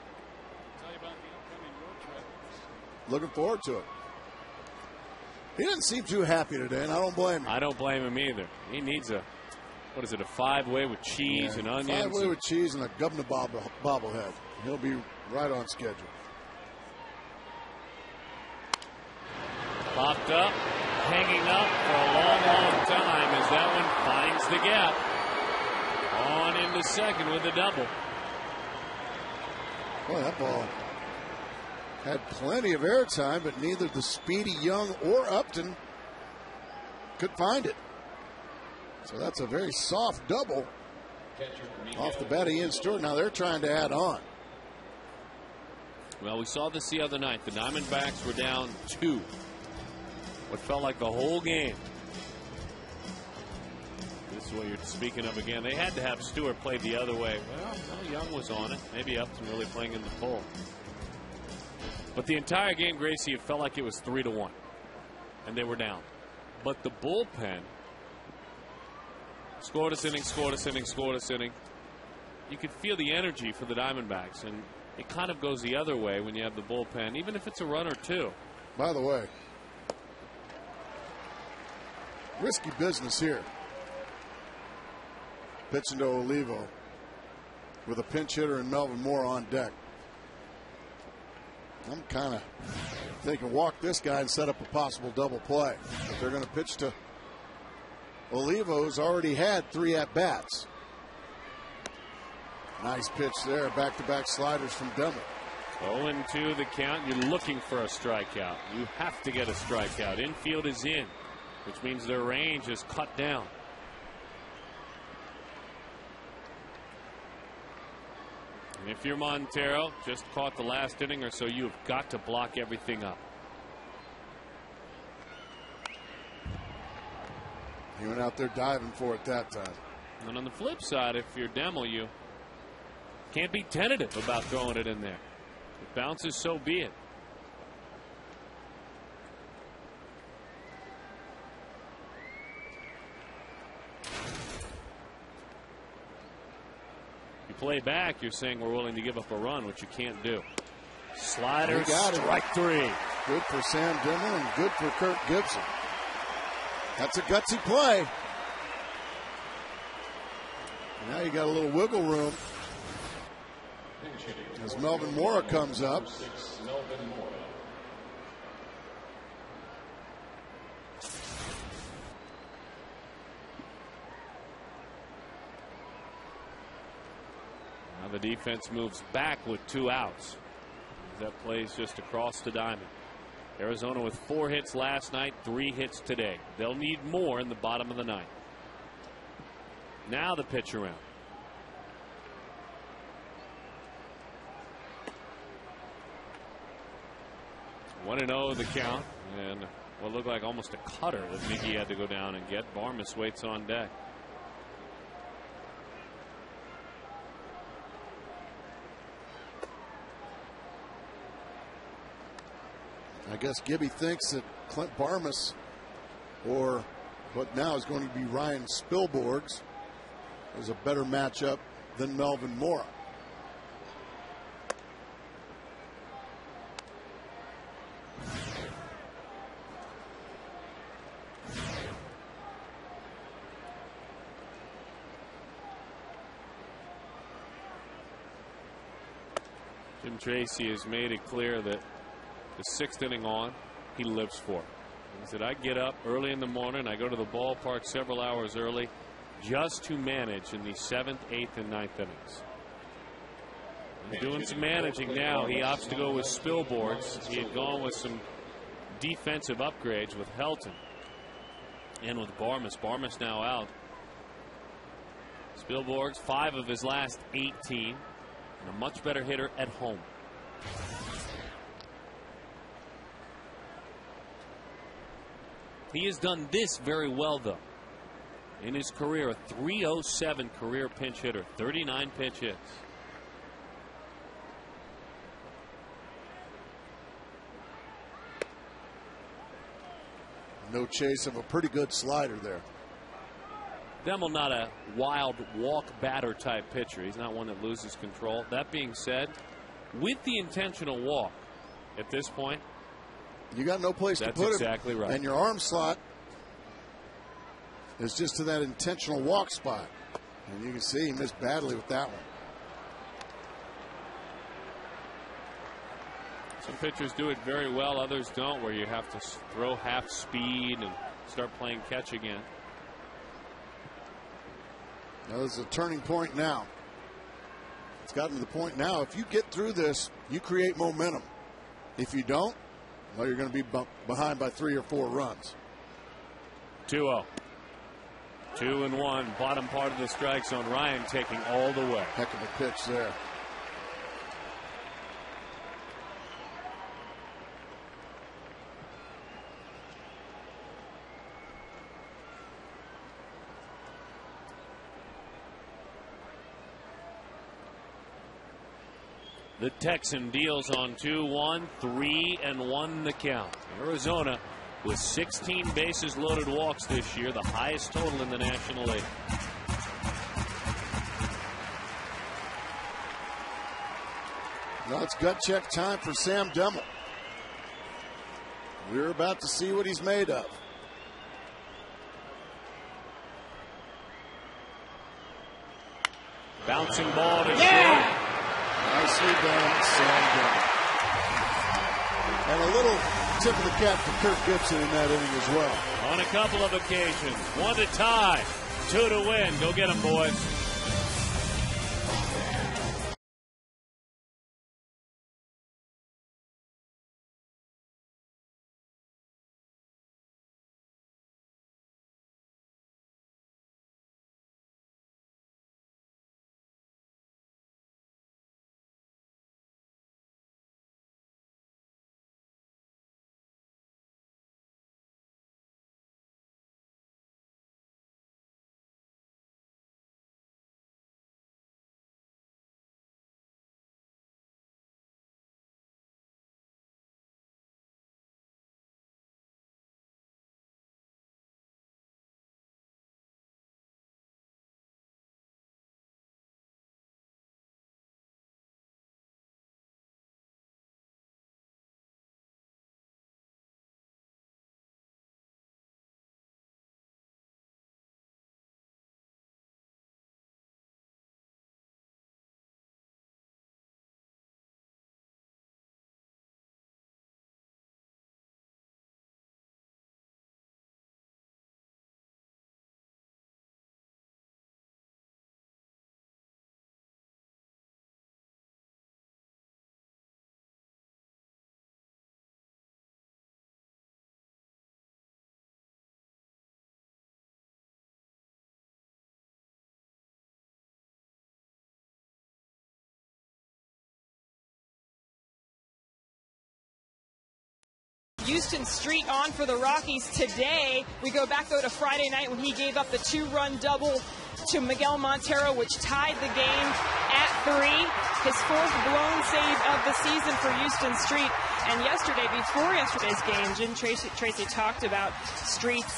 Tell you about the upcoming road trip. Looking forward to it. He doesn't seem too happy today, and I don't blame him. I don't blame him either. He needs a, what is it, a 5-way with cheese and onions? 5-way with cheese and a governor bobblehead. He'll be right on schedule. Popped up, hanging up for a long, long time as that one finds the gap. On into second with a double. Boy, that ball had plenty of airtime, but neither the speedy Young or Upton could find it. So that's a very soft double off the bat of Ian Stewart. Now they're trying to add on. Well, we saw this the other night. The Diamondbacks were down 2. What felt like the whole game. This is what you're speaking of again. They had to have Stewart play the other way. Well, no, Young was on it. Maybe Upton really playing in the pull. But the entire game, Gracie, it felt like it was 3-1. And they were down. But the bullpen scored us inning, scored us inning, scored us inning. You could feel the energy for the Diamondbacks. And it kind of goes the other way when you have the bullpen, even if it's a run or two. By the way, risky business here. Pitching to Olivo with a pinch hitter and Melvin Moore on deck. I'm kind of thinking walk this guy and set up a possible double play. But they're going to pitch to Olivo, who's already had 3 at-bats. Nice pitch there. Back-to-back sliders from Demmel. 0-2 the count. You're looking for a strikeout. You have to get a strikeout. Infield is in, which means their range is cut down. And if you're Montero, just caught the last inning or so, you've got to block everything up. He went out there diving for it that time. And on the flip side, if you're Demmel, you can't be tentative about throwing it in there. If it bounces, so be it. Play back, you're saying we're willing to give up a run, which you can't do. Slider, strike 3. Good for Sam Demmel and good for Kirk Gibson. That's a gutsy play. Now you got a little wiggle room as Melvin Mora comes up. The defense moves back with 2 outs. That plays just across the diamond. Arizona with 4 hits last night, 3 hits today. They'll need more in the bottom of the 9th. Now the pitch around. One 1-0 the count, and what looked like almost a cutter that Mickey had to go down and get. Barmas waits on deck. I guess Gibby thinks that Clint Barmas, or what now is going to be Ryan Spilborghs, is a better matchup than Melvin Mora. Jim Tracy has made it clear that the 6th inning on, he lives for. He said, I get up early in the morning, I go to the ballpark several hours early just to manage in the 7th, 8th, and 9th innings. He's doing some managing now. He opts to go with Spilborghs. He had gone with some defensive upgrades with Helton and with Barmas. Barmas now out. Spilborghs, 5 of his last 18, and a much better hitter at home. He has done this very well, though. In his career, a .307 career pinch hitter, 39 pinch hits. No chase of a pretty good slider there. Demmel not a wild walk batter type pitcher. He's not one that loses control. That being said, with the intentional walk at this point, you got no place to put it. That's exactly right. And your arm slot is just to that intentional walk spot. And you can see he missed badly with that one. Some pitchers do it very well, others don't, where you have to throw half speed and start playing catch again. Now, this is a turning point now. It's gotten to the point now, if you get through this, you create momentum. If you don't, well, you're going to be behind by 3 or 4 runs. 2-0. 2-1, bottom part of the strike zone. Ryan taking all the way. Heck of a pitch there. The Texan deals on 2-1, 3-1 the count. Arizona with 16 bases loaded walks this year, the highest total in the National League. Now it's gut check time for Sam Demmel. We're about to see what he's made of. Bouncing ball to short. Nicely done, Sam Demmel. And a little tip of the cap to Kirk Gibson in that inning as well. On a couple of occasions. 1 to tie, 2 to win. Go get them, boys. Houston Street on for the Rockies today. We go back, though, to Friday night when he gave up the 2-run double to Miguel Montero, which tied the game at 3. His 4th blown save of the season for Houston Street. And yesterday, before yesterday's game, Jim Tracy talked about Street's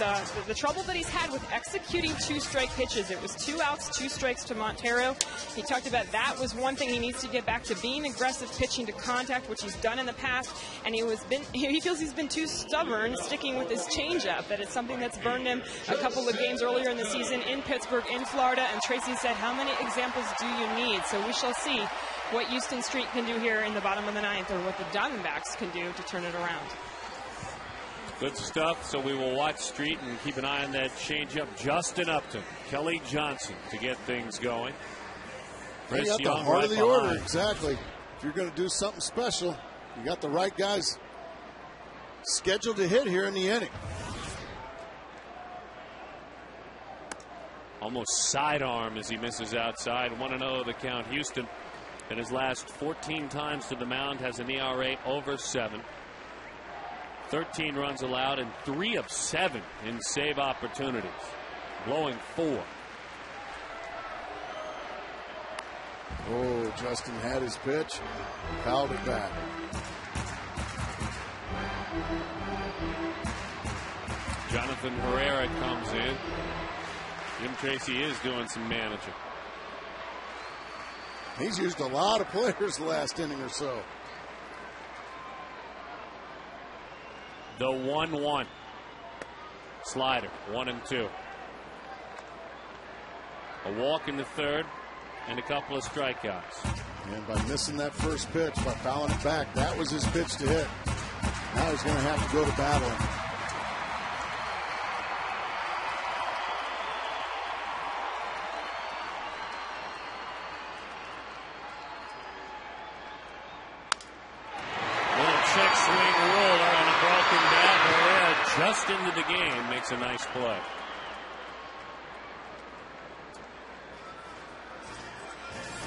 the trouble that he's had with executing 2-strike pitches. It was 2 outs, 2 strikes to Montero. He talked about that was one thing he needs to get back to, being aggressive pitching to contact, which he's done in the past. And he feels he's been too stubborn sticking with his changeup, that it's something that's burned him a couple of games earlier in the season in Pittsburgh, in Florida. And Tracy said, how many examples do you need? So we shall see what Houston Street can do here in the bottom of the 9th, or what the Diamondbacks can do to turn it around. Good stuff. So we will watch Street and keep an eye on that changeup. Justin Upton, Kelly Johnson to get things going. You got the heart of the order, exactly. If you're going to do something special, you got the right guys scheduled to hit here in the inning. Almost sidearm as he misses outside. 1-0 the count. Houston, in his last 14 times to the mound, has an ERA over 7. 13 runs allowed and 3 of 7 in save opportunities, blowing 4. Oh, Justin had his pitch, fouled it back. Jonathan Herrera comes in. Jim Tracy is doing some managing. He's used a lot of players the last inning or so. The 1-1. Slider, 1-2. A walk in the third and a couple of strikeouts. And by missing that first pitch, by fouling it back, that was his pitch to hit. Now he's going to have to go to battle. Check swing roller on a broken bat. Herrera just into the game makes a nice play.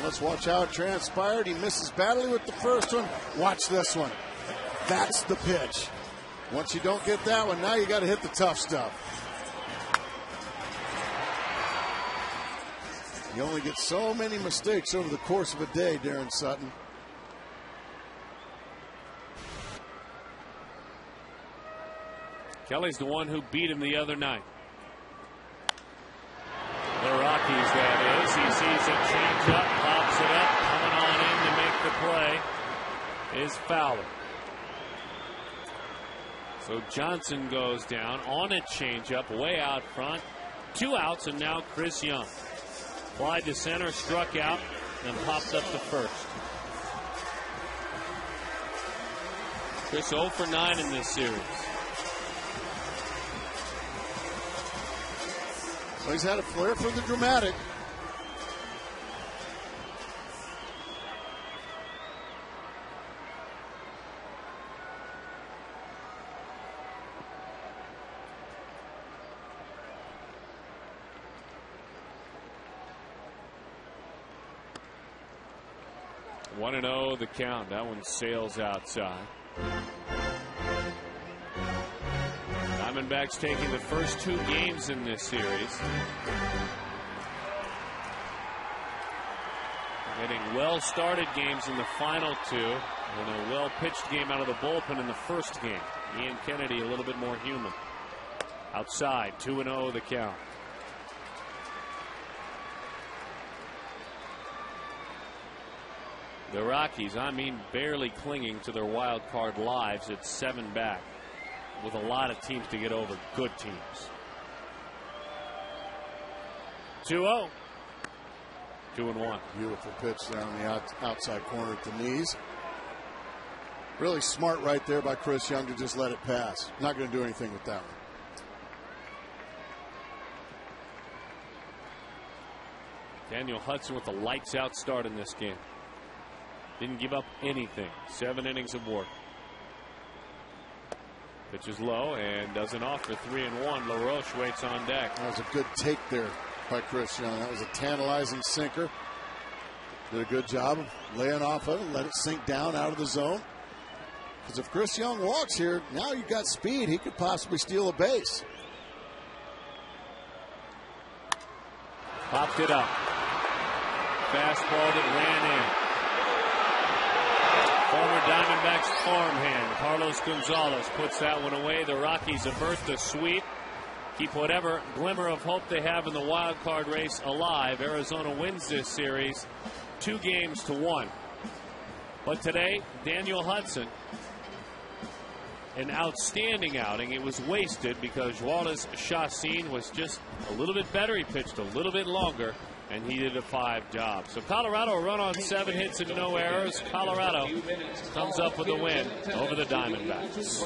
Let's watch how it transpired. He misses badly with the first one. Watch this one. That's the pitch. Once you don't get that one, now you got to hit the tough stuff. You only get so many mistakes over the course of a day, Darren Sutton. Kelly's the one who beat him the other night. The Rockies, that is. He sees it change up, pops it up, coming on in to make the play is Fowler. So Johnson goes down on a changeup way out front. 2 outs, and now Chris Young. Fly to center, struck out, and popped up to first. Chris 0 for 9 in this series. Well, he's had a flair for the dramatic. One and 0 the count. That one sails outside. Diamondbacks taking the first 2 games in this series. Getting well-started games in the final 2, and a well-pitched game out of the bullpen in the first game. Ian Kennedy a little bit more human. Outside, 2-0 the count. The Rockies, I mean, barely clinging to their wild card lives at 7 back, with a lot of teams to get over, good teams. 2-0. 2-1. Beautiful pitch there on the outside corner at the knees. Really smart right there by Chris Young to just let it pass. Not going to do anything with that one. Daniel Hudson with a lights-out start in this game. Didn't give up anything. 7 innings of work. Pitch is low and doesn't offer 3-1. LaRoche waits on deck. That was a good take there by Chris Young. That was a tantalizing sinker. Did a good job of laying off of it. Let it sink down out of the zone. Because if Chris Young walks here, now you've got speed. He could possibly steal a base. Popped it up. Fastball that ran in. Former Diamondbacks farmhand Carlos Gonzalez puts that one away. The Rockies avert the sweep. Keep whatever glimmer of hope they have in the wild card race alive. Arizona wins this series 2-1. But today, Daniel Hudson, an outstanding outing. It was wasted because Wallace Chassin was just a little bit better. He pitched a little bit longer, and he did a 5 job. So Colorado a run on 7 hits and no errors. Colorado comes up with a win over the Diamondbacks.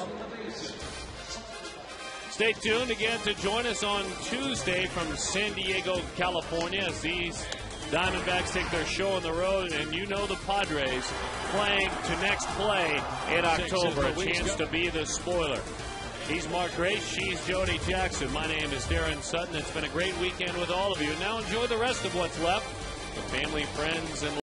Stay tuned again to join us on Tuesday from San Diego, California, as these Diamondbacks take their show on the road, and you know the Padres playing to next play in October, a chance to be the spoiler. He's Mark Grace, she's Jody Jackson. My name is Darren Sutton. It's been a great weekend with all of you. Now enjoy the rest of what's left. The family, friends, and